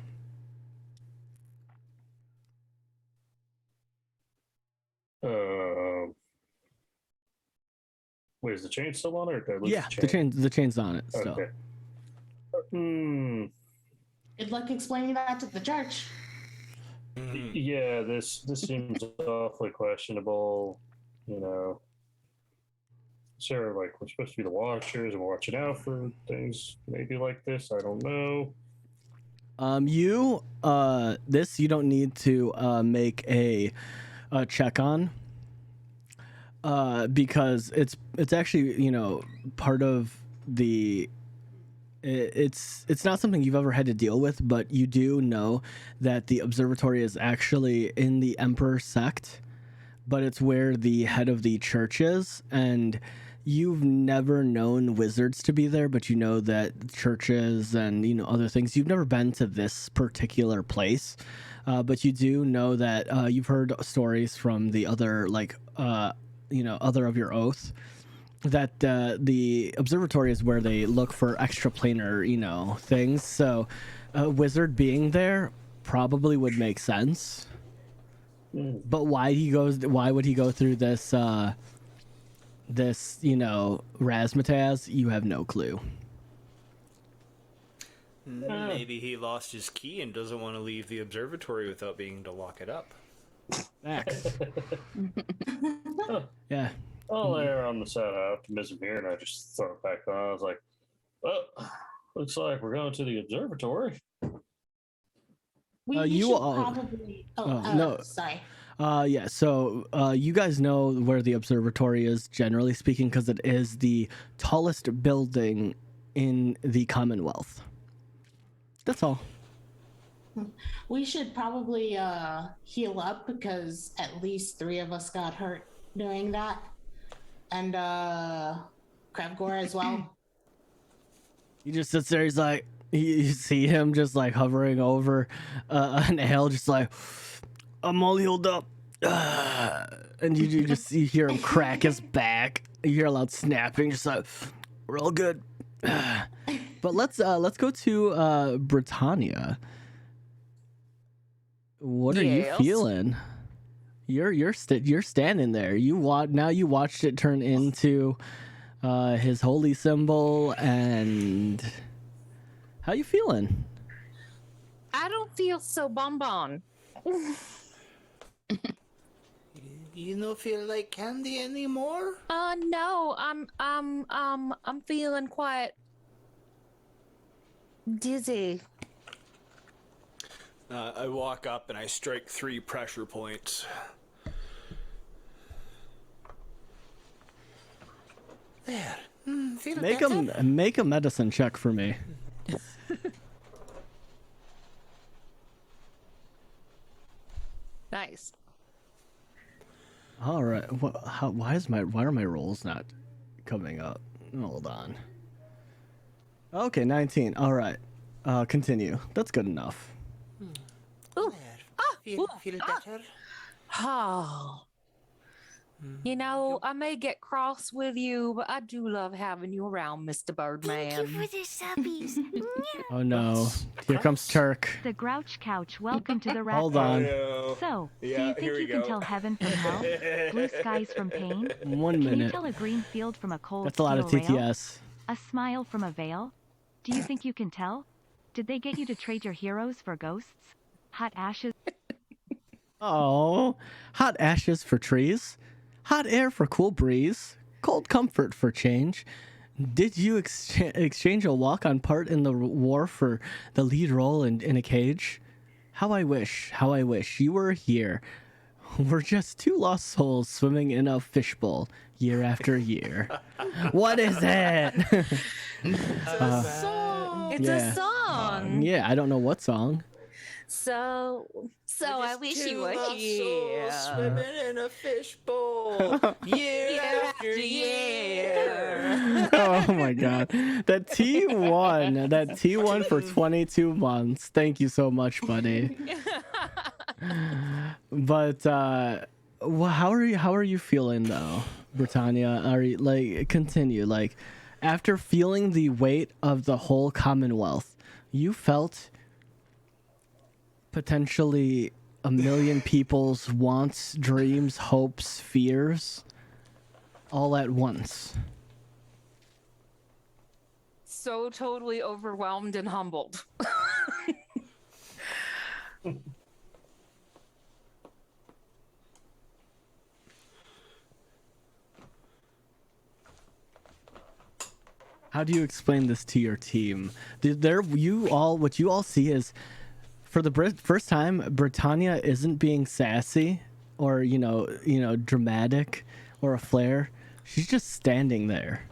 Wait, is the chain still on, or did I lose Yeah, the chain? the chain's on it still. Okay. Good luck explaining that to the church. Yeah, this seems awfully questionable. You know, sure, like we're supposed to be the watchers and we're watching out for things maybe like this. I don't know. You don't need to make a check on, because it's actually, part of it's not something you've ever had to deal with, but you do know that the observatory is actually in the Emperor sect, but it's where the head of the church is, and you've never known wizards to be there, but you know that churches and other things. You've never been to this particular place, but you do know that you've heard stories from the other other of your oath that the observatory is where they look for extraplanar things. So a wizard being there probably would make sense. But why would he go through this razzmatazz? You have no clue. Maybe he lost his key and doesn't want to leave the observatory without being able to lock it up. Facts. Yeah. I'll err on the side of optimism here, and I just throw it back on. I was like, well, looks like we're going to the observatory. We you should all- probably. no. Sorry. Yeah, so you guys know where the observatory is, generally speaking, because it is the tallest building in the Commonwealth. That's all. We should probably heal up because at least 3 of us got hurt during that. And Krevgor as well. He just sits there, he's like, you see him just like hovering over an ale, just like, I'm all healed up. And you hear him crack his back. You hear a loud snapping, just like, we're all good. But let's go to Britannia. What are you feeling? You're standing there. You watched it turn into his holy symbol, and how you feeling? I don't feel so bonbon. You don't feel like candy anymore? No, I'm feeling quite dizzy. I walk up and I strike 3 pressure points. There. Feel Make better? make a medicine check for me. Nice. All right. Why are my rolls not coming up? Hold on. Okay, 19. All right. Continue. That's good enough. Ooh. Feel better? Oh. You know, I may get cross with you, but I do love having you around, Mr. Birdman. Thank you for the subbies. Oh no. Here comes Turk. The Grouch Couch, welcome to the rat. Hold on. So, do Yeah, you here think we you can go. tell heaven from hell? Blue skies from pain? 1 Can you minute. tell a green field from a cold That's a lot of steel rail? TTS. A smile from a veil? Do you think you can tell? Did they get you to trade your heroes for ghosts? Hot ashes? Oh, hot ashes for trees, hot air for cool breeze, cold comfort for change. Did you exchange a walk-on part in the war for the lead role in a cage? How I wish you were here. We're just 2 lost souls swimming in a fishbowl year after year. What is it? It's a song. Yeah, I don't know what song. So I wish you were here. Swimming in a fishbowl year after year. Oh my god. That T1 for 22 months. Thank you so much, buddy. But how are you feeling though, Britannia? Are you continue after feeling the weight of the whole Commonwealth, you felt potentially a million people's wants, dreams, hopes, fears all at once. So totally overwhelmed and humbled. How do you explain this to your team? What you all see is, for the first time, Britannia isn't being sassy or dramatic or a flair. She's just standing there.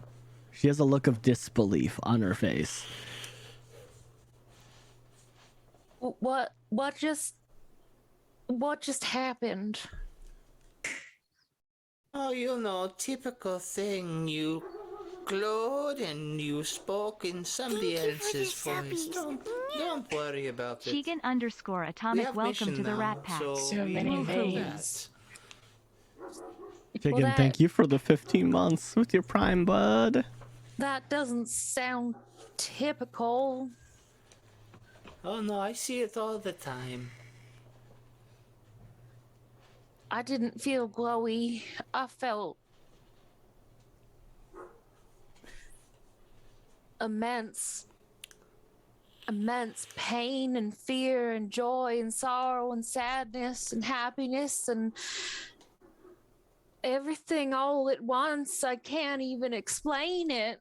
She has a look of disbelief on her face. What just happened? Oh, you know, typical thing. You glowed and you spoke in somebody else's voice. Don't worry about it. Chegan _ We atomic have welcome mission to the now, Rat Pack. So we many move from veins. Chicken, that- thank you for the 15 months with your Prime, bud. That doesn't sound typical. Oh no, I see it all the time. I didn't feel glowy. I felt immense pain and fear and joy and sorrow and sadness and happiness and everything all at once. I can't even explain it.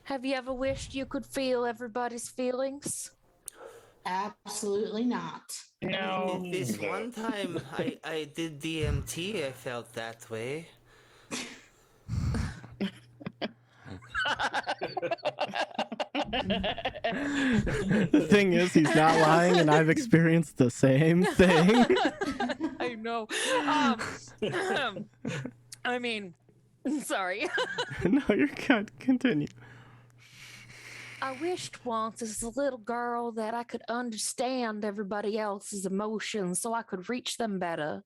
Have you ever wished you could feel everybody's feelings? Absolutely not. No. This one time I did DMT, I felt that way. The thing is, he's not lying, and I've experienced the same thing. I know. I mean, sorry. No, you're good. Continue. I wished once as a little girl that I could understand everybody else's emotions so I could reach them better.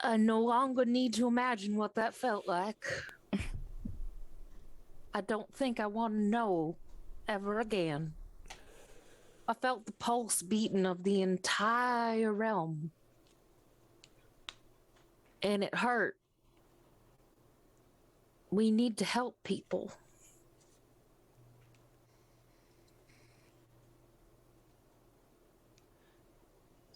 I no longer need to imagine what that felt like. I don't think I want to know ever again. I felt the pulse beating of the entire realm. And it hurt. We need to help people.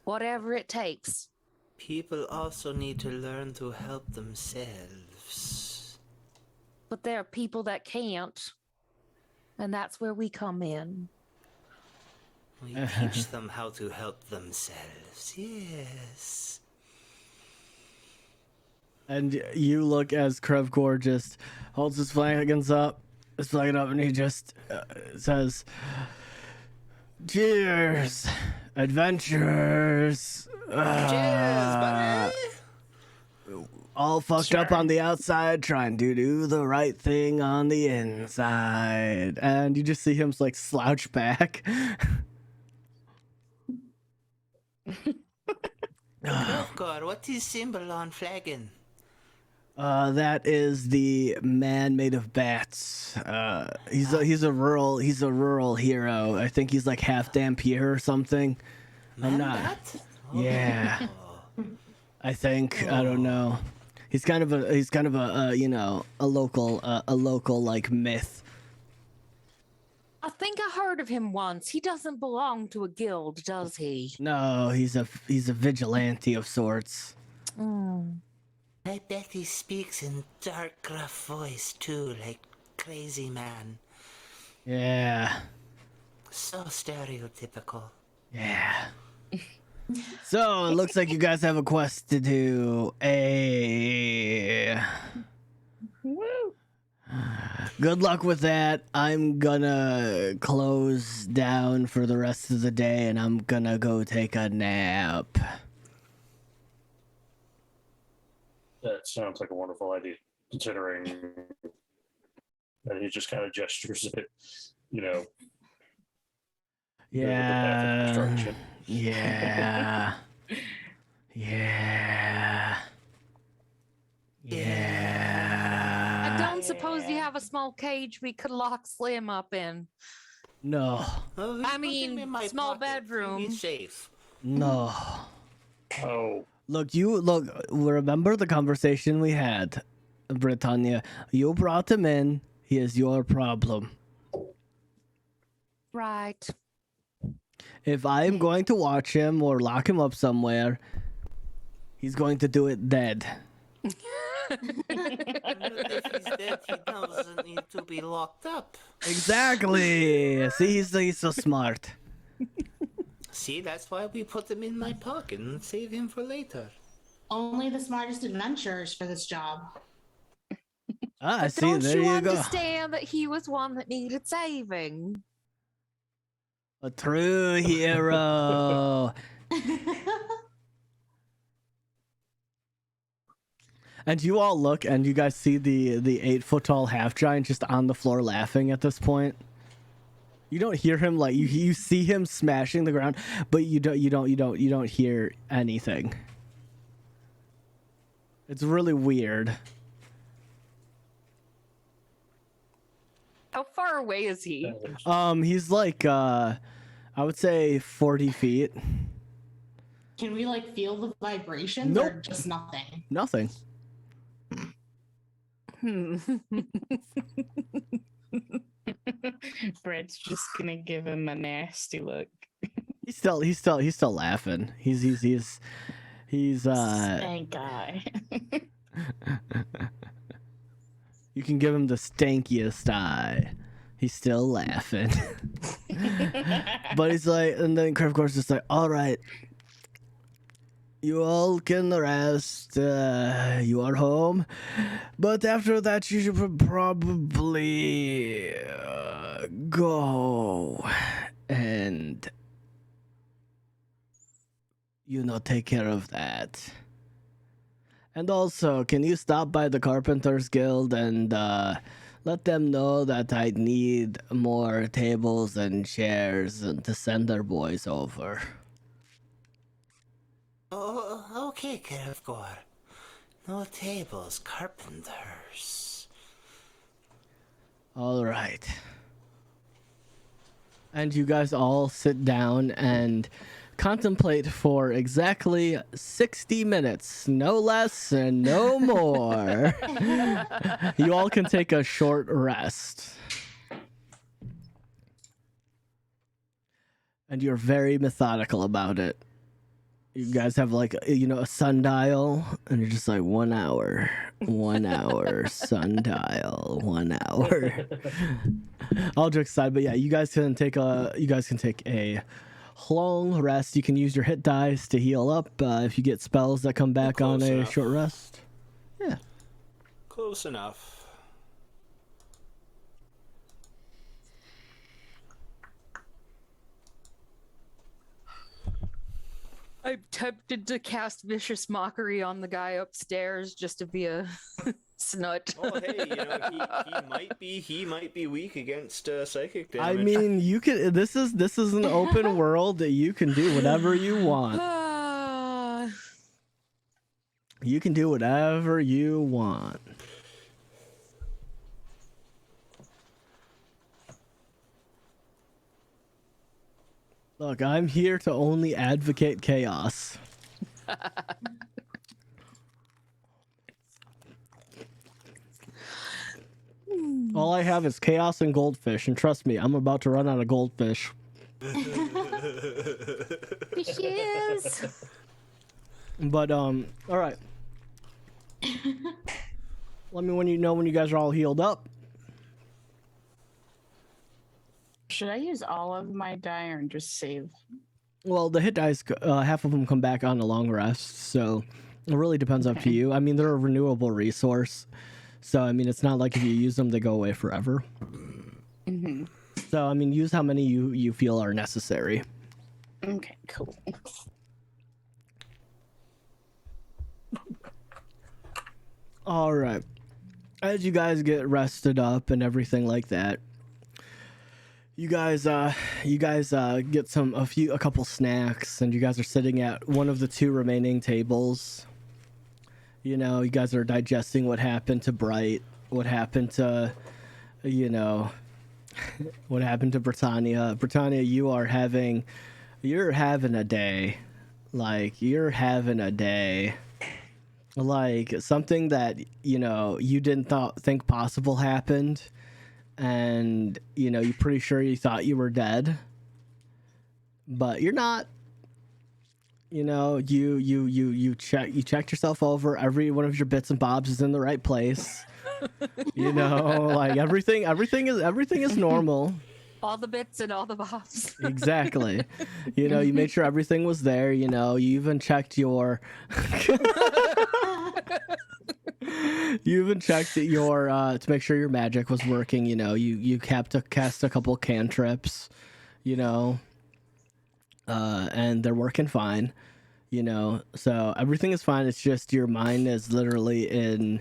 Whatever it takes. People also need to learn to help themselves. But there are people that can't. And that's where we come in. We teach them how to help themselves. Yes. And you look as Krevkor just holds his flagon up, and he just says, "Cheers, adventurers." Cheers, buddy! All fucked up on the outside, trying to do the right thing on the inside. And you just see him like slouch back. God, what is symbol on flagon? That is the man made of bats. He's a rural hero. I think he's like half Dampier or something. I'm not. Bat? Yeah. I think I don't know. He's kind of a you know, a local like myth. I think I heard of him once. He doesn't belong to a guild, does he? No, he's a vigilante of sorts. Mm. I bet he speaks in dark, gruff voice too, like crazy man. Yeah. So stereotypical. Yeah. So it looks like you guys have a quest to do. Woo. Good luck with that. I'm gonna close down for the rest of the day, and I'm gonna go take a nap. That sounds like a wonderful idea, considering that he just kind of gestures at, you know, the path of Yeah. destruction. Yeah. Yeah. Yeah. I don't suppose you have a small cage we could lock Slim up in. No. Oh, I put him mean, in my small pocket. bedroom. He's safe. No. Oh, Look, remember the conversation we had, Britannia. You brought him in. He is your problem. Right. If I am going to watch him or lock him up somewhere, he's going to do it dead. If he's dead, he doesn't need to be locked up. Exactly. See, he's so smart. See, that's why we put him in my pocket and save him for later. Only the smartest adventurers for this job. Ah, But see, don't there you you go. understand that he was one that needed saving? A true hero. And you all look, and you guys see the 8 foot tall half giant just on the floor laughing at this point. You don't hear him, like you see him smashing the ground, but you don't hear anything. It's really weird. How far away is he? He's like I would say 40 feet. Can we like feel the vibrations or just nothing? Nothing. Brett's just gonna give him a nasty look. He's still laughing. He's Thank God. You can give him the stankiest eye. He's still laughing. But he's like, and then Crave Course is like, all right, you all can rest. You are home. But after that, you should probably go and, take care of that. And also, can you stop by the Carpenters Guild and let them know that I need more tables and chairs and to send their boys over? Oh, okay, Kevgor. No tables, carpenters. All right. And you guys all sit down and contemplate for exactly 60 minutes, no less and no more. You all can take a short rest. And you're very methodical about it. You guys have like, a sundial, and you're just like 1 hour, 1 hour, sundial, 1 hour. All jokes aside, but yeah, you guys can take a long rest. You can use your hit dice to heal up if you get spells that come back on a enough. short rest. Yeah. Close enough. I'm tempted to cast vicious mockery on the guy upstairs just to be a snut. Oh, hey, he might be weak against psychic damage. I mean, you can. This is an open world that you can do whatever you want. You can do whatever you want. Look, I'm here to only advocate chaos. All I have is chaos and goldfish, and trust me, I'm about to run out of goldfish. Fishes. But all right. Let me when you guys are all healed up. Should I use all of my die or just save? Well, the hit dice, half of them come back on a long rest, so it really depends up to you. I mean, they're a renewable resource, so I mean, it's not like if you use them, they go away forever. Mm-hmm. So I mean, use how many you feel are necessary. Okay, cool. All right. As you guys get rested up and everything like that, you guys get a couple snacks, and you guys are sitting at one of the two remaining tables. You guys are digesting what happened to Bright, what happened to, what happened to Britannia. Britannia, you're having a day. Like, you're having a day. Like, something that, you didn't think possible happened. And, you're pretty sure you thought you were dead. But you're not. You checked yourself over. Every one of your bits and bobs is in the right place. Like everything is normal. All the bits and all the bobs. Exactly. You know, you made sure everything was there. You know, you even checked your. You even checked your to make sure your magic was working. You know, you cast a couple cantrips. You know, and they're working fine. You know, so everything is fine. It's just your mind is literally in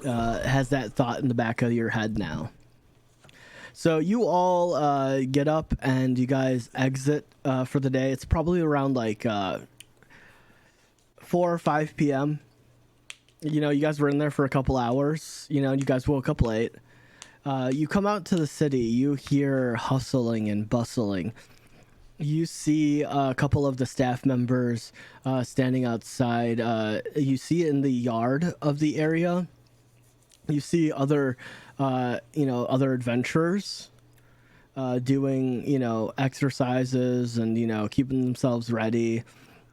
has that thought in the back of your head now. So you all get up and you guys exit for the day. It's probably around like 4 or 5 p.m. You know, you guys were in there for a couple hours. You know, you guys woke up late. You come out to the city. You hear hustling and bustling. You see a couple of the staff members standing outside. You see in the yard of the area. You see other, other adventurers doing, exercises and, keeping themselves ready.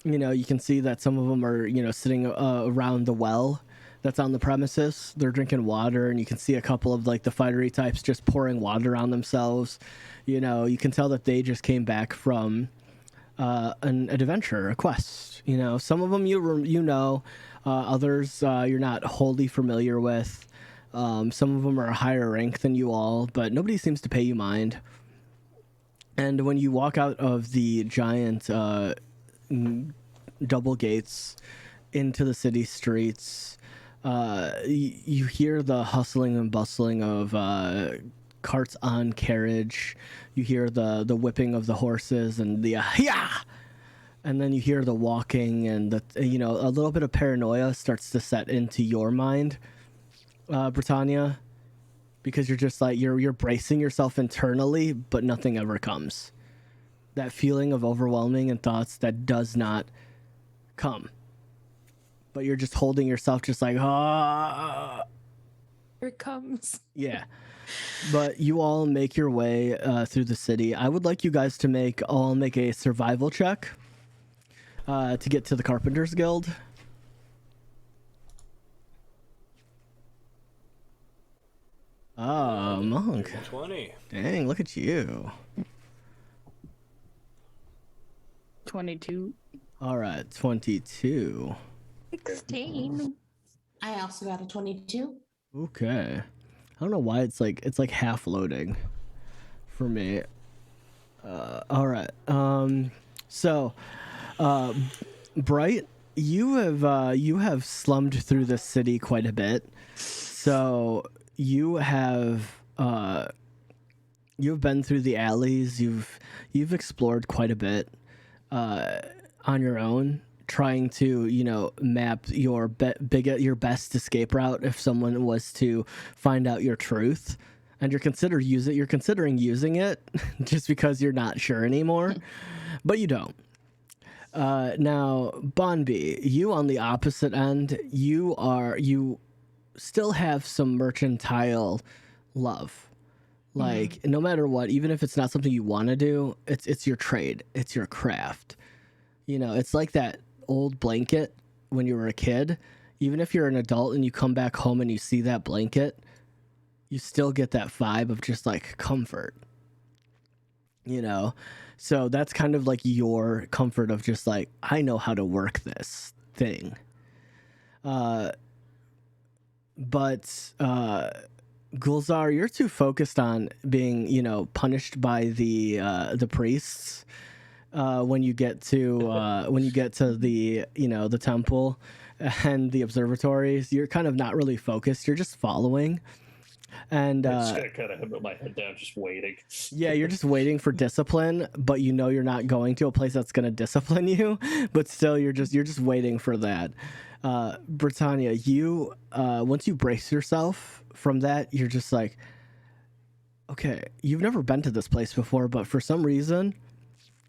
You know, you can see that some of them are, sitting around the well that's on the premises. They're drinking water, and you can see a couple of like the fiery types just pouring water on themselves. You know, you can tell that they just came back from an adventure, a quest. You know, some of them others you're not wholly familiar with. Some of them are higher rank than you all, but nobody seems to pay you mind. And when you walk out of the giant double gates into the city streets, you hear the hustling and bustling of carts on carriage. You hear the whipping of the horses and the yeah, and then you hear the walking and the a little bit of paranoia starts to set into your mind, Britannia, because you're just like you're bracing yourself internally, but nothing ever comes. That feeling of overwhelming and thoughts that does not come, but you're just holding yourself, just like ah. Here it comes. Yeah. But you all make your way through the city. I would like you guys to make a survival check to get to the Carpenters Guild. Oh, Monk. 20. Dang, look at you. 22. All right, 22. 16. I also got a 22. Okay. I don't know why it's like half loading for me. All right. So, Bright, you have slummed through the city quite a bit. So you've been through the alleys. You've explored quite a bit on your own, trying to map your best escape route if someone was to find out your truth, and you're considering using it just because you're not sure anymore, but you don't. Now, Bonby, you on the opposite end, you still have some mercantile love. Like, no matter what, even if it's not something you want to do, it's your trade, it's your craft. It's like that old blanket when you were a kid. Even if you're an adult and you come back home and you see that blanket, you still get that vibe of just like comfort. So that's kind of like your comfort of just like, I know how to work this thing. But Gulzar, you're too focused on being, punished by the priests when you get to the the temple and the observatories. You're kind of not really focused. You're just following. And I'm just gonna kind of put my head down, just waiting. Yeah, you're just waiting for discipline, but you're not going to a place that's gonna discipline you. But still, you're just waiting for that. Britannia, you once you brace yourself from that, you're just like, okay, you've never been to this place before, but for some reason,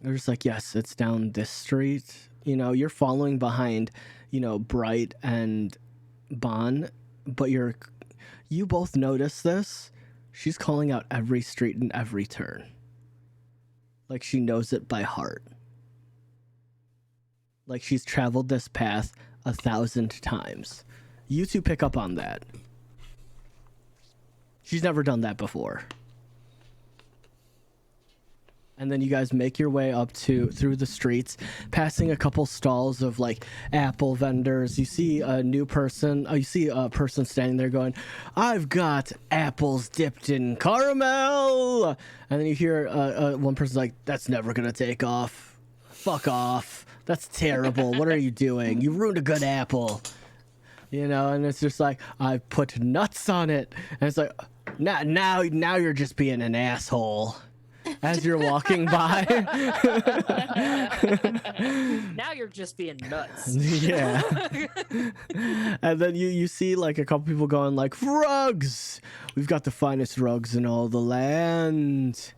you're just like, yes, it's down this street. You're following behind, Bright and Bon, but you both notice this. She's calling out every street and every turn. Like she knows it by heart. Like she's traveled this path 1,000 times. You two pick up on that. She's never done that before. And then you guys make your way up through the streets, passing a couple stalls of like apple vendors. You see a new person. You see a person standing there going, "I've got apples dipped in caramel." And then you hear one person's like, "That's never gonna take off. Fuck off. That's terrible. What are you doing? You ruined a good apple." You know, and it's just like, "I put nuts on it." And it's like, now you're just being an asshole. As you're walking by. Now you're just being nuts. Yeah. And then you see like a couple people going like, "Rugs! We've got the finest rugs in all the land."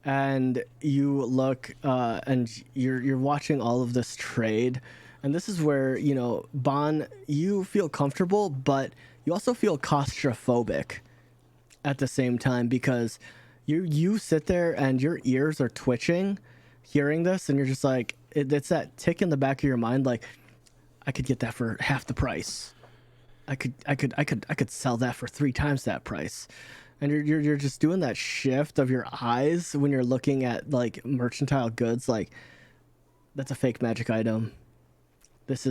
And you look and you're watching all of this trade. And this is where, you know, Bon, you feel comfortable, but you also feel claustrophobic at the same time, because you sit there and your ears are twitching hearing this, and you're just like, it's that tick in the back of your mind, like, I could get that for half the price. I could sell that for 3 times that price. And you're just doing that shift of your eyes when you're looking at like mercantile goods, like, that's a fake magic item. That's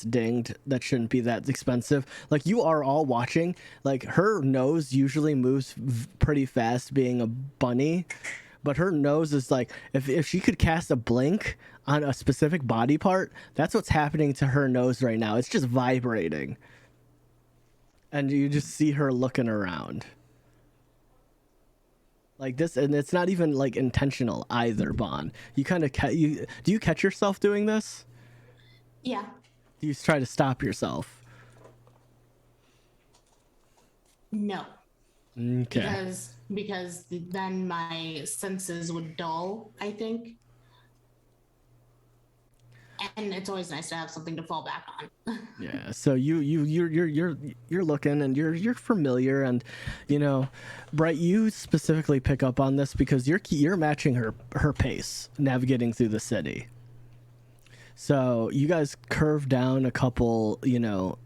dinged. That shouldn't be that expensive. Like, you are all watching. Like, her nose usually moves pretty fast, being a bunny, but her nose is like, if she could cast a blink on a specific body part, that's what's happening to her nose right now. It's just vibrating, and you just see her looking around like this, and it's not even like intentional either. Bon, you kind of do you catch yourself doing this? Yeah. Do you try to stop yourself? No. Okay. Because then my senses would dull, I think. And it's always nice to have something to fall back on. Yeah. So you're looking, and you're familiar, and you know, Bright, you specifically pick up on this because you're matching her pace navigating through the city. So you guys curve down a couple, you know,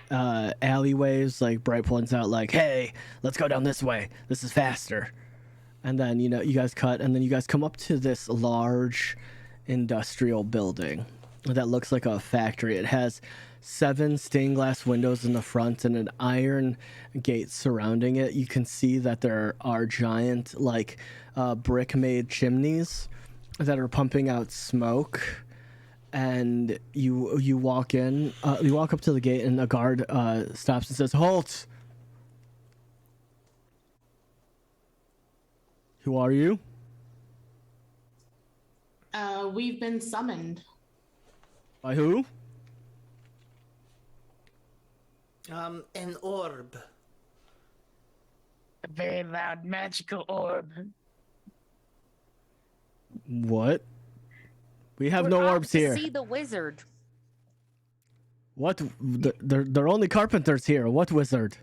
alleyways. Like, Bright points out, like, "Hey, let's go down this way. This is faster." And then, you know, you guys cut, and then you guys come up to this large industrial building that looks like a factory. It has 7 stained glass windows in the front and an iron gate surrounding it. You can see that there are giant, like, brick-made chimneys that are pumping out smoke. And you walk in, you walk up to the gate, and a guard stops and says, "Halt! Who are you?" We've been summoned. By who? An orb. A very loud magical orb. What? We have We're no out orbs to here. See the wizard. What? They're only carpenters here. What wizard?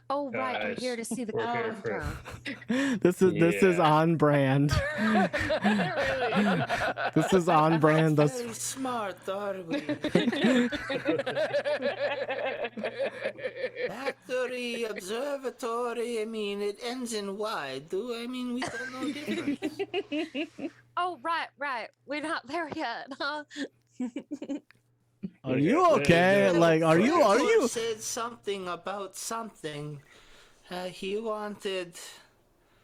Oh right, I'm Guys, here to see the we're here for- character. This is Yeah. on brand. This is on brand. That's Very smart, are we? Factory, observatory. I mean, it ends in Y. We don't know difference. Oh right. We're not there yet. Huh? Are you okay? Like, are you? He said something about something. He wanted.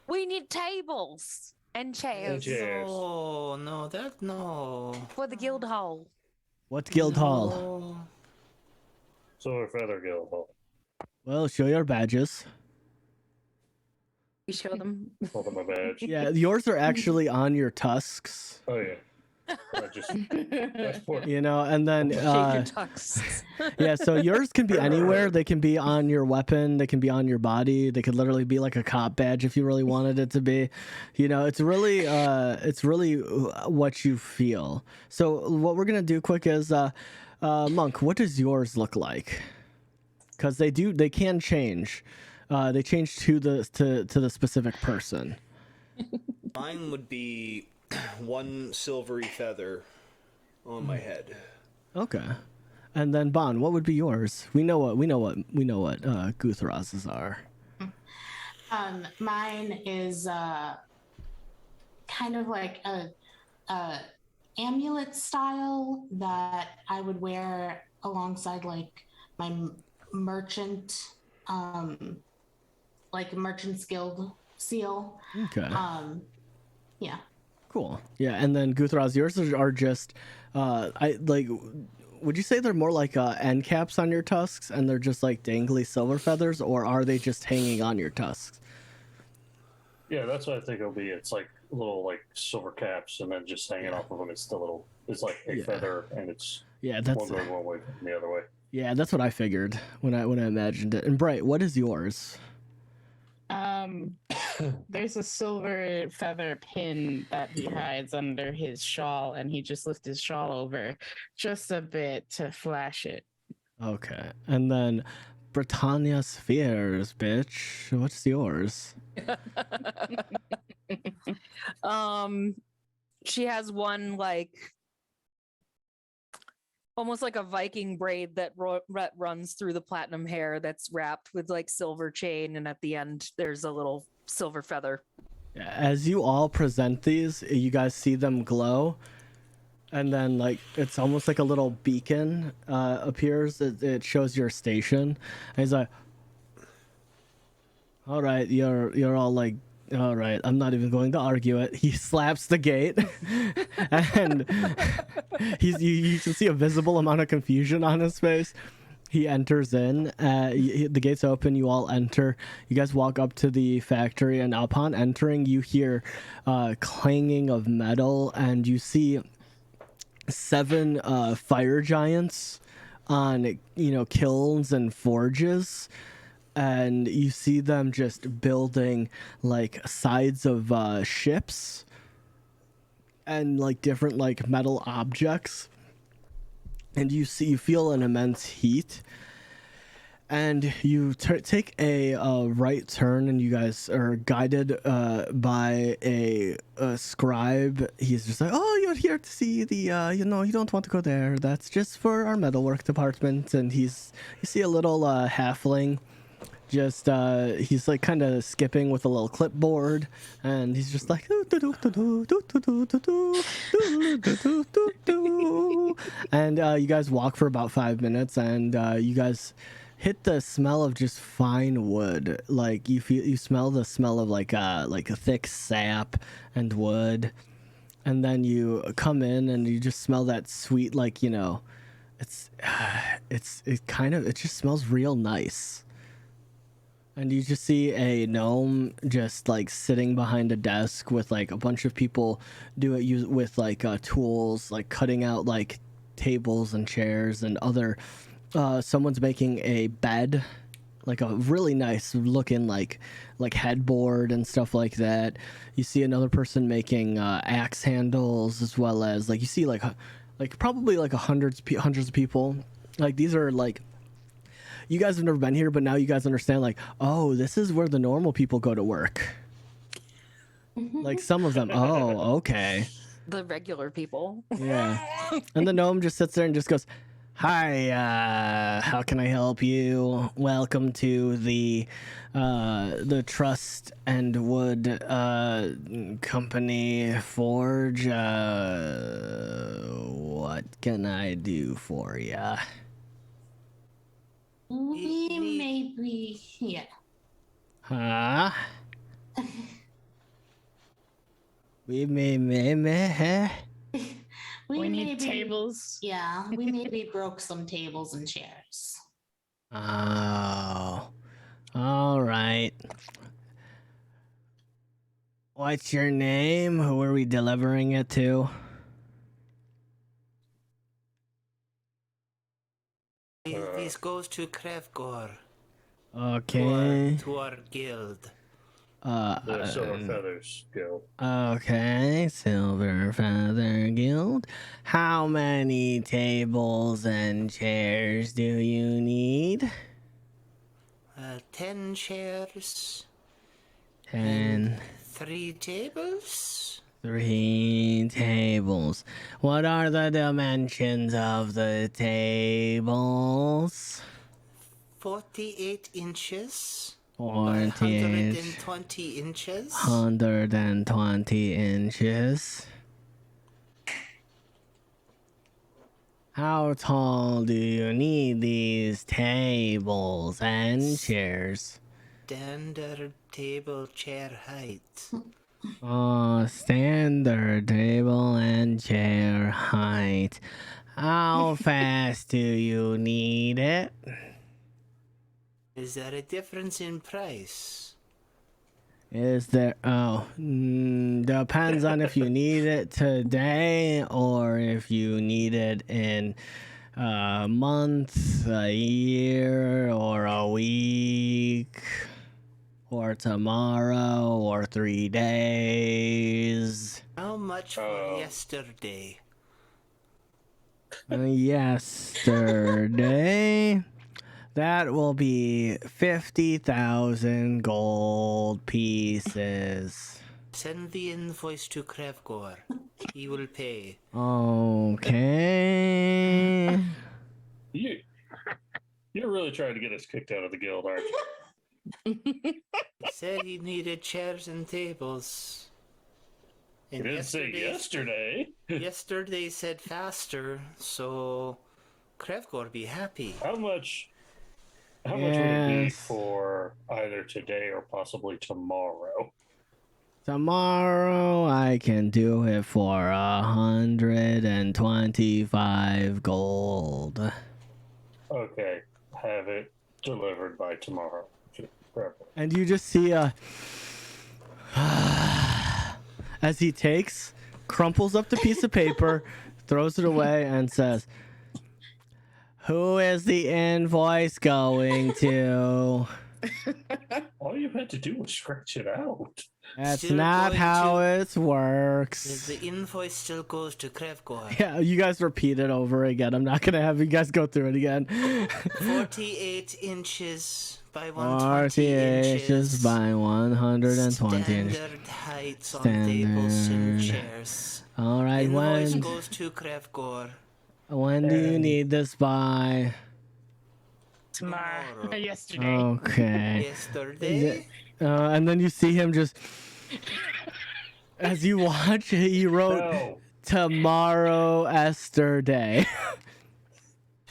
We need tables and chairs Chairs. Oh no, no. for the guild hall. What guild hall? No. Silver Feather Guild Hall. Well, show your badges. We show them. Hold on my badge. Yeah, yours are actually on your tusks. Oh yeah. I just that's for You know, and then Shake your tusks. yeah, so yours can be anywhere. They can be on your weapon. They can be on your body. They could literally be like a cop badge if you really wanted it to be. You know, it's really what you feel. So what we're gonna do quick is, Monk, what does yours look like? Because they can change. They change to the specific person. Mine would be 1 silvery feather on my head. Okay. And then Bon, what would be yours? We know what Guthras's are. Mine is kind of like a amulet style that I would wear alongside like my merchant, like merchant's guild seal. Okay. Yeah. Cool. Yeah, and then Guthraz, yours are just, I like. Would you say they're more like end caps on your tusks, and they're just like dangly silver feathers, or are they just hanging on your tusks? Yeah, that's what I think it'll be. It's like little like silver caps, and then just hanging off of them. It's the little. It's like a feather, and it's that's one going one way and the other way. Yeah, that's what I figured when I imagined it. And Bright, what is yours? There's a silver feather pin that he hides under his shawl, and he just lifts his shawl over just a bit to flash it. Okay, and then Britannia Spheres, bitch. What's yours? She has one like almost like a Viking braid that runs through the platinum hair that's wrapped with like silver chain, and at the end there's a little silver feather. As you all present these, you guys see them glow, and then like it's almost like a little beacon appears. It shows your station, and he's like, "All right, you're all like." All right, I'm not even going to argue it. He slaps the gate, and you can see a visible amount of confusion on his face. He enters in. The gates open. You all enter. You guys walk up to the factory, and upon entering, you hear clanging of metal, and you see 7 fire giants on kilns and forges. And you see them just building like sides of ships and like different like metal objects, and you feel an immense heat, and you take a right turn, and you guys are guided by a scribe. He's just like, "Oh, you're here to see the you don't want to go there. That's just for our metalwork department." And you see a little halfling. Just he's like kind of skipping with a little clipboard, and he's just like and you guys walk for about 5 minutes, and you guys hit the smell of just fine wood. Like you smell the smell of like a thick sap and wood, and then you come in and you just smell that sweet it just smells real nice. And you just see a gnome just like sitting behind a desk with like a bunch of people with like tools, like cutting out like tables and chairs and other. Someone's making a bed, like a really nice looking like headboard and stuff like that. You see another person making axe handles, as well as like you see like probably like hundreds of people. Like these are like. You guys have never been here, but now you guys understand, like, oh, this is where the normal people go to work. Like, some of them, oh, okay. The regular people. Yeah. And the gnome just sits there and just goes, "Hi, how can I help you? Welcome to the Trust and Wood Company Forge. What can I do for ya?" We maybe, yeah. Huh? We may. We need tables. Yeah, we maybe broke some tables and chairs. Oh. All right. What's your name? Who are we delivering it to? This goes to Krevgor. Okay. To our guild. The Silver Feathers Guild. Okay, Silver Feather Guild. How many tables and chairs do you need? 10 chairs. 10. 3 tables. 3 tables. What are the dimensions of the tables? 48 inches. 20 inch. 120 inches. 120 inches. How tall do you need these tables and chairs? Standard table chair height. Oh, standard table and chair height. How fast do you need it? Is there a difference in price? Is there? Oh, depends on if you need it today or if you need it in a month, a year, or a week, or tomorrow, or 3 days. How much for yesterday? Yesterday. That will be 50,000 gold pieces. Send the invoice to Krevgor. He will pay. Okay. You're really trying to get us kicked out of the guild, aren't you? Said he needed chairs and tables. You didn't say yesterday. Yesterday said faster, so Krevgor be happy. How much would it be for either today or possibly tomorrow? Tomorrow I can do it for 125 gold. Okay, have it delivered by tomorrow. And you just see as he crumples up the piece of paper, throws it away, and says, "Who is the invoice going to?" All you had to do was scratch it out. That's Still not going how to- it works. The invoice still goes to Krevgor. Yeah, you guys repeat it over again. I'm not gonna have you guys go through it again. 48 inches by 120 48 inches. inches by 120 inches. Standard heights on tables and Standard. chairs. All right, Invoice when goes to Krevgor. do you need this by? Tomorrow. Yesterday. Okay. Yesterday. And then you see him just as you watch. He wrote No. tomorrow Esther Day.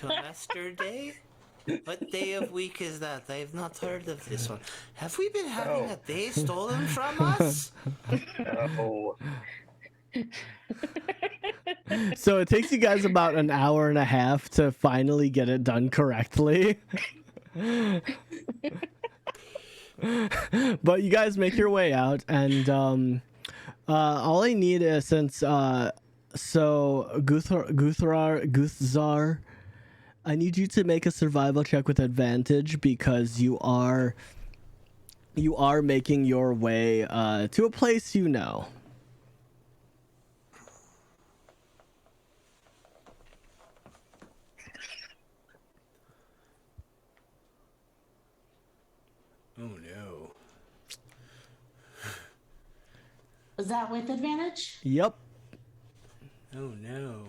Yesterday? What day of week is that? I have not heard of this one. Have we been having a day stolen from us? No. So it takes you guys about an hour and a half to finally get it done correctly. But you guys make your way out, and all I need is so Guthzar, I need you to make a survival check with advantage because you are making your way to a place you know. Oh no. Was that with advantage? Yep. Oh no.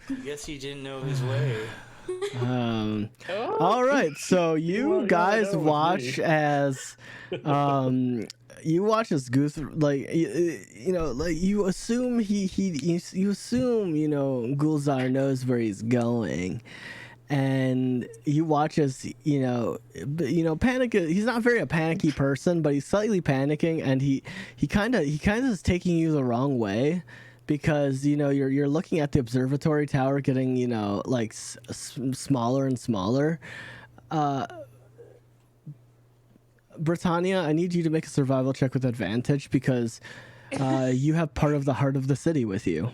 I guess he didn't know his way. All right, so you guys watch as Goose, like you assume you assume Gulzar knows where he's going, and you watch as panic. He's not very a panicky person, but he's slightly panicking, and he kind of is taking you the wrong way. Because you're looking at the observatory tower getting smaller and smaller. Britannia, I need you to make a survival check with advantage because you have part of the heart of the city with you.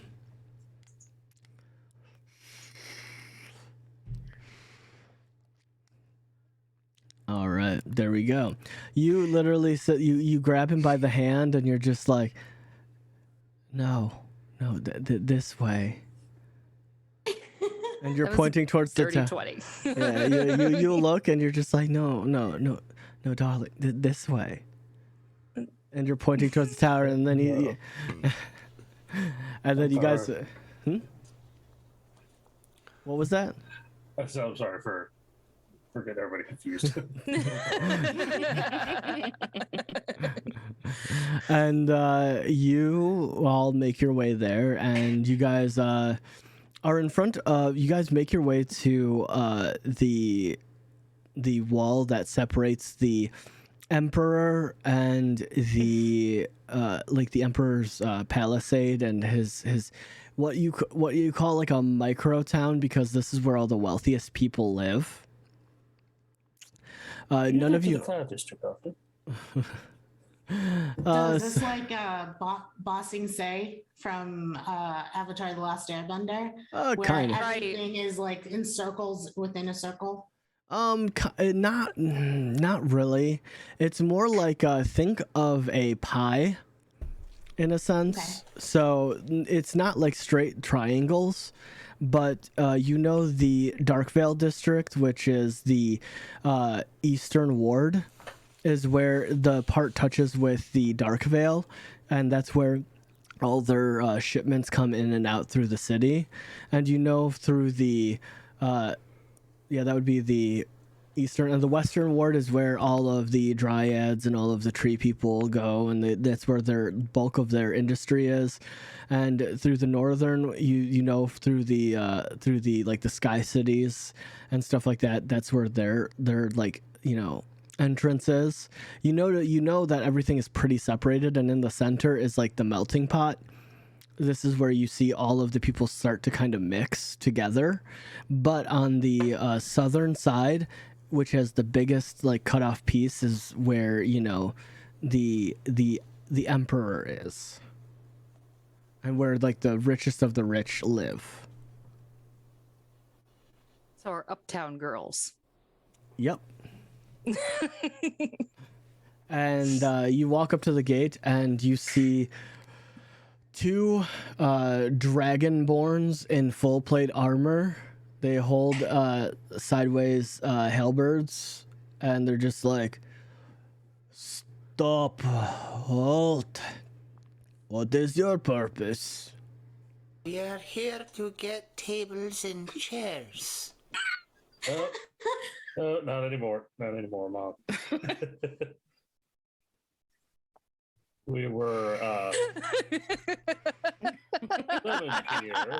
All right, there we go. You literally you grab him by the hand and you're just like, no, this way. And you're pointing towards the tower. 20. Yeah, you look and you're just like, no, darling, this way. And you're pointing towards the tower, and then and then you guys. What was that? I'm sorry for We're getting everybody confused. And you all make your way there, and you guys are in front of. You guys make your way to the wall that separates the emperor and the like the emperor's palisade and his what you call like a micro town, because this is where all the wealthiest people live. None of you. The Cloud District often. Does this like Bossing Say from Avatar: The Last Airbender, where kind of. everything is like in circles within a circle? Not really. It's more like think of a pie, in a sense. Okay. So it's not like straight triangles, but you know the Darkvale district, which is the eastern ward, is where the part touches with the Darkvale, and that's where all their shipments come in and out through the city. And you know through the that would be the eastern, and the western ward is where all of the dryads and all of the tree people go, and that's where their bulk of their industry is. And through the northern, you know through the like the sky cities and stuff like that, that's where their like entrances. You know that everything is pretty separated, and in the center is like the melting pot. This is where you see all of the people start to kind of mix together. But on the southern side, which has the biggest like cutoff piece, is where the emperor is, and where like the richest of the rich live. So our uptown girls. Yep. And you walk up to the gate, and you see two dragonborns in full plate armor. They hold sideways halberds, and they're just like, "Stop, halt. What is your purpose?" We are here to get tables and chairs. Oh, not anymore. Not anymore, Mom. We were summoned here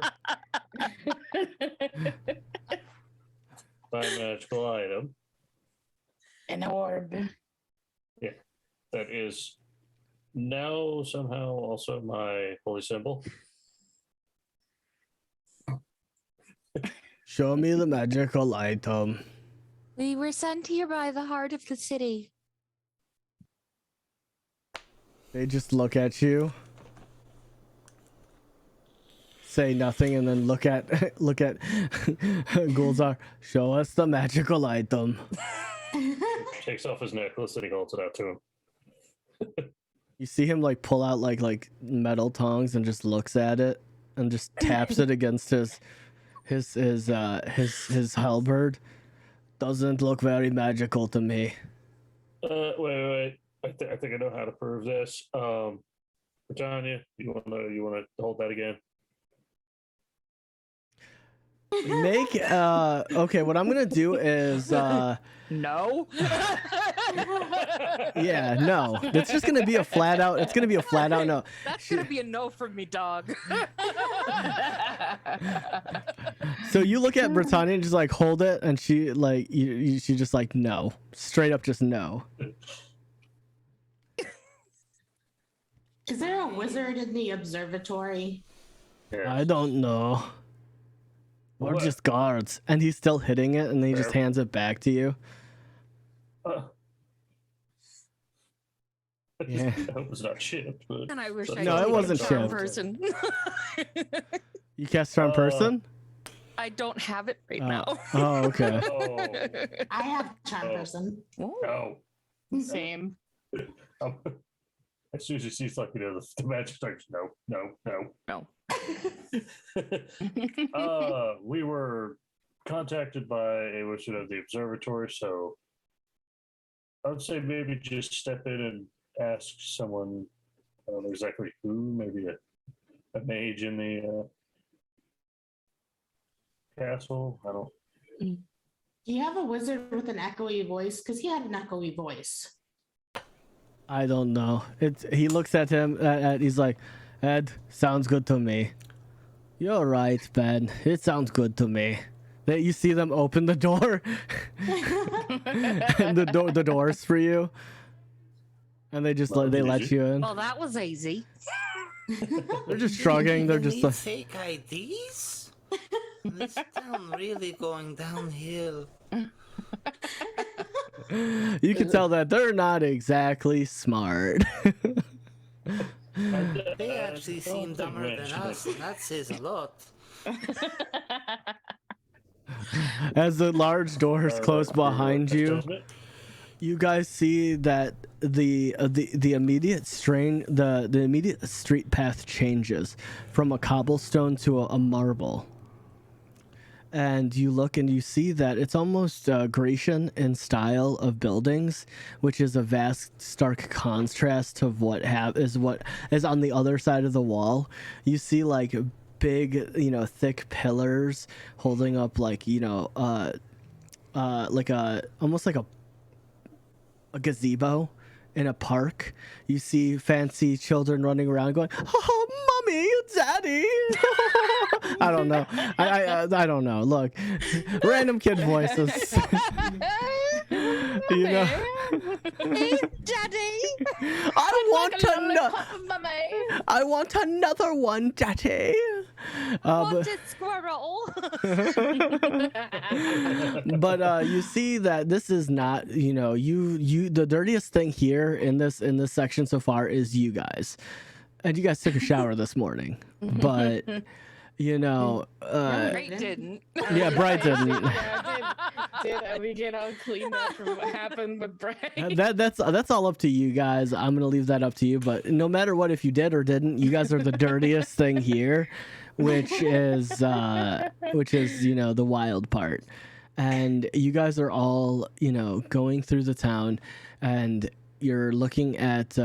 by a magical item. An orb. Yeah, that is now somehow also my holy symbol. Show me the magical item. We were sent here by the heart of the city. They just look at you, say nothing, and then look at Gulzar. Show us the magical item. Takes off his necklace and he holds it out to him. You see him like pull out like metal tongs and just looks at it and just taps it against his halberd. Doesn't look very magical to me. Wait. I think I know how to prove this. Britannia, you wanna hold that again? Make okay, what I'm gonna do is No. yeah, no. It's just gonna be a flat out no. That's gonna be a no from me, dog. So you look at Britannia and just like hold it, and she like she just like no. Straight up just no. Is there a wizard in the observatory? Yes. I don't know. We're What? just guards. And he's still hitting it, and then he just Fair. hands it back to you. Yeah. I hope it's not chipped, but And I wish I No, could it be wasn't a charm chipped. person. You cast charm person? I don't have it right Oh. now. Oh, okay. Oh, I have charm Oh. person. no. Same. As soon as he sees like the magic starts, no. No. We were contacted by a wizard of the observatory, so I would say maybe just step in and ask someone. I don't know exactly who. Maybe a mage in the castle. I don't. Do you have a wizard with an echoey voice? Because he had an echoey voice. I don't know. He looks at him. He's like, Ed, sounds good to me. You're right, Ben. It sounds good to me. That you see them open the door, and the doors for you, and they just they let you in. Well, that was easy. They're just shrugging. They're just Need like, fake IDs? This town really going downhill. you can tell that they're not exactly smart. They actually seem dumber than us, and that says a lot. As the large doors close behind you, you guys see that the immediate the immediate street path changes from a cobblestone to a marble. And you look and you see that it's almost Grecian in style of buildings, which is a vast, stark contrast to what is on the other side of the wall. You see like big, thick pillars holding up like like almost like a gazebo in a park. You see fancy children running around going, "Oh, mommy, daddy!" I don't know. I don't know. Look, random kid voices. Hey, Daddy. I want another one, daddy. Wanted squirrel. But you see that this is not, the dirtiest thing here in this section so far is you guys. And you guys took a shower this morning. But Bright didn't. yeah, Bright didn't. Did we get all cleaned up from what happened with Bright? That's all up to you guys. I'm gonna leave that up to you. But no matter what, if you did or didn't, you guys are the dirtiest thing here, which is the wild part. And you guys are all going through the town, and you're looking at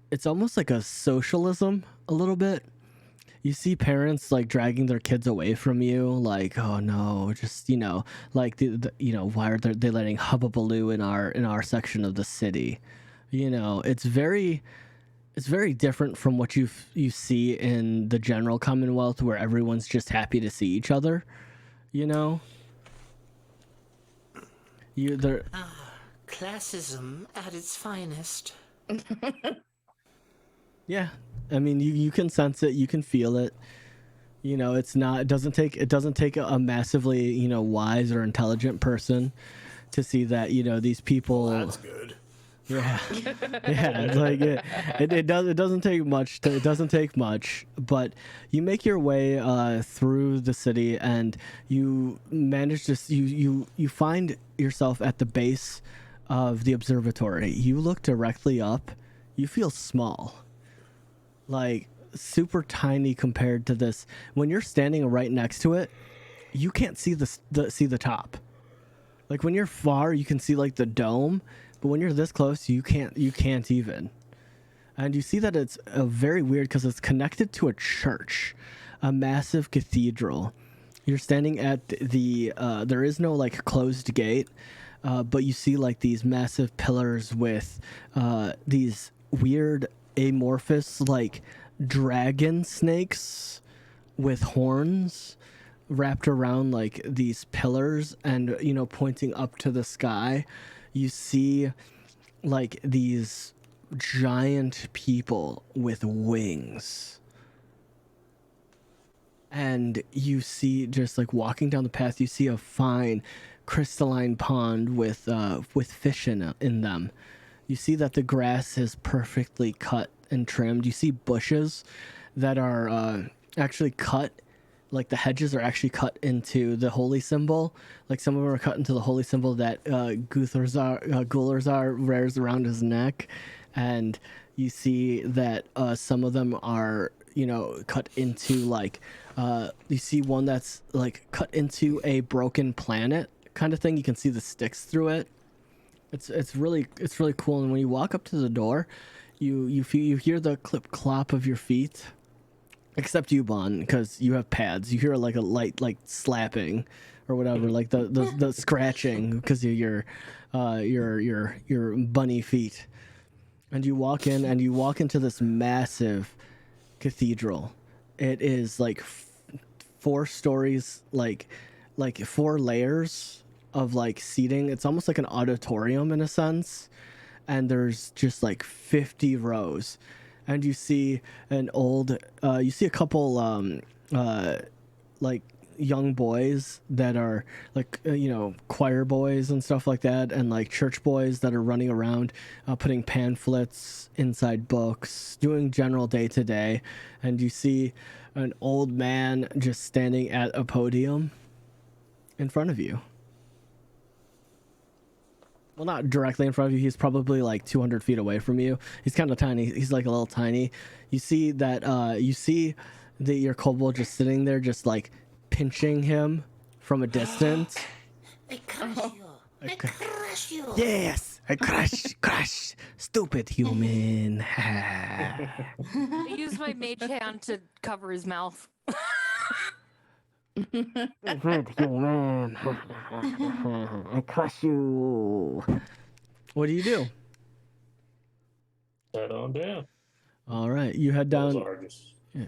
it's almost like a socialism a little bit. You see parents like dragging their kids away from you, like, oh no, just like why are they letting hubbubaloo in our section of the city? It's very different from what you see in the general Commonwealth, where everyone's just happy to see each other. Classism at its finest. Yeah, I mean, you can sense it, you can feel it. It doesn't take a massively wise or intelligent person to see that these people. Well, that's good. Yeah, yeah. Like it doesn't take much. It doesn't take much, but you make your way through the city, and you manage to you find yourself at the base of the observatory. You look directly up. You feel small. Like super tiny compared to this. When you're standing right next to it, you can't see the top. Like when you're far, you can see like the dome, but when you're this close, you can't even. And you see that it's very weird because it's connected to a church, a massive cathedral. You're standing at the there is no like closed gate, but you see like these massive pillars with these weird amorphous like dragon snakes with horns wrapped around like these pillars, and pointing up to the sky. You see like these giant people with wings, and you see just like walking down the path, you see a fine crystalline pond with fish in them. You see that the grass is perfectly cut and trimmed. You see bushes that are actually cut, like the hedges are actually cut into the holy symbol. Like some of them are cut into the holy symbol that Gularzar wears around his neck. And you see that some of them are, cut into like, you see one that's like cut into a broken planet kind of thing. You can see the sticks through it. It's really cool. And when you walk up to the door, you hear the clip clop of your feet, except you, Bon, because you have pads. You hear like a light like slapping or whatever, like the scratching because of your bunny feet. And you walk in, and you walk into this massive cathedral. It is like 4 stories, like 4 layers of like seating. It's almost like an auditorium in a sense, and there's just like 50 rows. And you see you see a couple like young boys that are like choir boys and stuff like that, and like church boys that are running around putting pamphlets inside books, doing general day to day. And you see an old man just standing at a podium in front of you. Well, not directly in front of you. He's probably like 200 feet away from you. He's kind of tiny. He's like a little tiny. You see that your kobold just sitting there, just like pinching him from a distance. I crush you. I crush you. Yes, I crush, stupid human. I use my mage hand to cover his mouth. Stupid human. I crush you. What do you do? Head on down. All right, you head down. Yeah.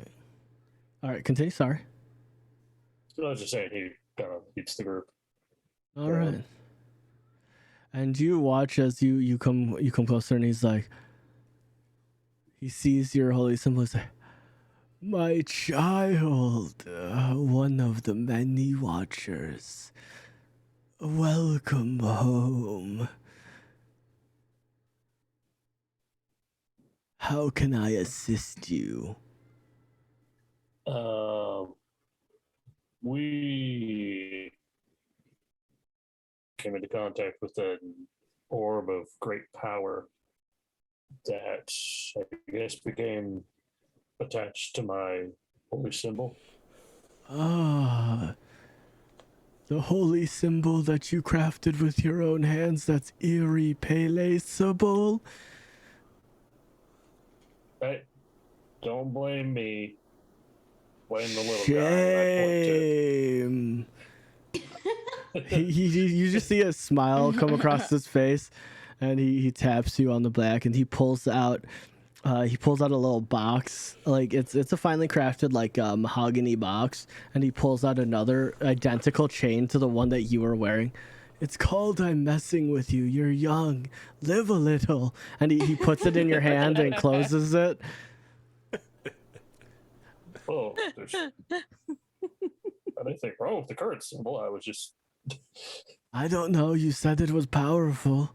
All right, continue. Sorry. So I was just saying he kind of beats the group. All right. And you watch as you come closer, and he's like, he sees your holy symbol. He's like, my child, one of the many watchers. Welcome home. How can I assist you? We came into contact with an orb of great power that I guess became attached to my holy symbol. Ah, the holy symbol that you crafted with your own hands, that's irreplaceable. Hey, don't blame me. Blame the little Shame. You just see a smile come across his face, and he taps you on the back, and he pulls out a little box. Like it's a finely crafted like mahogany box, and he pulls out another identical chain to the one that you were wearing. It's called I'm messing with you. You're young. Live a little. And he puts it in your hand and closes it. Oh, there's anything wrong with the current symbol. I was just... I don't know. You said it was powerful.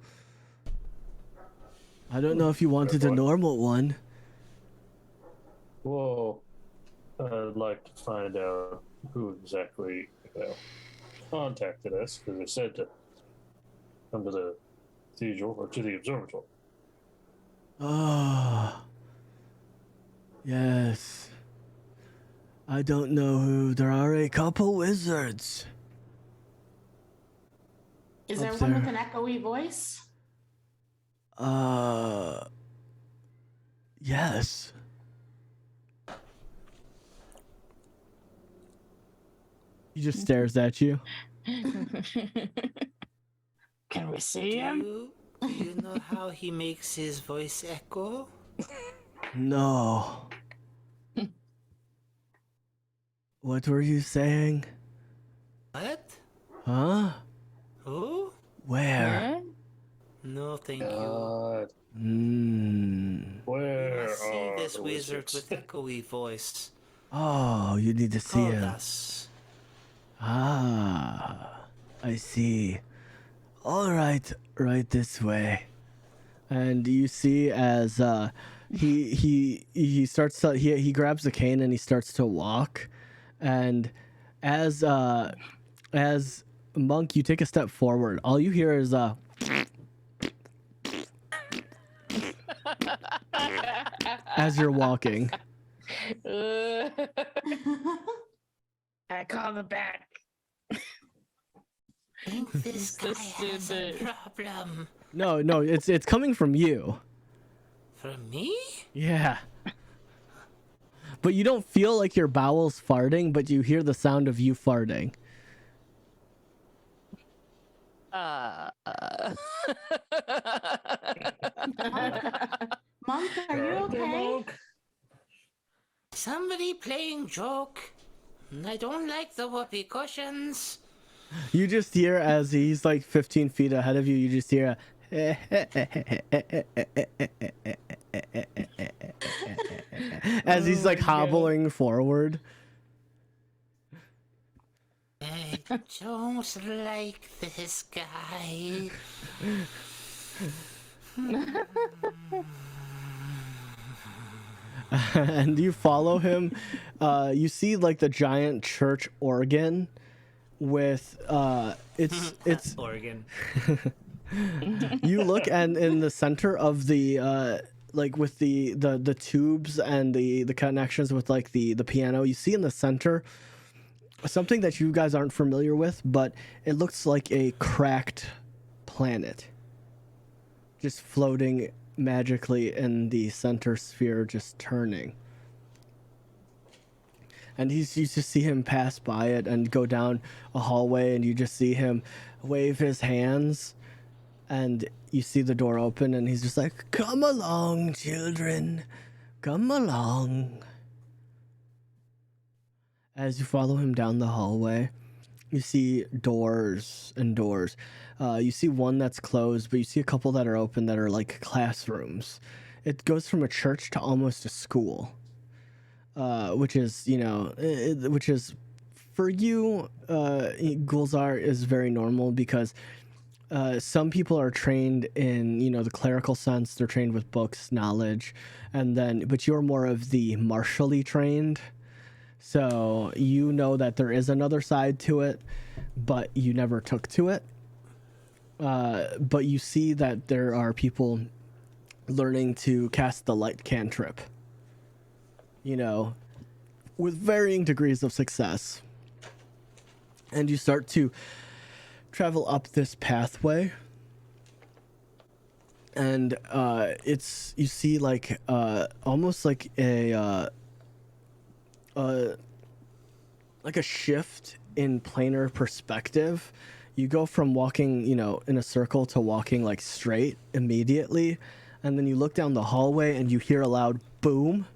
I don't know if you wanted a normal one. Well, I'd like to find out who exactly contacted us, because they said to come to the cathedral or to the observatory. Ah, yes. I don't know who. There are a couple wizards. Is there Up one there. with an echoey voice? Yes. He just stares at you. Can we see him? Do you know how he makes his voice echo? No. What were you saying? What? Huh? Who? Where? No, thank you. God, where Let's see are this the wizard wizards? with echoey voice. Oh, you need to see Call him. us. Ah, I see. All right, right this way. And you see as he starts to he grabs a cane and he starts to walk, and as Monk, you take a step forward. All you hear is as you're walking. I call the back. think this guy has a Stupid. problem. No, it's coming from you. From me? Yeah. But you don't feel like your bowels farting, but you hear the sound of you farting. Monk, are you okay? Somebody playing joke. I don't like the whoopee cushions. You just hear as he's like 15 feet ahead of you, you just hear as he's like hobbling forward. I don't like this guy. And you follow him. You see like the giant church organ with it's Oregon. you look, and in the center of the like with the tubes and the connections with like the piano, you see in the center something that you guys aren't familiar with, but it looks like a cracked planet just floating magically in the center sphere, just turning. And you just see him pass by it and go down a hallway, and you just see him wave his hands, and you see the door open, and he's just like, "Come along, children, come along." As you follow him down the hallway, you see doors and doors. You see one that's closed, but you see a couple that are open that are like classrooms. It goes from a church to almost a school, which is, which is for you, Gulzar is very normal because some people are trained in, the clerical sense. They're trained with books, knowledge, but you're more of the martially trained. So you know that there is another side to it, but you never took to it. But you see that there are people learning to cast the light cantrip, with varying degrees of success. And you start to travel up this pathway. And you see like almost like a shift in planar perspective. You go from walking, in a circle to walking like straight immediately. And then you look down the hallway and you hear a loud boom.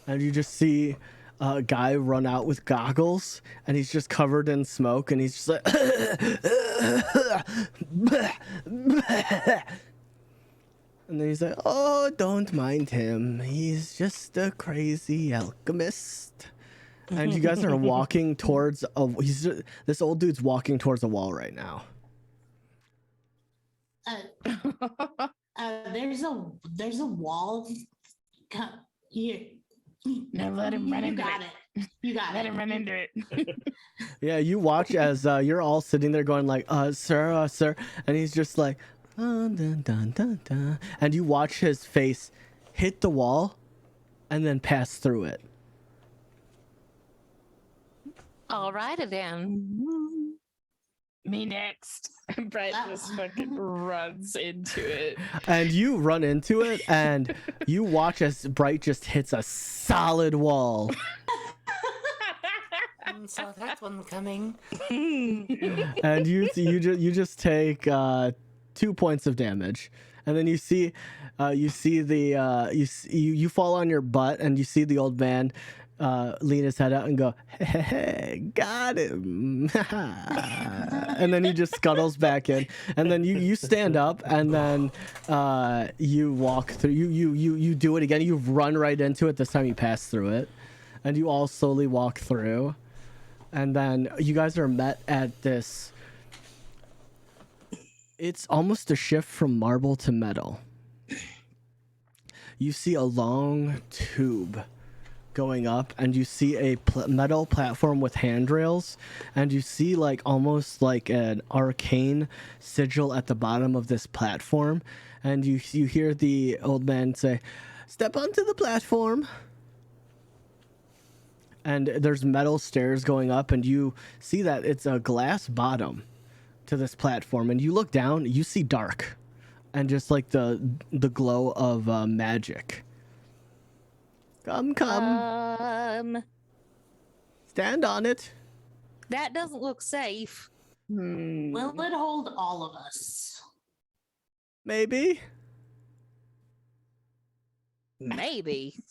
And you just see a guy run out with goggles, and he's just covered in smoke, and he's just like, and then he's like, "Oh, don't mind him. He's just a crazy alchemist." And you guys are walking towards this old dude's walking towards a wall right now. There's a wall. You No, let him run into got it. You got Let it. him run into it. Yeah, you watch as you're all sitting there going like, sir," and he's just like, dun, dun, dun, dun. And you watch his face hit the wall and then pass through it. All righty then. Me next. Brett just fucking runs into it. And you run into it, and you watch as Bright just hits a solid wall. Saw that one coming. And you just take 2 points of damage, and then you fall on your butt, and you see the old man lean his head out and go, "Hey, got him." And then he just scuttles back in, and then you stand up, and then you walk through. You do it again. You run right into it. This time you pass through it, and you all slowly walk through, and then you guys are met at this. It's almost a shift from marble to metal. You see a long tube going up, and you see a metal platform with handrails, and you see like almost like an arcane sigil at the bottom of this platform, and you hear the old man say, "Step onto the platform." And there's metal stairs going up, and you see that it's a glass bottom to this platform, and you look down, you see dark and just like the glow of magic. Come. Stand on it. That doesn't look safe. Will it hold all of us? Maybe. Maybe.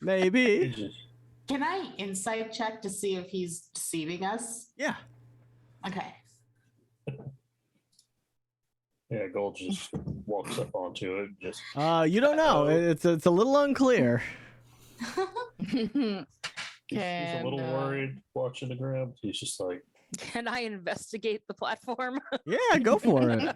Maybe. Can I insight check to see if he's deceiving us? Yeah. Okay. Yeah, Gold just walks up onto it. Just You don't know. It's a little unclear. he's a little worried watching the ground. He's just like, Can I investigate the platform? Yeah, go for it.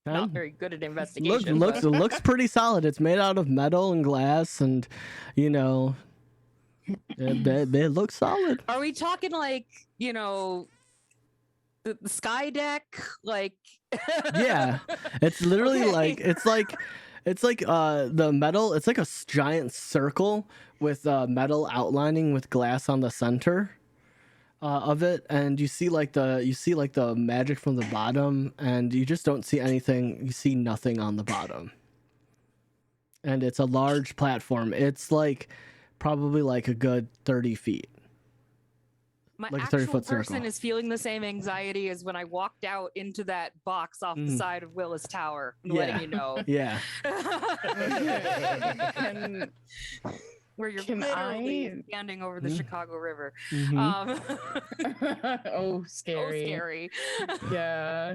Not very good at investigation. Looks pretty solid. It's made out of metal and glass, and you know, it looks solid. Are we talking like, the sky deck? Like Yeah, it's literally it's like the metal. It's like a giant circle with metal outlining with glass on the center of it, and you see like the magic from the bottom, and you just don't see anything. You see nothing on the bottom, and it's a large platform. It's like probably like a good 30 feet. My like a actual 30-foot person circle. is feeling the same anxiety as when I walked out into that box off the side of Willis Tower. I'm letting you know. Yeah. And where you're literally standing over the Chicago River. Oh, scary. Oh, scary. Yeah.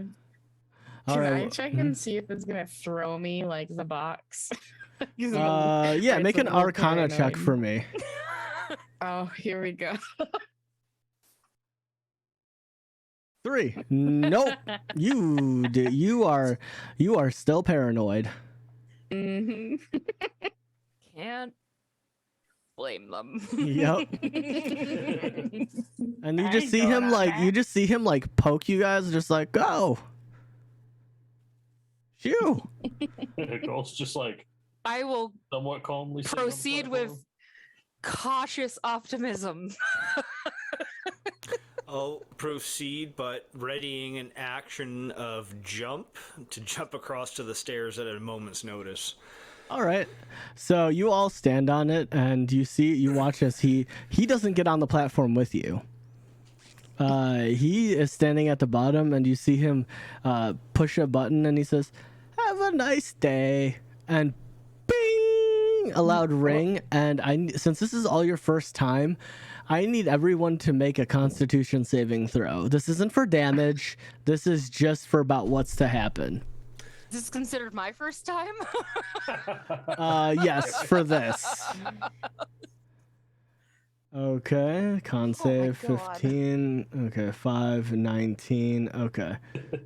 All Can I right. check and see if it's gonna throw me like the box? 'Cause Yeah, it's make a an little Arcana check paranoid. for me. Oh, here we go. 3. Nope. You are still paranoid. Mm-hmm. Can't blame them. Yep. And you I just see ain't him going on poke you guys, just like, go. Shoo. Gold's just like I will somewhat calmly sitting on the proceed platform. with cautious optimism. I'll proceed, but readying an action of jump to jump across to the stairs at a moment's notice. All right. So you all stand on it, and you watch as he doesn't get on the platform with you. He is standing at the bottom, and you see him push a button, and he says, "Have a nice day." And bing, a loud ring. And since this is all your first time, I need everyone to make a Constitution saving throw. This isn't for damage. This is just for about what's to happen. This is considered my first time. Yes, for this. Okay, con save God. 15. Okay, 5, 19. Okay,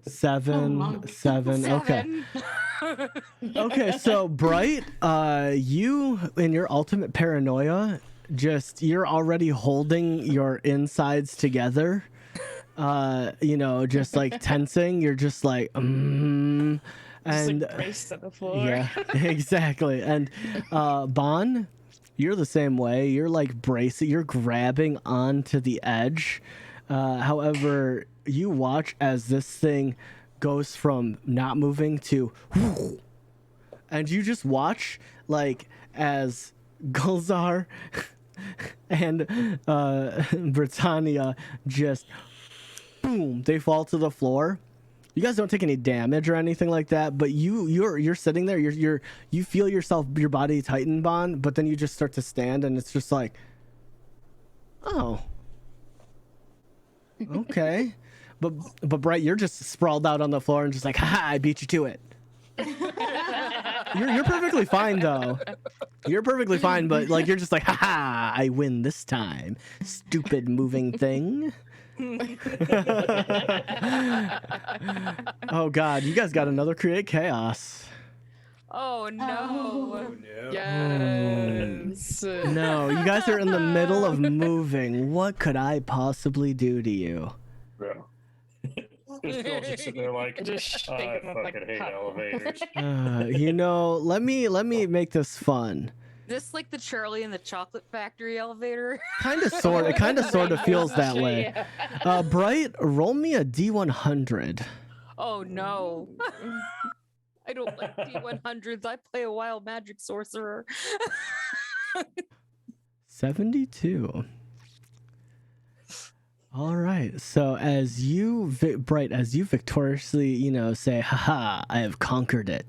7, 7. Okay. 7. Okay, so Bright, you in your ultimate paranoia, you're already holding your insides together. Just like tensing. You're just like, and Braced to the floor. yeah, exactly. And Bon, you're the same way. You're like bracing. You're grabbing onto the edge. However, you watch as this thing goes from not moving to, and you just watch like as Gulzar and Britannia just boom, they fall to the floor. You guys don't take any damage or anything like that, but you're sitting there, you feel your body tighten, Bond, but then you just start to stand, and it's just like, oh, okay. But Bright, you're just sprawled out on the floor and just like, haha, I beat you to it. You're perfectly fine though. You're perfectly fine, but like you're just like, haha, I win this time. Stupid moving thing. Oh god, you guys got another create chaos. Oh no. Yes. No, you guys are in the middle of moving. What could I possibly do to you? Bro. This girl's just sitting there like, Just shake I him up like fucking a hate pop. elevators. Let me make this fun. This like the Charlie and the Chocolate Factory elevator. It kind of sort of feels that way. Bright, roll me a D100. Oh no. I don't like D100s. I play a wild magic sorcerer. 72. All right. So as you, Bright, as you victoriously, say, haha, I have conquered it.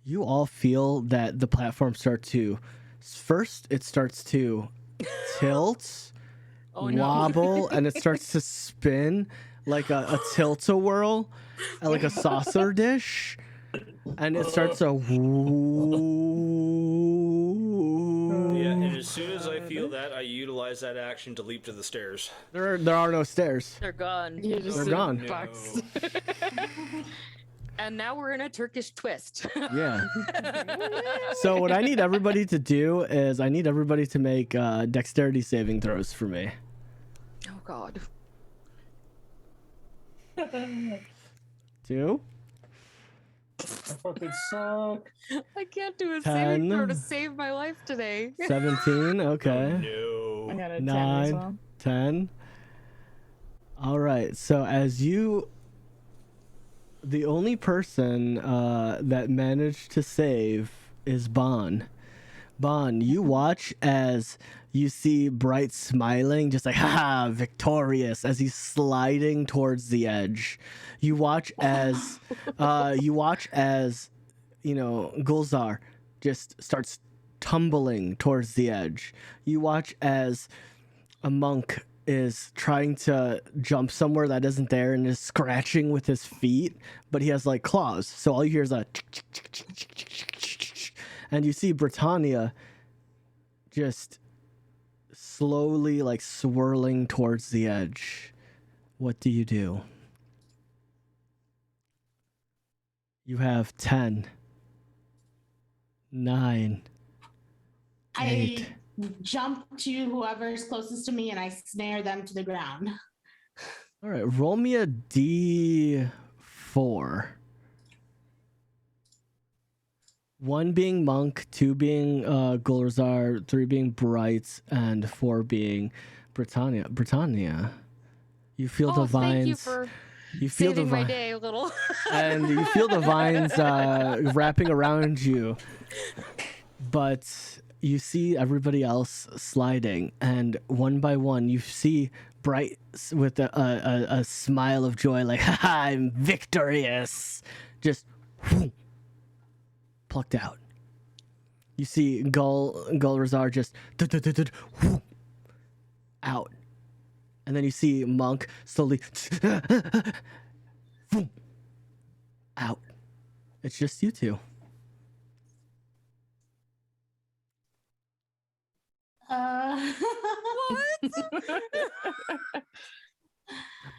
You all feel that the platform it starts to tilt, wobble, and it starts to spin like a tilt-a-whirl, like a saucer dish. And it starts to Yeah, and as soon as I feel that, I utilize that action to leap to the stairs. There are no stairs. They're gone. They're gone. Box. And now we're in a Turkish twist. Yeah. So what I need everybody to do is I need everybody to make dexterity saving throws for me. Oh God. 2. I fucking suck. I can't do a 10. saving throw to save my life today. 17. Okay. No. I got a 10 as 9. well. 10. All right. So the only person that managed to save is Bon. Bon, you watch as you see Bright smiling, just like, haha, victorious, as he's sliding towards the edge. You watch as, Gulzar just starts tumbling towards the edge. You watch as a monk is trying to jump somewhere that isn't there and is scratching with his feet, but he has like claws. So all you hear is a and you see Britannia just slowly like swirling towards the edge. What do you do? You have 10, 9, 8. I jump to whoever's closest to me and I snare them to the ground. All right, roll me a D4. 1 being Monk, 2 being Gulzar, 3 being Bright, and 4 being Britannia. Britannia, you feel the vines. Thank you for feel saving my day a little. And you feel the vines wrapping around you, but you see everybody else sliding, and one by one you see Bright with a smile of joy, like, haha, I'm victorious, just whoom, plucked out. You see Gulzar just whoom, out, and then you see Monk slowly whoom, out. It's just you two. What?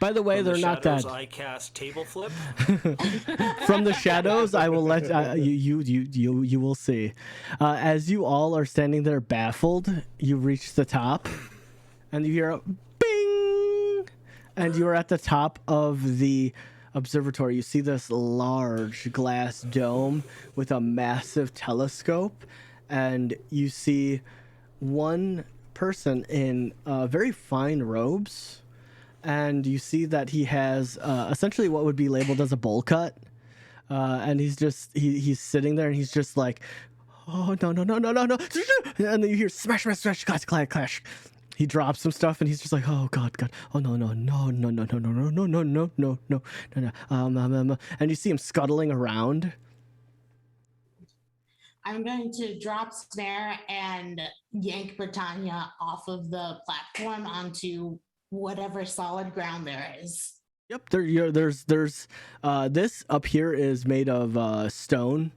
By the way, From they're the not shadows, dead. I cast table flip. From the shadows, I will let you will see. As you all are standing there baffled, you reach the top, and you hear a bing, and you are at the top of the observatory. You see this large glass dome with a massive telescope, and you see one person in very fine robes, and you see that he has essentially what would be labeled as a bowl cut, and he's sitting there and he's just like, oh no, and then you hear smash, clash. He drops some stuff and he's just like, oh god, oh no, and you see him scuttling around. I'm going to drop snare and yank Britannia off of the platform onto whatever solid ground there is. Yep, there's this up here is made of stone,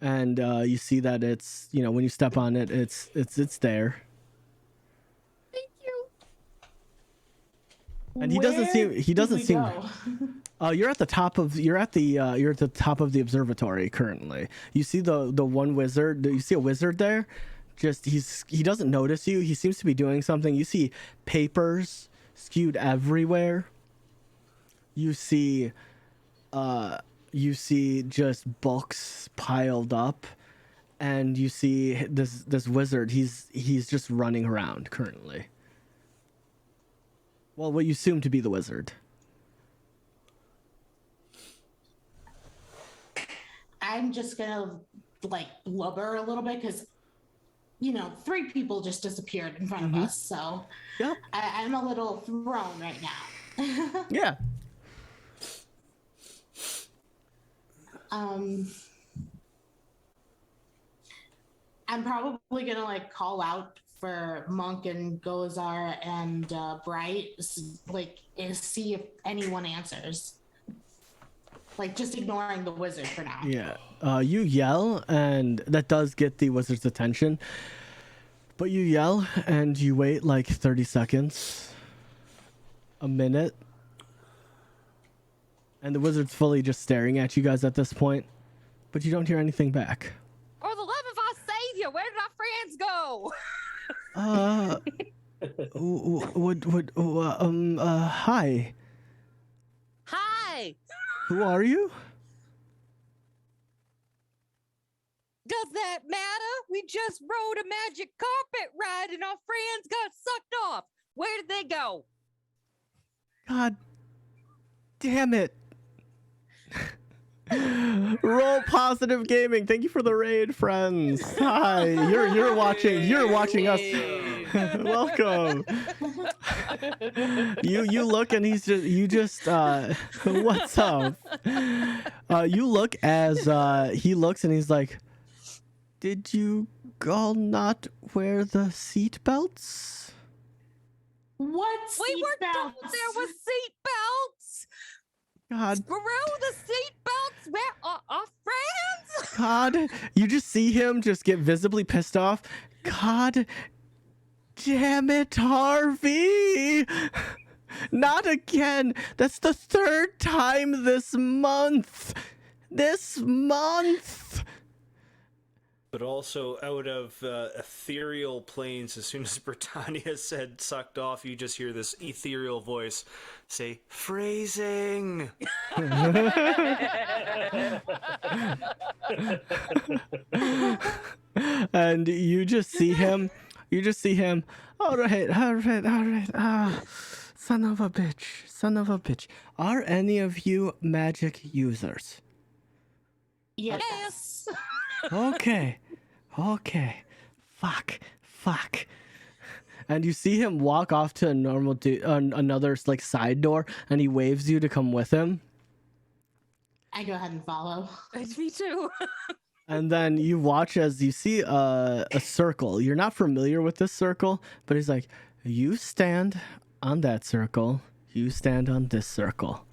and you see that it's, when you step on it, it's there. Thank you. And he doesn't seem. Go? You're at the top of the observatory currently. You see the one wizard. You see a wizard there. He doesn't notice you. He seems to be doing something. You see papers skewed everywhere. You see just books piled up, and you see this wizard. He's just running around currently. Well, what you assume to be the wizard. I'm just gonna like blubber a little bit because 3 people just disappeared in front of us, so Yep. I'm a little thrown right now. Yeah. I'm probably gonna like call out for Monk and Gozar and Bright, see if anyone answers. Like just ignoring the wizard for now. Yeah. You yell, and that does get the wizard's attention. But you yell, and you wait like 30 seconds, a minute, and the wizard's fully just staring at you guys at this point. But you don't hear anything back. For the love of our savior, where did our friends go? Hi. Hi. Who are you? Does that matter? We just rode a magic carpet ride and our friends got sucked off. Where did they go? God damn it. Roll positive gaming. Thank you for the raid, friends. Hi. You're watching us. Welcome. You look and you just what's up? You look as he looks and he's like, did you all not wear the seat belts? What We were told there was seat belts. God. Screw the seat belts. Where are our friends? God, you just see him just get visibly pissed off. God damn it, Harvey. Not again. That's the 3rd time this month. But also out of ethereal planes, as soon as Britannia said sucked off, you just hear this ethereal voice say, phrasing! And you just see him. All right. Son of a bitch. Are any of you magic users? Yes. Okay. Fuck. And you see him walk off to another like side door, and he waves you to come with him. I go ahead and follow. Me too. And then you watch as you see a circle. You're not familiar with this circle, but he's like, you stand on that circle. You stand on this circle.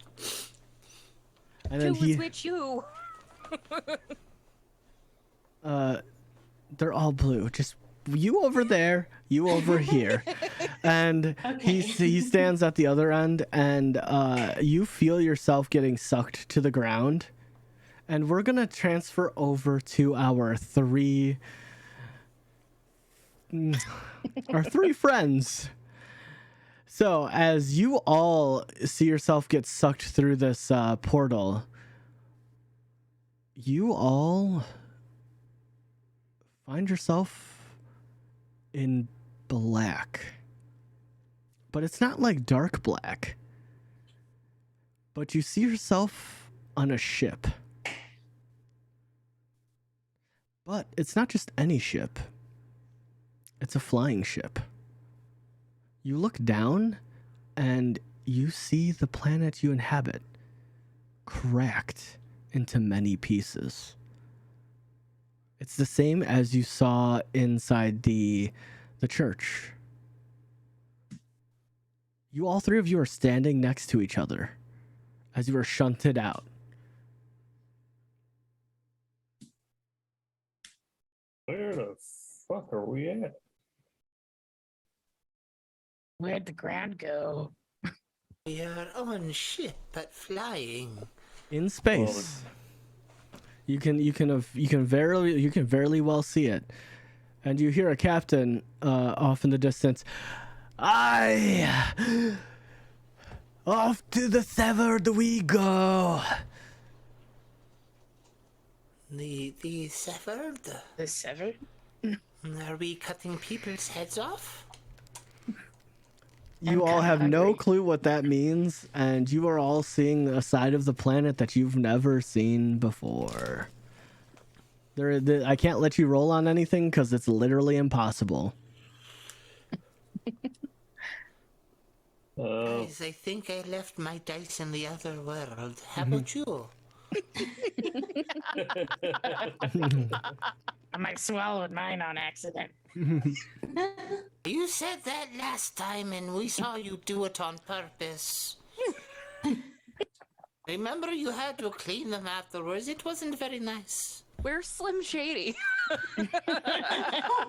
And then Who was with you? They're all blue. Just you over there, you over here. And Okay. he stands at the other end, and you feel yourself getting sucked to the ground. And we're gonna transfer over to our three friends. So as you all see yourself get sucked through this portal, you all find yourself in black. But it's not like dark black. But you see yourself on a ship. But it's not just any ship. It's a flying ship. You look down and you see the planet you inhabit cracked into many pieces. It's the same as you saw inside the church. You all three of you are standing next to each other as you are shunted out. Where the fuck are we at? Where'd the ground go? We are on ship but flying. In space. You can very well see it. And you hear a captain off in the distance. Aye! Off to the Tavern we go! The severed? The severed? Are we cutting people's heads off? You all have no clue what that means, and you are all seeing a side of the planet that you've never seen before. I can't let you roll on anything because it's literally impossible. Guys, I think I left my dice in the other world. How about you? I might swallowed mine on accident. You said that last time and we saw you do it on purpose. Remember you had to clean them afterwards? It wasn't very nice. Where's Slim Shady?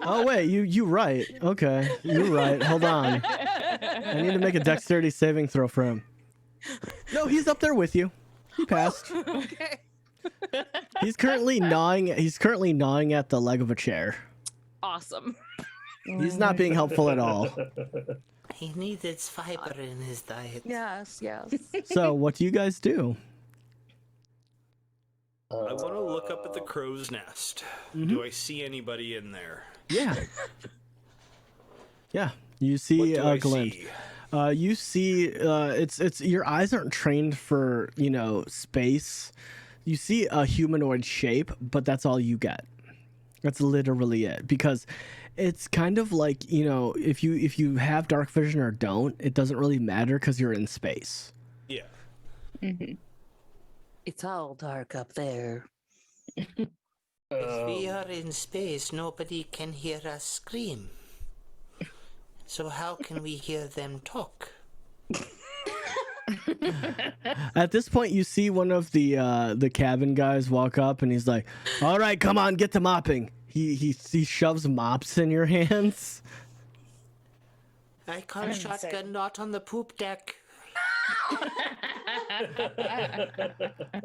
Oh wait, you right. Okay, you're right. Hold on. I need to make a dexterity saving throw for him. No, he's up there with you. He passed. Okay. He's currently gnawing at the leg of a chair. Awesome. He's not being helpful at all. He needed fiber in his diet. Yes, yes. So, what do you guys do? I want to look up at the crow's nest. Do I see anybody in there? Yeah. Yeah. You see What do I glimpse. see? You see it's your eyes aren't trained for, space. You see a humanoid shape, but that's all you get. That's literally it, because it's kind of like, if you have dark vision or don't, it doesn't really matter because you're in space. Yeah. Mm-hmm. It's all dark up there. If we are in space, nobody can hear us scream. So how can we hear them talk? At this point, you see one of the cabin guys walk up, and he's like, "All right, come on, get to mopping." He shoves mops in your hands. I call shotgun not on the poop deck.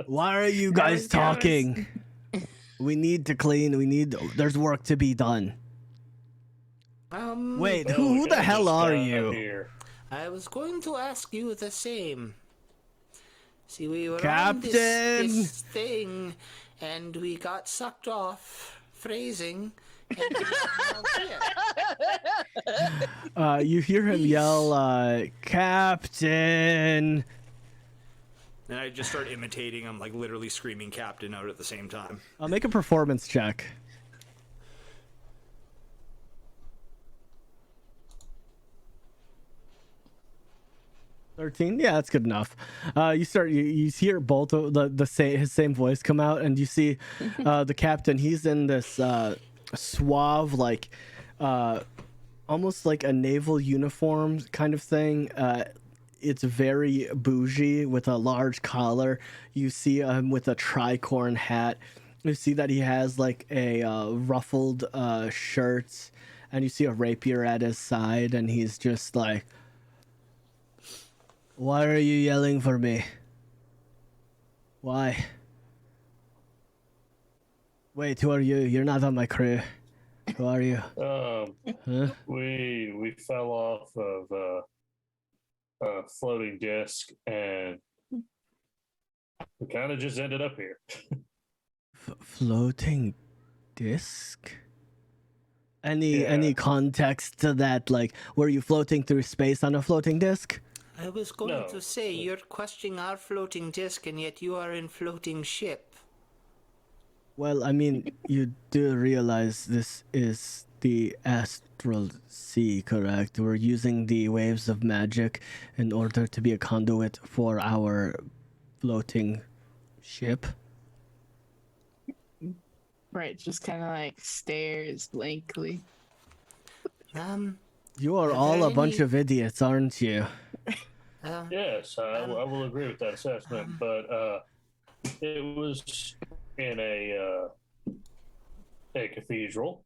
Why are you guys talking? We need to clean. There's work to be done. Wait, who the hell are you? I was going to ask you the same. See, we were Captain! on this thing, and we got sucked off, phrasing. And we are now here. You hear him yell, "Captain!" And I just start imitating him, like literally screaming "Captain" out at the same time. Make a performance check. "13? Yeah, that's good enough. You hear both of his same voice come out, and you see the captain. He's in this suave, like almost like a naval uniform kind of thing. It's very bougie with a large collar. You see him with a tricorn hat. You see that he has like a ruffled shirt, and you see a rapier at his side, and he's just like, "Why are you yelling for me? Why? Wait, who are you? You're not on my crew. Who are you?" Huh? We fell off of a floating disc, and we kind of just ended up here. Floating disc? Any context to that? Like, were you floating through space on a floating disc? I was going to say, you're questioning our floating disc, and yet you are in floating ship. Well, I mean, you do realize this is the astral sea, correct? We're using the waves of magic in order to be a conduit for our floating ship. Right, just kind of like stares blankly. You are all a bunch of idiots, aren't you? Yes, I will agree with that assessment, but it was in a cathedral.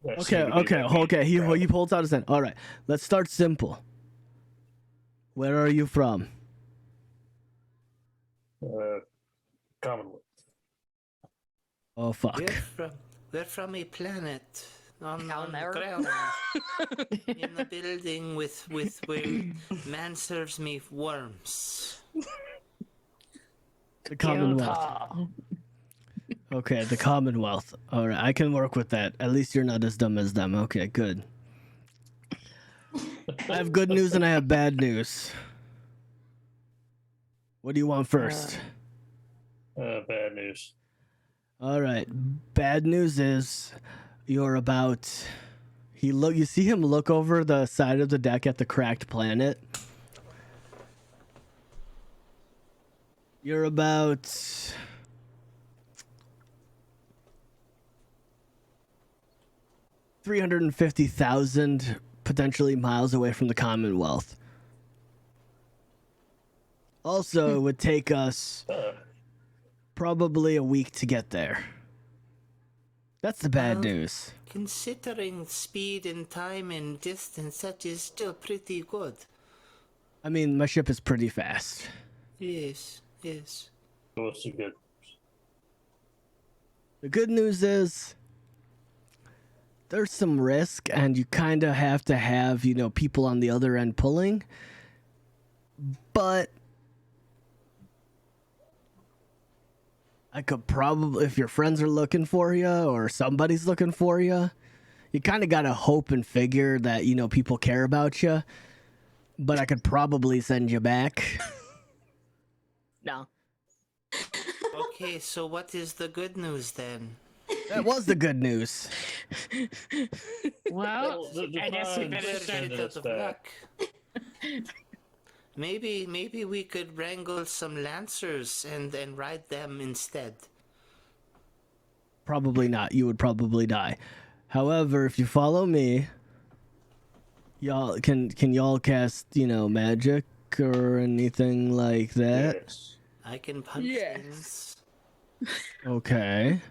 Okay. He pulls out his hand. All right, let's start simple. Where are you from? Commonwealth. Oh fuck. We're from a planet on the there. ground. In the building with where man serves me worms. The Commonwealth. Okay, the Commonwealth. All right, I can work with that. At least you're not as dumb as them. Okay, good. I have good news and I have bad news. What do you want first? Bad news. All right. Bad news is you're about. You see him look over the side of the deck at the cracked planet. You're about 350,000 potentially miles away from the Commonwealth. Also, it would take us probably a week to get there. That's the bad news. Considering speed and time and distance, that is still pretty good. I mean, my ship is pretty fast. Yes, yes. What's the good? The good news is there's some risk, and you kind of have to have, people on the other end pulling. But I could probably, if your friends are looking for you or somebody's looking for you, you kind of got to hope and figure that, people care about you. But I could probably send you back. No. Okay, so what is the good news then? That was the good news. Well, I guess we fine. better Send start. us back. Maybe we could wrangle some lancers and ride them instead. Probably not. You would probably die. However, if you follow me, y'all can y'all cast, magic or anything like that? Yes. I can punch things. Okay.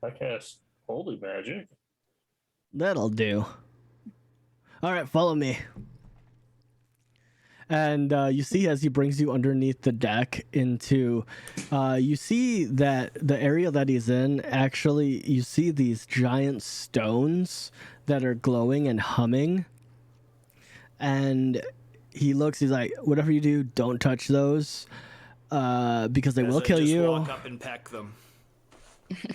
I cast holy magic. That'll do. All right, follow me. And you see as he brings you underneath the deck into, you see that the area that he's in, actually, you see these giant stones that are glowing and humming. And he's like, whatever you do, don't touch those, because they will kill just you. Walk up and peck them.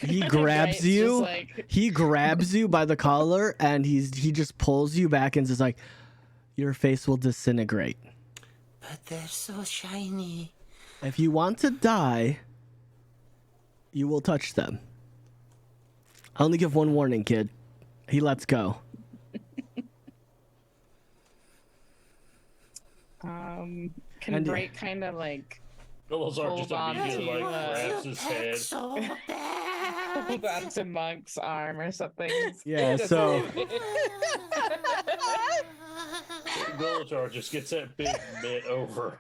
He grabs Right, you. just like- He grabs you by the collar, and he just pulls you back and is like, your face will disintegrate. But they're so shiny. If you want to die, you will touch them. I only give one warning, kid. He lets go. Can And- Bright kind of like Belazar just Hold on immediately to, grabs his head. So hold bad. on to Monk's arm or something? Yeah, Just- so Belazar just gets that big mitt over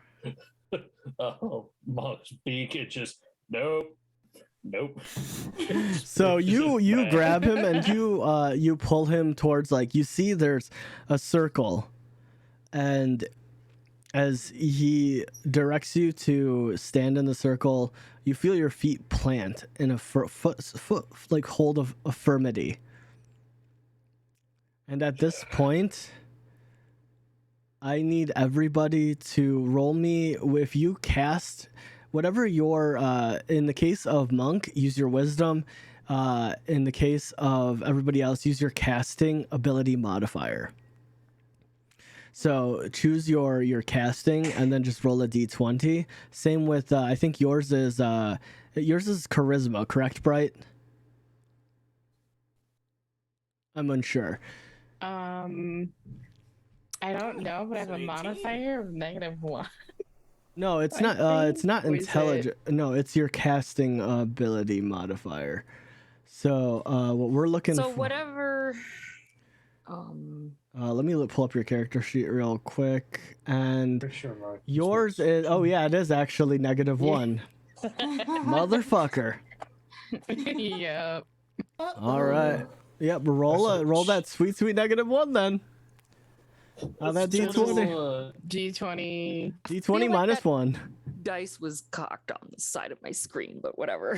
Monk's beak and just nope. so Just you bang. grab him and you pull him towards, like, you see there's a circle, and as he directs you to stand in the circle, you feel your feet plant in a foot like hold of affirmity. And at this point, I need everybody to roll me. If you cast whatever your, in the case of Monk, use your wisdom. In the case of everybody else, use your casting ability modifier. So choose your casting and then just roll a d20. Same with, I think yours is charisma, correct, Bright? I'm unsure. I don't know, but I have a 18? modifier of -1. No, it's I not. It's think. not Or is intelligent. No, it's your casting ability modifier. So what we're looking So for. whatever. Let me pull up your character sheet real quick, and Pretty sure Mark- yours is. Oh yeah, it is actually -1. Motherfucker. Yep. All right. Yep. Roll that sweet -1 then. That D20. D20. D20 like that- -1. Dice was cocked on the side of my screen, but whatever.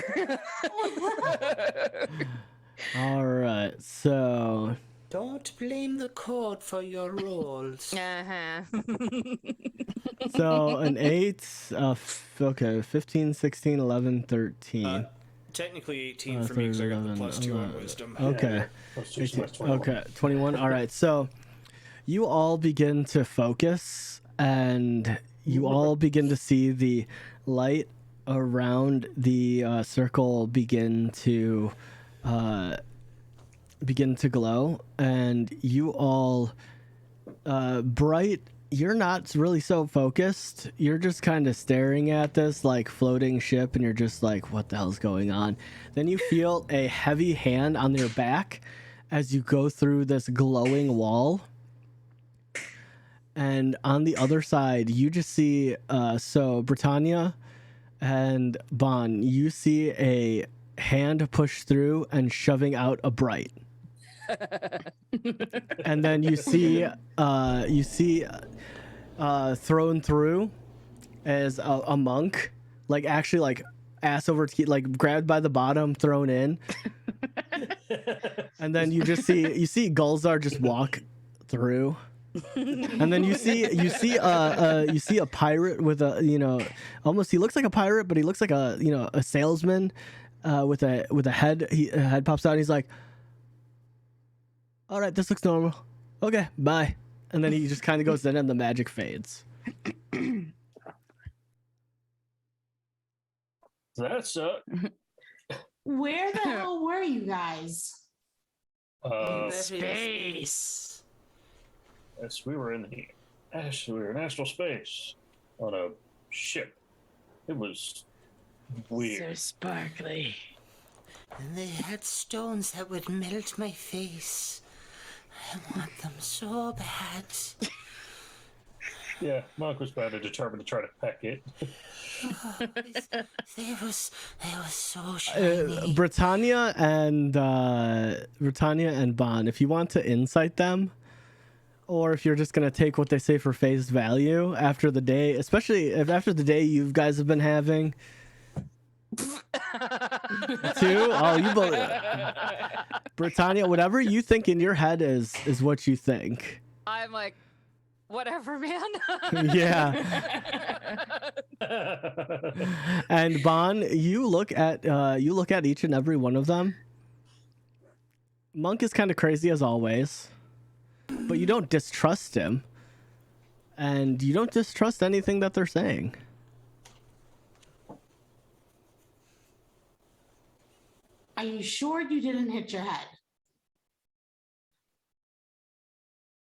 All right. So Don't blame the code for your rolls. Uh-huh. so an 8. Okay. 15, 16, 11, 13. Technically 18 for me because I got the 11, +2 on wisdom. Okay. Let's do 18, 21. okay, 21. All right. So you all begin to focus, and you all begin to see the light around the circle begin to glow, and you all, Bright, you're not really so focused. You're just kind of staring at this like floating ship, and you're just like, what the hell's going on? Then you feel a heavy hand on your back as you go through this glowing wall. And on the other side, you just see, so Britannia and Bon, you see a hand push through and shoving out a Bright. And then you see thrown through as a monk, like actually like ass over like grabbed by the bottom, thrown in. And then you see Gulzar just walk through. And then you see a pirate with a, almost, he looks like a pirate, but he looks like a salesman with a head. A head pops out and he's like, all right, this looks normal. Okay, bye. And then he just kind of goes in and the magic fades. That sucked. Where the hell were you guys? Space. Yes, we were in astral space on a ship. It was weird. So sparkly. And they had stones that would melt my face. I want them so bad. Yeah, Monk was bound and determined to try to peck it. They was so shiny. Britannia and Bon, if you want to insight them, or if you're just gonna take what they say for face value after the day, especially if after the day you guys have been having. Two? Oh, you believe Britannia, whatever you think in your head is what you think. I'm like, whatever, man. Yeah. And Bon, you look at each and every one of them. Monk is kind of crazy as always, but you don't distrust him, and you don't distrust anything that they're saying. Are you sure you didn't hit your head?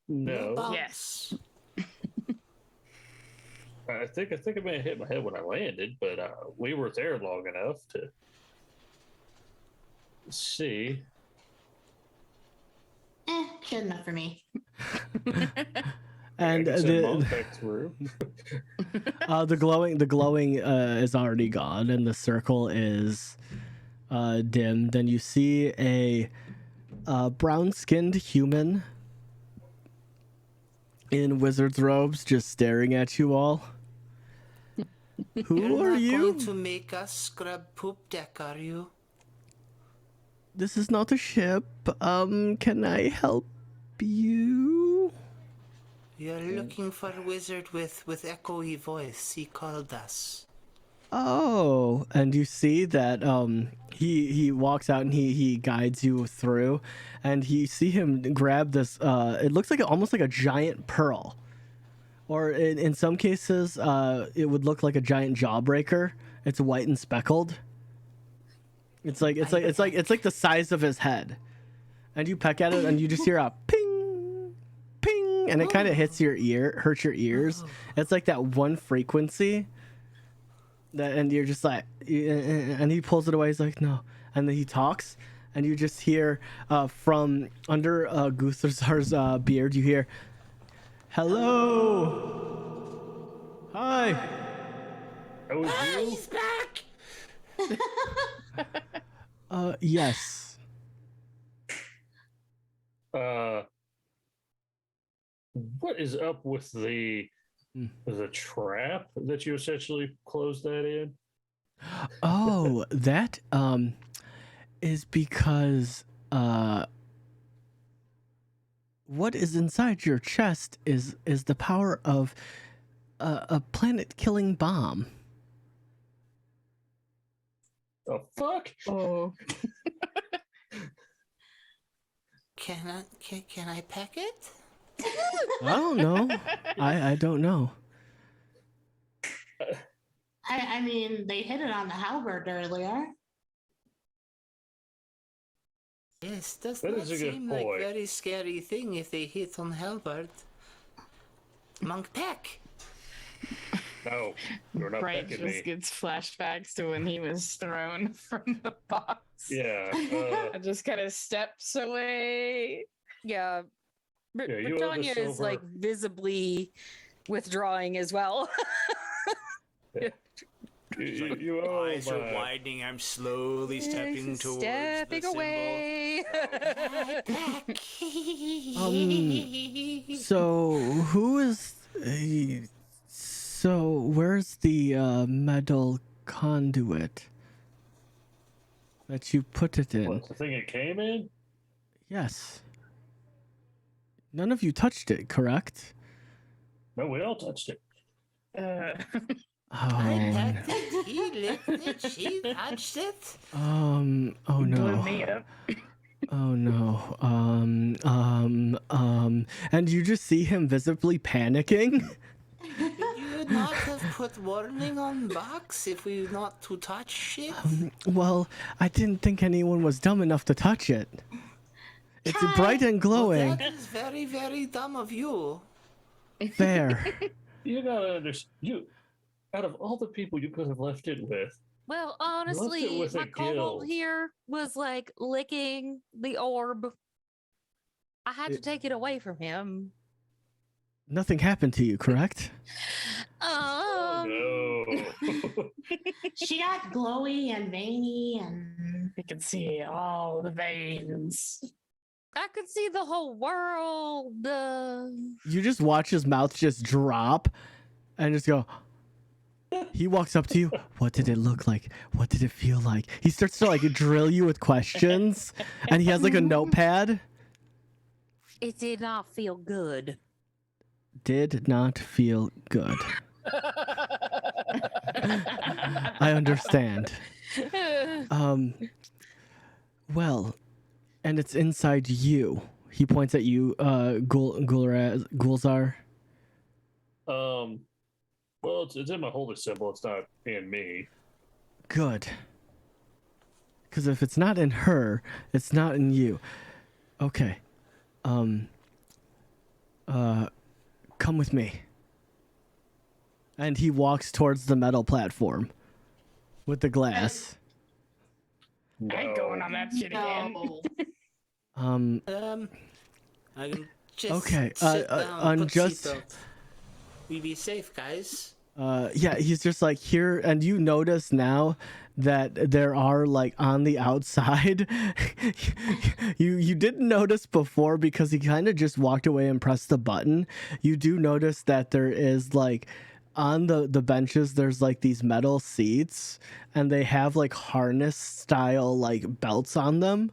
No. Yes. I think I may have hit my head when I landed, but we were there long enough to see. Good enough for me. And the glowing is already gone, and the circle is dim. Then you see a brown-skinned human in wizard's robes just staring at you all. Who You're are not you? going to make us scrub poop deck, are you? This is not a ship. Can I help you? You're looking for a wizard with echoey voice. He called us. Oh, and you see that he walks out and he guides you through, and you see him grab this it looks like almost like a giant pearl, or in some cases it would look like a giant jawbreaker. It's white and speckled. It's like the size of his head, and you peck at it and you just hear a ping, ping, and it kind of hurts your ears. It's like that one frequency. And you're just like, and he pulls it away. He's like, no. And then he talks, and you just hear from under Guthrzar's beard, you hear, hello. Hi. Oh, you? He's back! Yes. What is up with the trap that you essentially closed that in? Oh, that is because what is inside your chest is the power of a planet-killing bomb. The fuck? Oh. Can I pack it? I don't know. I don't know. I mean, they hit it on the halberd earlier. Yes, does That not is a good seem like point. very scary thing if they hit on halberd. Monk Peck. No, you're not Bright pecking just me. gets flashbacks to when he was thrown from the box. Yeah. And just kind of steps away. Yeah. Yeah, you owe Britannia this is like over. visibly withdrawing as well. You owe Eyes are my- widening. I'm slowly stepping towards Stepping the away. So who is? So where's the metal conduit that you put it in? What, the thing it came in? Yes. None of you touched it, correct? No, we all touched it. I Oh. packed it, he licked it, she touched it. Oh Blew no. me up. Oh no. And you just see him visibly panicking. Could you not have put warning on box if we not to touch shit? Well, I didn't think anyone was dumb enough to touch it. It's bright and Well, glowing. that is very, very dumb of you. There. You gotta understand. Out of all the people you could have left it with, Well, it honestly, with a my kobold guild. here was like licking the orb. I had to take it away from him. Nothing happened to you, correct? no. She got glowy and veiny, and You can see all the veins. I could see the whole world. You just watch his mouth just drop and just go. He walks up to you. What did it look like? What did it feel like? He starts to like drill you with questions and he has like a notepad. It did not feel good. Did not feel good. I understand. Well, and it's inside you. He points at you, Gulzar. Well, it's in my holy symbol. It's not in me. Good. Because if it's not in her, it's not in you. Okay. Come with me. And he walks towards the metal platform with the glass. I ain't going on that shit again. no. I can just Okay, sit down, put just- seatbelt. We be safe, guys. Yeah, he's just like here, and you notice now that there are like on the outside. you didn't notice before because he kind of just walked away and pressed the button. You do notice that there is like on the benches there's like these metal seats, and they have like harness style like belts on them.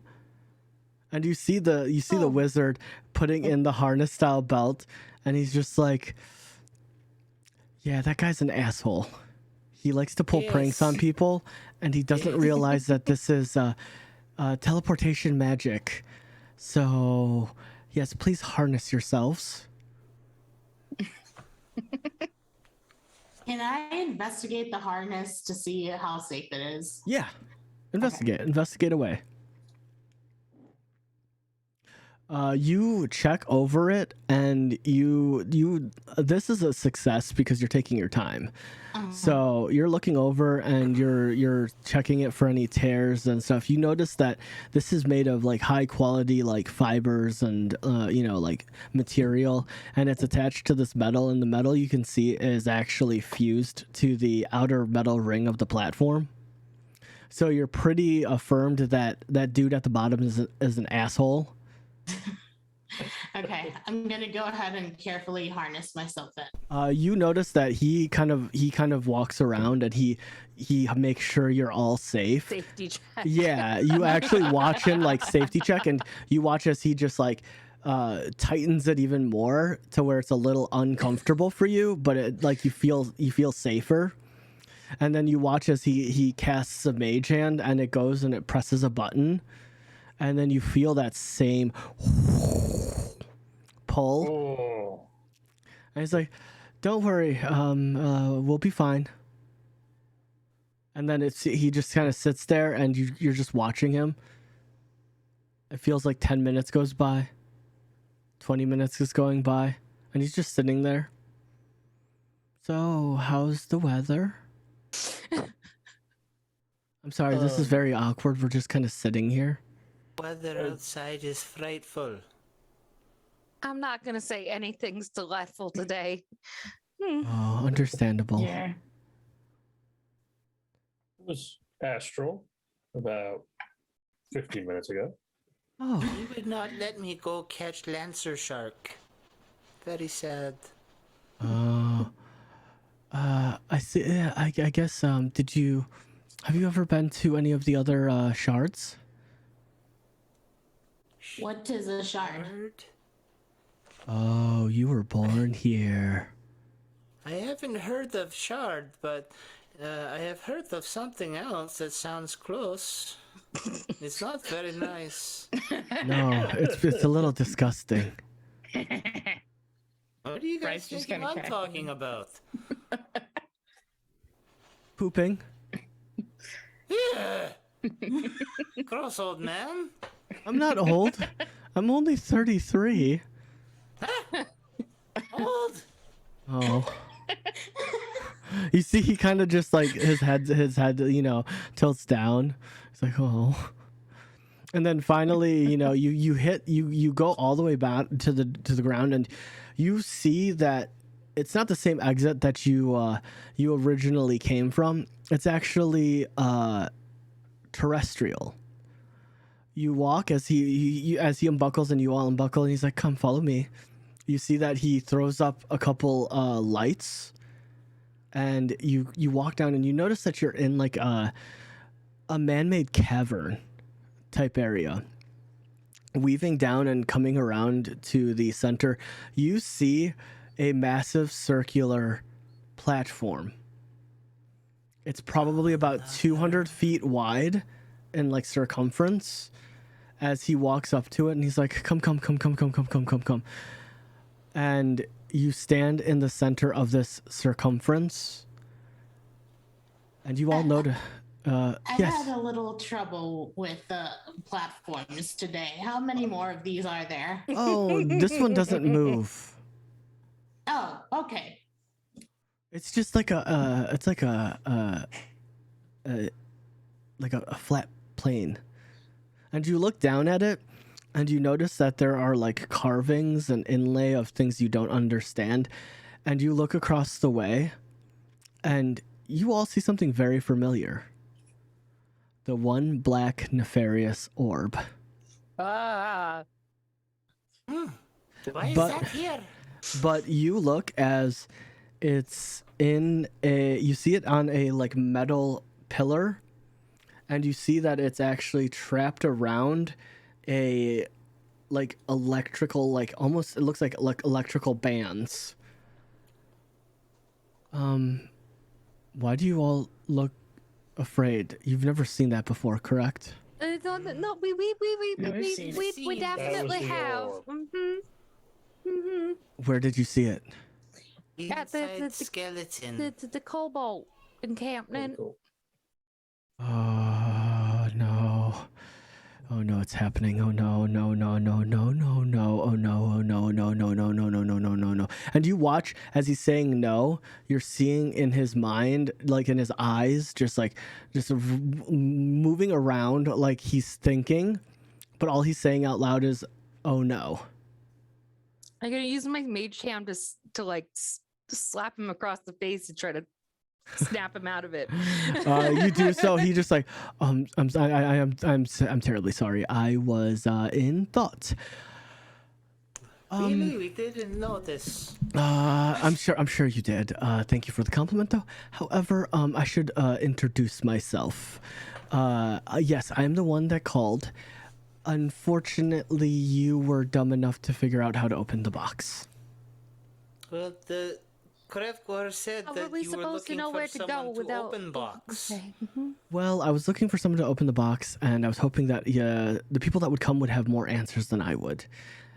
And you see the wizard putting in the harness style belt, and he's just like, yeah, that guy's an asshole. He likes to pull pranks on people, and he doesn't realize that this is teleportation magic. So, yes, please harness yourselves. Can I investigate the harness to see how safe it is? Yeah, investigate away. You check over it, and you this is a success because you're taking your time. So you're looking over and you're checking it for any tears and stuff. You notice that this is made of like high quality like fibers and like material, and it's attached to this metal, and the metal you can see is actually fused to the outer metal ring of the platform. So you're pretty affirmed that that dude at the bottom is an asshole. Okay, I'm gonna go ahead and carefully harness myself in. You notice that he kind of walks around and he makes sure you're all safe. Safety check. Yeah, you actually watch him like safety check, and you watch as he just like tightens it even more to where it's a little uncomfortable for you, but it like you feel safer. And then you watch as he casts a mage hand, and it goes and it presses a button, and then you feel that same pull. Oh. And he's like, "Don't worry, we'll be fine." And then he just kind of sits there, and you're just watching him. It feels like 10 minutes goes by. 20 minutes is going by, and he's just sitting there. So, how's the weather? I'm sorry, this is very awkward. We're just kind of sitting here. Weather outside is frightful. I'm not gonna say anything's delightful today. Oh, understandable. Yeah. It was astral about 15 minutes ago. Oh, He would not let me go catch Lancer Shark. Very sad. I see. Yeah, I guess. Have you ever been to any of the other shards? What is a shard? Shard? Oh, you were born here. I haven't heard of Shard, but I have heard of something else that sounds close. It's not very nice. No, it's a little disgusting. What do you Bryce guys just think kinda I'm cracked talking up. about? Pooping. Yeah! Gross old man. I'm not old. I'm only 33. Old? Oh. You see, he kind of just like his head, tilts down. It's like, oh. And then finally, you go all the way back to the ground, and you see that it's not the same exit that you originally came from. It's actually terrestrial. You walk as he unbuckles, and you all unbuckle, and he's like, "Come, follow me." You see that he throws up a couple lights, and you walk down, and you notice that you're in like a man-made cavern type area. Weaving down and coming around to the center, you see a massive circular platform. It's probably about 200 feet wide in like circumference. As he walks up to it, and he's like, "Come." And you stand in the center of this circumference, and you all notice. I've Yes. had a little trouble with the platforms today. How many more of these are there? Oh, this one doesn't move. Oh, okay. It's just like a flat plane. And you look down at it, and you notice that there are like carvings and inlay of things you don't understand. And you look across the way, and you all see something very familiar. The one black nefarious orb. Ah. Why is But- that here? But you look as it's you see it on a like metal pillar, and you see that it's actually trapped around a like electrical, like almost, it looks like electrical bands. Why do you all look afraid? You've never seen that before, correct? No, we seen it. definitely the have. orb. Where did you see it? Got the- Inside the- skeleton. The cobalt encampment. Cool. Oh no. Oh no, it's happening. Oh no, no, no, no, no, no, no. Oh no, oh no, no, no, no, no, no, no, no, no, no. And you watch as he's saying no, you're seeing in his mind, like in his eyes, just moving around like he's thinking, but all he's saying out loud is, "Oh no." I'm gonna use my mage hand to like slap him across the face and try to snap him out of it. You do so. He just like, I'm terribly sorry. I was in thought. Really? We didn't notice. I'm sure you did. Thank you for the compliment, though. However, I should introduce myself. Yes, I am the one that called. Unfortunately, you were dumb enough to figure out how to open the box. Well, the Krevgor said How that were we you were supposed to looking know for where to go someone to without open box. Okay. Well, I was looking for someone to open the box, and I was hoping that the people that would come would have more answers than I would.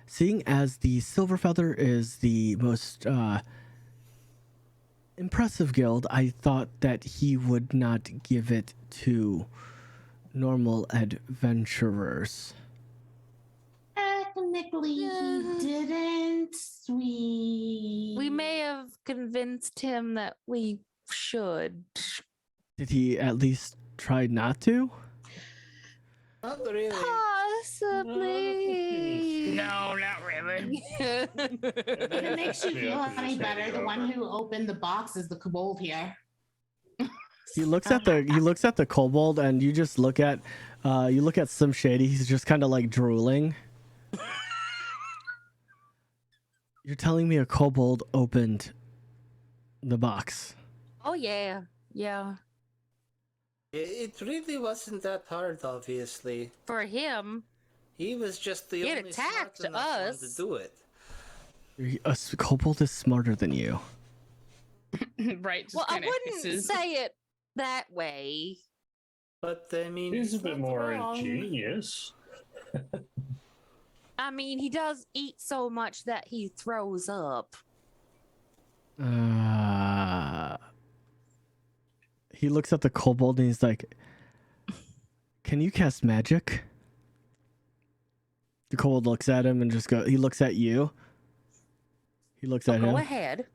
Seeing as the silver feather is the most Impressive guild. I thought that he would not give it to normal adventurers. Technically, he didn't. We may have convinced him that we should. Did he at least try not to? Not really. Possibly. No, not really. If it makes you feel Yeah, any just better, hand it the one over. who opened the box is the kobold here. He looks at the kobold, and you just look at Slim Shady. He's just kind of like drooling. You're telling me a kobold opened the box? Oh yeah, yeah. It really wasn't that hard, obviously. For him, He was just the It only smart attacked enough one to us. do it. Kobold is smarter than you. Right. Just well, I kinda wouldn't hisses. say it that way. But I mean, He's a he's bit not more wrong. ingenious. I mean, he does eat so much that he throws up. He looks at the kobold and he's like, "Can you cast magic?" The kobold looks at him and he looks at you. He looks at him. Go ahead.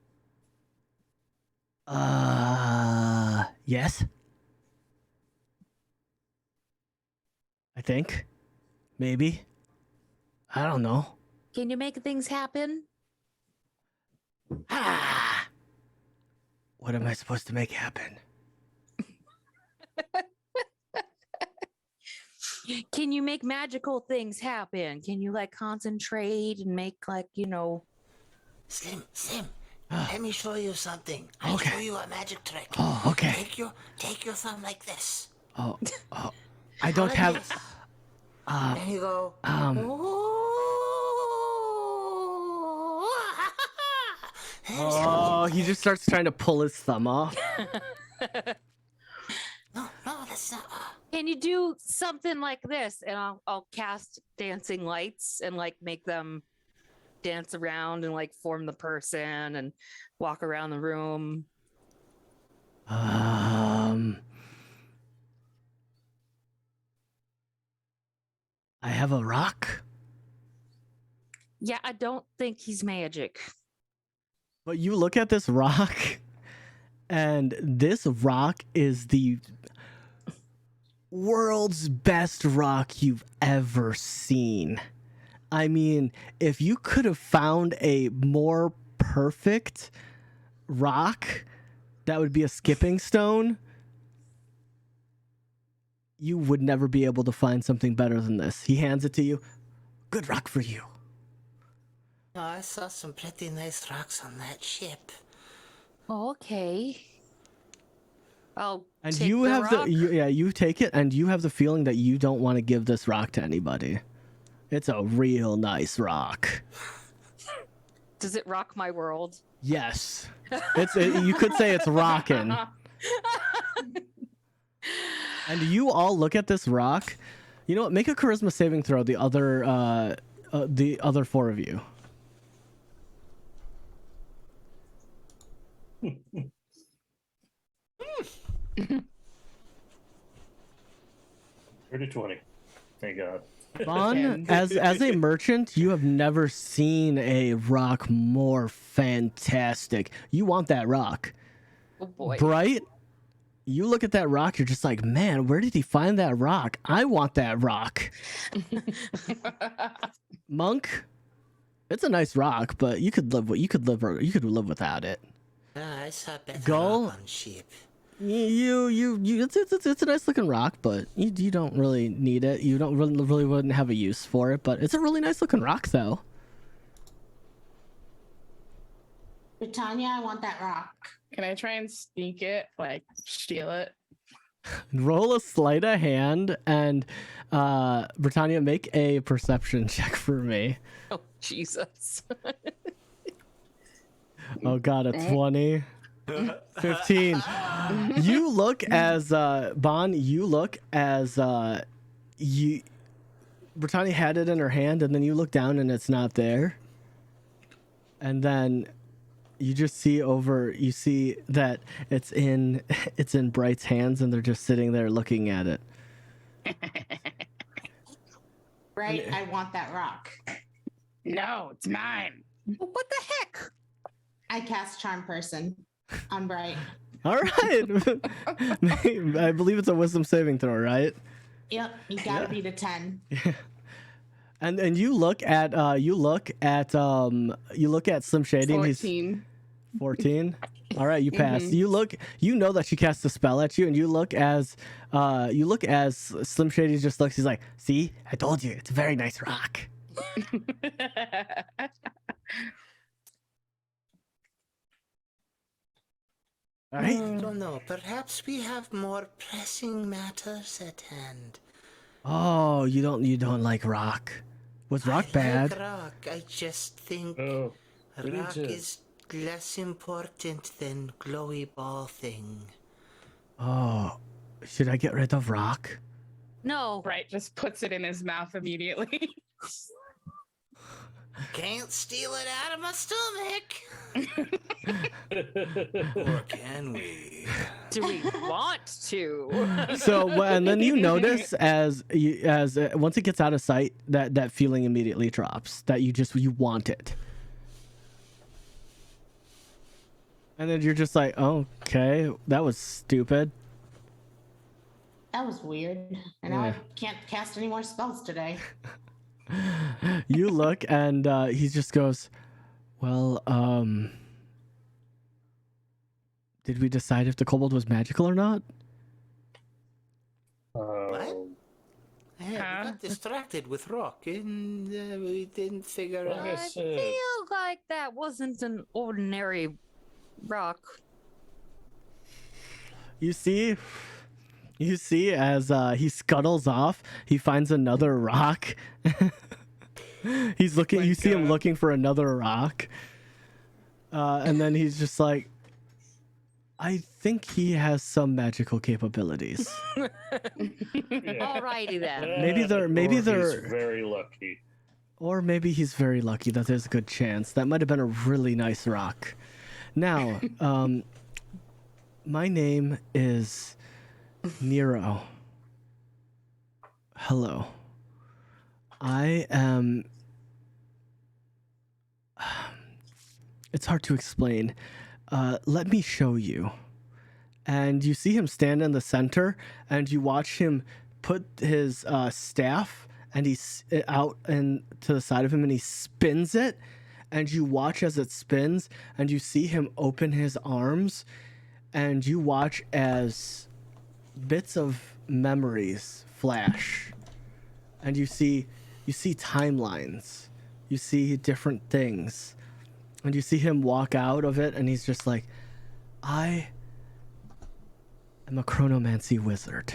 Yes. I think. Maybe. I don't know. Can you make things happen? Ah! What am I supposed to make happen? Can you make magical things happen? Can you like concentrate and make like, Slim, let me show you something. I'll Okay. show you a magic trick. Oh, okay. Take your thumb like this. Oh, I don't Like have. this. And you go. Oh, he just starts trying to pull his thumb off. No, that's not. Can you do something like this? And I'll cast dancing lights and like make them dance around and like form the person and walk around the room. I have a rock, Yeah, I don't think he's magic. but you look at this rock, and this rock is the world's best rock you've ever seen. I mean, if you could have found a more perfect rock that would be a skipping stone, you would never be able to find something better than this. He hands it to you. Good rock for you. No, I saw some pretty nice rocks on that ship. Okay. I'll And take you the have rock. you take it, and you have the feeling that you don't want to give this rock to anybody. It's a real nice rock. Does it rock my world? Yes, you could say it's rocking. And you all look at this rock. You know what? Make a charisma saving throw. The other four of you. Dirty 20. Thank God. Vaughn, as a merchant, you have never seen a rock more fantastic. You want that rock. Oh boy. Bright, you look at that rock, you're just like, man, where did he find that rock? I want that rock. Monk, it's a nice rock, but you could live without it. I saw better Gull? rock on ship. It's a nice looking rock, but you don't really need it. You don't really wouldn't have a use for it, but it's a really nice looking rock though. Britannia, I want that rock. Can I try and sneak it? Like steal it? Roll a sleight of hand, and Britannia, make a perception check for me. Oh Jesus. Oh god, a 20. 15. You look as Bon, you look as Britannia had it in her hand, and then you look down and it's not there. And then you just see you see that it's in Bright's hands, and they're just sitting there looking at it. Right? I want that rock. No, it's mine. What the heck? I cast Charm Person on Bright. All right. I believe it's a wisdom saving throw, right? Yep, you gotta beat a 10. And you look at Slim Shady, and he's 14. 14. All right, you pass. You know that she cast a spell at you, and you look as Slim Shady just looks. He's like, "See, I told you, it's a very nice rock." All right. I don't know. Perhaps we have more pressing matters at hand. Oh, you don't like rock? Was rock bad? Like rock. I just think Oh, we need rock to- is less important than glowy ball thing. Oh, should I get rid of rock? No. Bright just puts it in his mouth immediately. Can't steal it out of my stomach. Or can we? Do we want to? So, and then you notice as once it gets out of sight, that feeling immediately drops. That you want it, and then you're just like, oh, okay, that was stupid. That was weird. And now I can't cast any more spells today. You look, and he just goes, well, did we decide if the kobold was magical or not? What? Yeah, we got distracted with rock, and we didn't figure Well, I out. I guess, feel like that wasn't an ordinary rock. You see as he scuttles off, he finds another rock. He's looking. My You see him God. looking for another rock, and then he's just like, I think he has some magical capabilities. Alrighty then. Maybe they're- He's very lucky. Or maybe he's very lucky. That there's a good chance. That might have been a really nice rock. Now, my name is Nero. Hello. I am... It's hard to explain. Let me show you. And you see him stand in the center, and you watch him put his staff, and he's out and to the side of him, and he spins it, and you watch as it spins, and you see him open his arms, and you watch as bits of memories flash, and you see timelines, you see different things, and you see him walk out of it, and he's just like, I am a chronomancy wizard.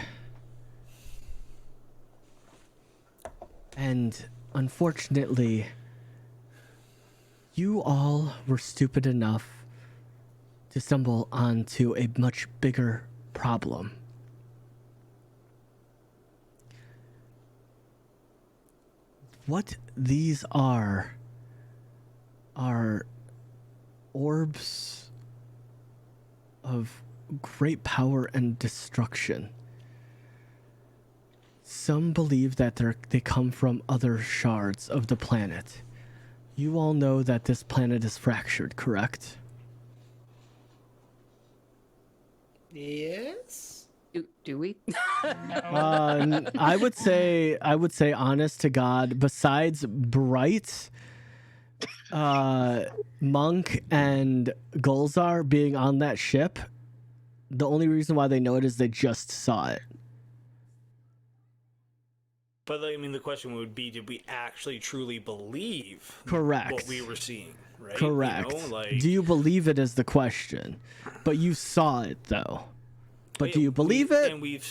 And unfortunately, you all were stupid enough to stumble onto a much bigger problem. What these are orbs of great power and destruction. Some believe that they come from other shards of the planet. You all know that this planet is fractured, correct? Yes. Do we? I would say, honest to God, besides Bright, Monk, and Gulzar being on that ship, the only reason why they know it is they just saw it. But I mean, the question would be: did we actually truly believe Correct. what we were seeing? Right? Correct. You know, like, Do you believe it is the question? But you saw it though. But do yeah, you believe it? And we've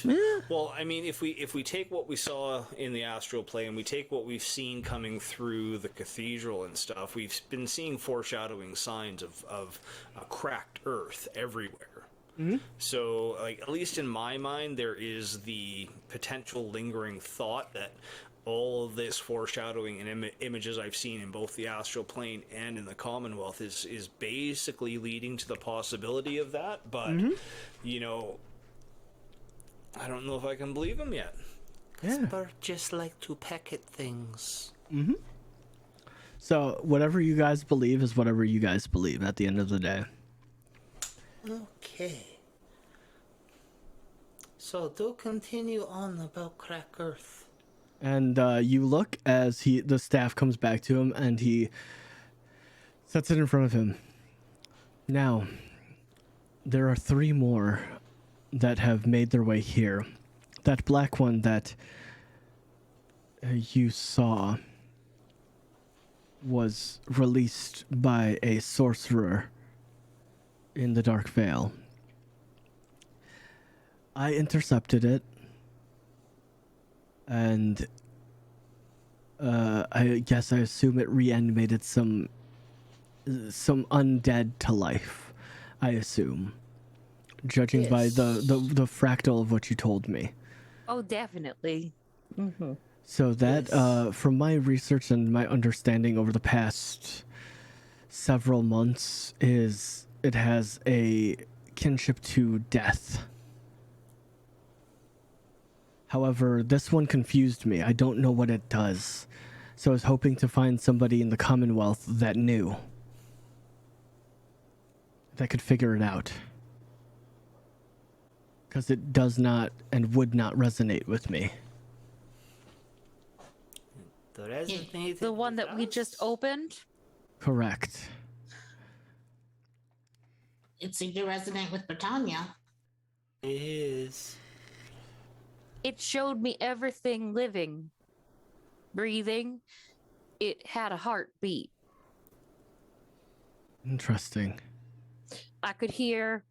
well, I mean, if we take what we saw in the astral plane, we take what we've seen coming through the cathedral and stuff, we've been seeing foreshadowing signs of a cracked Earth everywhere. Mm-hmm. So, like, at least in my mind, there is the potential lingering thought that all of this foreshadowing and images I've seen in both the astral plane and in the Commonwealth is basically leading to the possibility of that. But you know, I don't know if I can believe him yet. Yeah. Birds just like to peck at things. So whatever you guys believe is whatever you guys believe at the end of the day. Okay. So do continue on about Crack Earth. And you look as the staff comes back to him, and he sets it in front of him. Now, there are 3 more that have made their way here. That black one that you saw was released by a sorcerer in the Dark Vale. I intercepted it, and I assume it reanimated some undead to life. I assume, judging by the fractal of what you told me. Oh, definitely. So that, from my research and my understanding over the past several months, is it has a kinship to death. However, this one confused me. I don't know what it does. So I was hoping to find somebody in the Commonwealth that knew. That could figure it out. Because it does not and would not resonate with me. The one that we just opened? Correct. It seemed to resonate with Britannia. It is. It showed me everything living, breathing. It had a heartbeat. Interesting. I could hear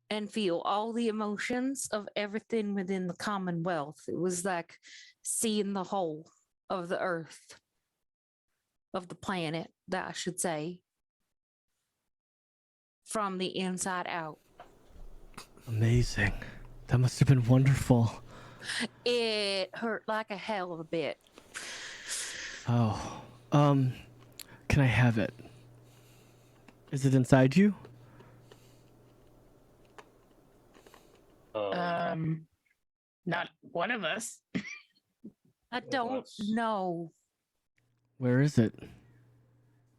and feel all the emotions of everything within the Commonwealth. It was like seeing the whole of the earth, of the planet, that I should say, from the inside out. Amazing. That must have been wonderful. It hurt like a hell of a bit. Oh. Can I have it? Is it inside you? Not one of us. I don't know. Where is it?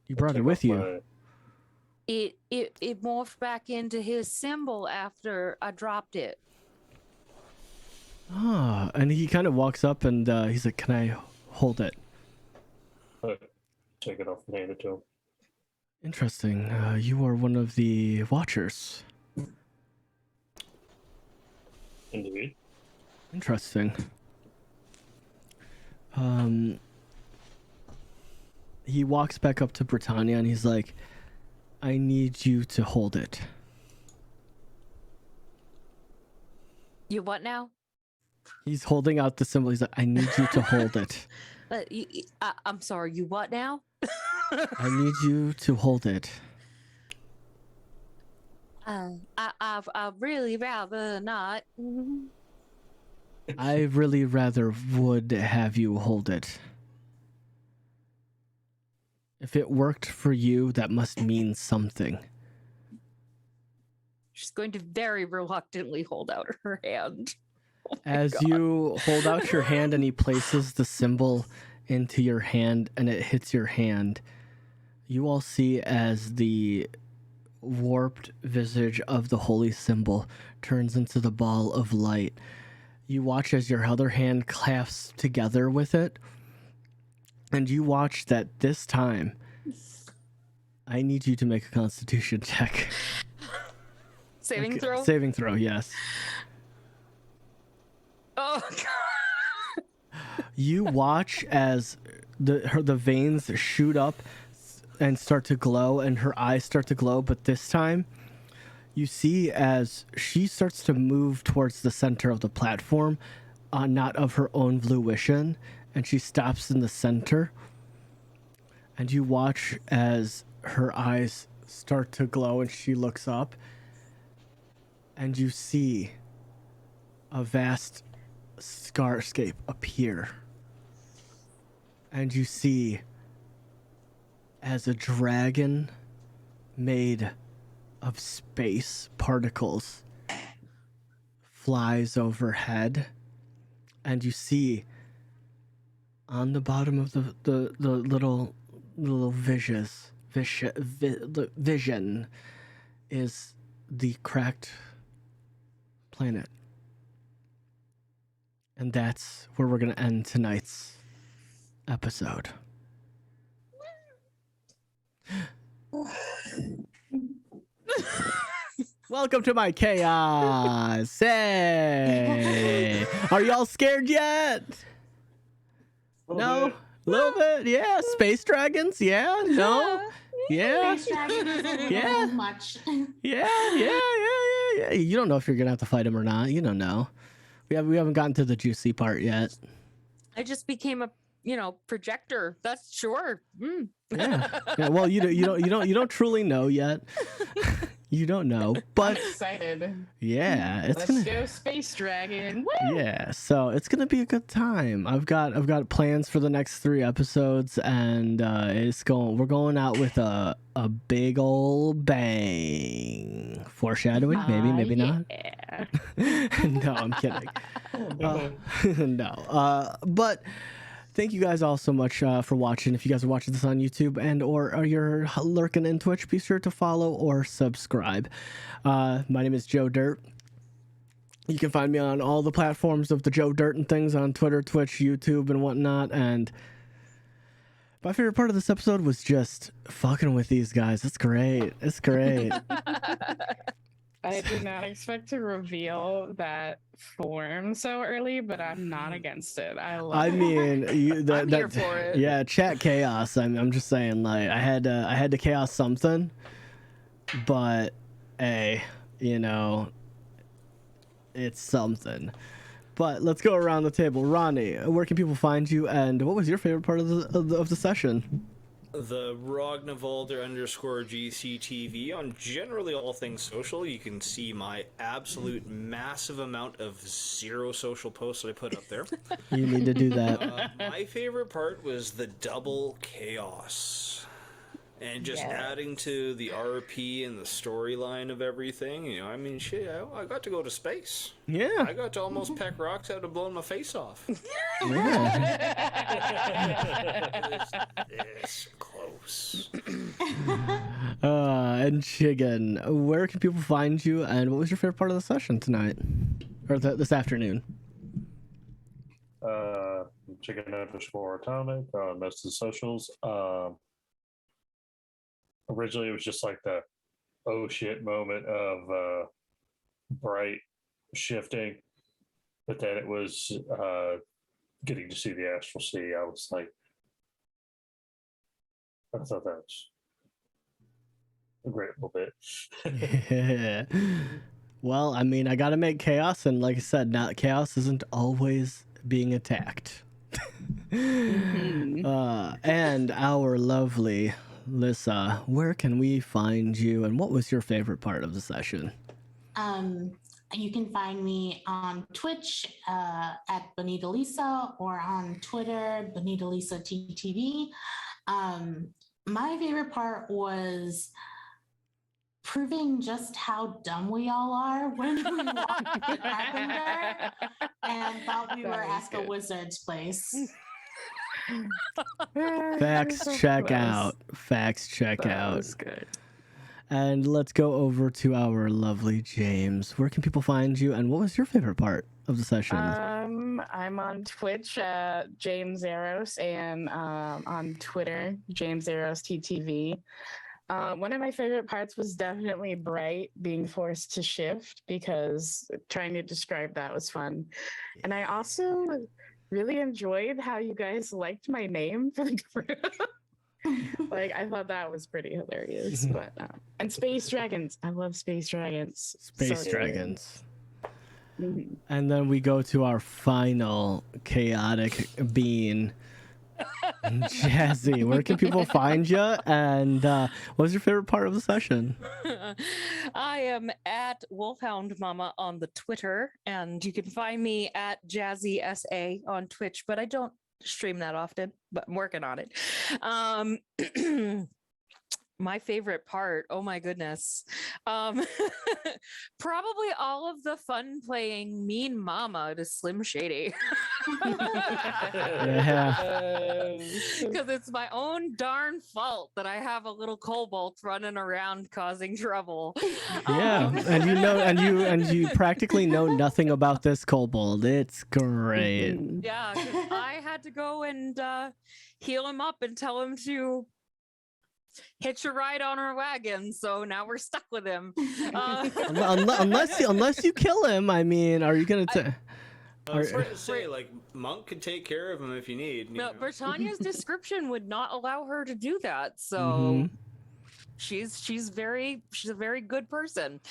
You brought it with you. It morphed back into his symbol after I dropped it. Ah, and he kind of walks up and he's like, "Can I hold it?" Take it off and hand it to him. Interesting. You are one of the Watchers. Indeed. Interesting. He walks back up to Britannia and he's like, "I need you to hold it." You what now? He's holding out the symbol. He's like, "I need you to hold it." I'm sorry, you what now? I need you to hold it. I'd really rather not. I really rather would have you hold it. If it worked for you, that must mean something. She's going to very reluctantly hold out her hand. Oh As God. you hold out your hand and he places the symbol into your hand and it hits your hand, you all see as the warped visage of the holy symbol turns into the ball of light. You watch as your other hand clasps together with it, and you watch that this time I need you to make a constitution check. Saving throw? Saving throw, yes. Oh, God. You watch as the veins shoot up and start to glow, and her eyes start to glow, but this time you see as she starts to move towards the center of the platform, not of her own volition, and she stops in the center. And you watch as her eyes start to glow and she looks up, and you see a vast scarscape appear and you see as a dragon made of space particles flies overhead, and you see on the bottom of the little vision is the cracked planet. And that's where we're going to end tonight's episode. Welcome to my chaos. Hey, are y'all scared yet? No, a little bit. Yeah, space dragons. Yeah, no, yeah, Space dragon is a little yeah, much. yeah. You don't know if you're gonna have to fight him or not. You don't know. We haven't gotten to the juicy part yet. I just became a projector. That's sure. Yeah. Well, you don't truly know yet. You don't know, but I'm excited. yeah, it's Let's go Space Dragon. Woo! yeah. So it's gonna be a good time. I've got plans for the next 3 episodes, and we're going out with a big old bang. Foreshadowing, maybe not. No, I'm kidding. No, but. Thank you guys all so much for watching. If you guys are watching this on YouTube or you're lurking in Twitch, be sure to follow or subscribe. My name is Joe Dirt. You can find me on all the platforms of the Joe Dirt and things on Twitter, Twitch, YouTube, and whatnot. And my favorite part of this episode was just fucking with these guys. It's great. It's great. I did not expect to reveal that form so early, but I'm not against it. I mean, I'm here for it. Yeah, chat chaos. I'm just saying, like, I had to chaos something, but hey, it's something. But let's go around the table. Ronnie, where can people find you, and what was your favorite part of the session? The Rognvalder _GCTV on generally all things social. You can see my absolute massive amount of 0 social posts that I put up there. You need to do that. My favorite part was the double chaos. And just adding to the RP and the storyline of everything. I mean, shit, I got to go to space. Yeah. I got to almost peck rocks out of blowing my face off. This close. And Chicken, where can people find you, and what was your favorite part of the session tonight? Or this afternoon? Chicken_atomic on most of the socials. Originally, it was just like the oh shit moment of Bright shifting, but then it was getting to see the Astral Sea. I was like, I thought that was a great little bit. Yeah. Well, I mean, I gotta make chaos, and like I said, chaos isn't always being attacked. And our lovely Lissa, where can we find you, and what was your favorite part of the session? You can find me on Twitch at Bonita Lisa, or on Twitter, Bonita Lisa TTV. My favorite part was proving just how dumb we all are when we walked the carpenter and thought we were at the wizard's place. Facts check out. That was good. And let's go over to our lovely James. Where can people find you, and what was your favorite part of the session? I'm on Twitch, James Eros, and on Twitter, James Eros TTV. One of my favorite parts was definitely Bright being forced to shift, because trying to describe that was fun. And I also really enjoyed how you guys liked my name for the group. Like, I thought that was pretty hilarious. But and Space Dragons, I love Space Dragons. Space Dragons. And then we go to our final chaotic being, Jazzy. Where can people find you, and what was your favorite part of the session? I am at Wolfhound Mama on the Twitter, and you can find me at Jazzy SA on Twitch, but I don't stream that often, but I'm working on it. My favorite part, oh my goodness. Probably all of the fun playing Mean Mama to Slim Shady. Yeah. Because it's my own darn fault that I have a little kobold running around causing trouble. Yeah, and you know, and you practically know nothing about this kobold. It's great. Yeah, 'cause I had to go and heal him up and tell him to hitch a ride on our wagon. So now we're stuck with him. Unless you kill him, I mean, are you gonna? I was going to say, like, Monk can take care of him if you need. You No, know? Britannia's description would not allow her to do that. So Mhm. she's a very good person,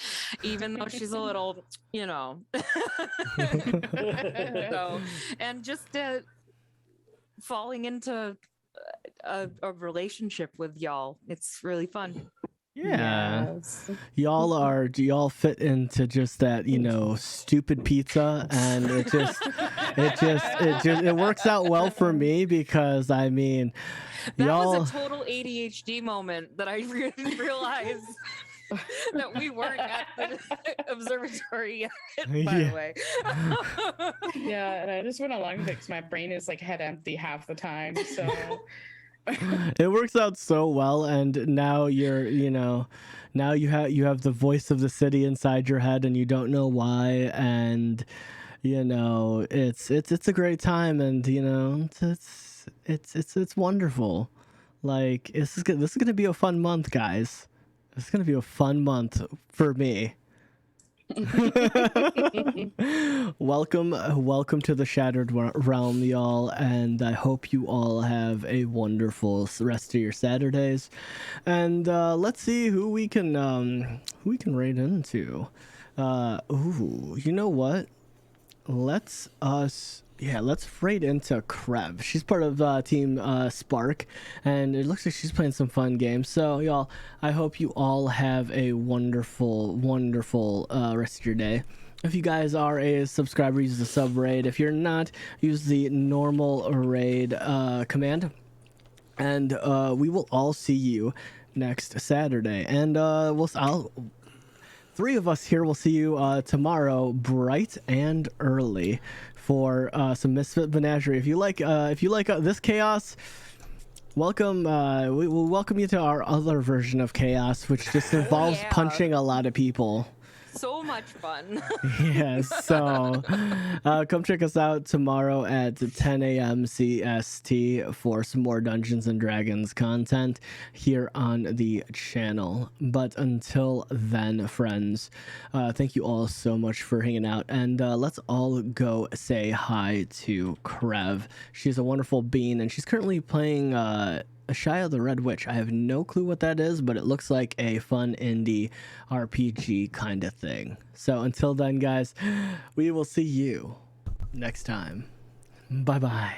even though she's a little, you know. So, and just falling into a relationship with y'all, it's really fun. Yeah. Yes. Do y'all fit into just that, you know, stupid pizza, and it works out well for me because I mean, That y'all was a total ADHD moment that I didn't realize that we weren't at the observatory yet, by Yeah. the way. Yeah, and I just went along with it because my brain is like head empty half the time. So it works out so well, and now you're, you know, now you have the voice of the city inside your head, and you don't know why, and you know, it's a great time, and you know, it's wonderful. This is gonna be a fun month, guys. It's gonna be a fun month for me. welcome to the Shattered Realm, y'all, and I hope you all have a wonderful rest of your Saturdays. And let's see who we can raid into. You know what? Let's raid into Krev. She's part of Team Spark, and it looks like she's playing some fun games. So, y'all, I hope you all have a wonderful rest of your day. If you guys are a subscriber, use the sub raid. If you're not, use the normal raid command. And we will all see you next Saturday. And three of us here will see you tomorrow, bright and early, for some Misfit Menagerie. If you like this chaos, welcome. We will welcome you to our other version of chaos, which just involves punching a lot of people. So much fun. Yes, so come check us out tomorrow at 10 a.m. CST for some more Dungeons and Dragons content here on the channel. But until then, friends, thank you all so much for hanging out, and let's all go say hi to Krev. She's a wonderful bean, and she's currently playing Shia the Red Witch. I have no clue what that is, but it looks like a fun indie RPG kind of thing. So until then, guys, we will see you next time. Bye-bye.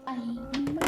Bye.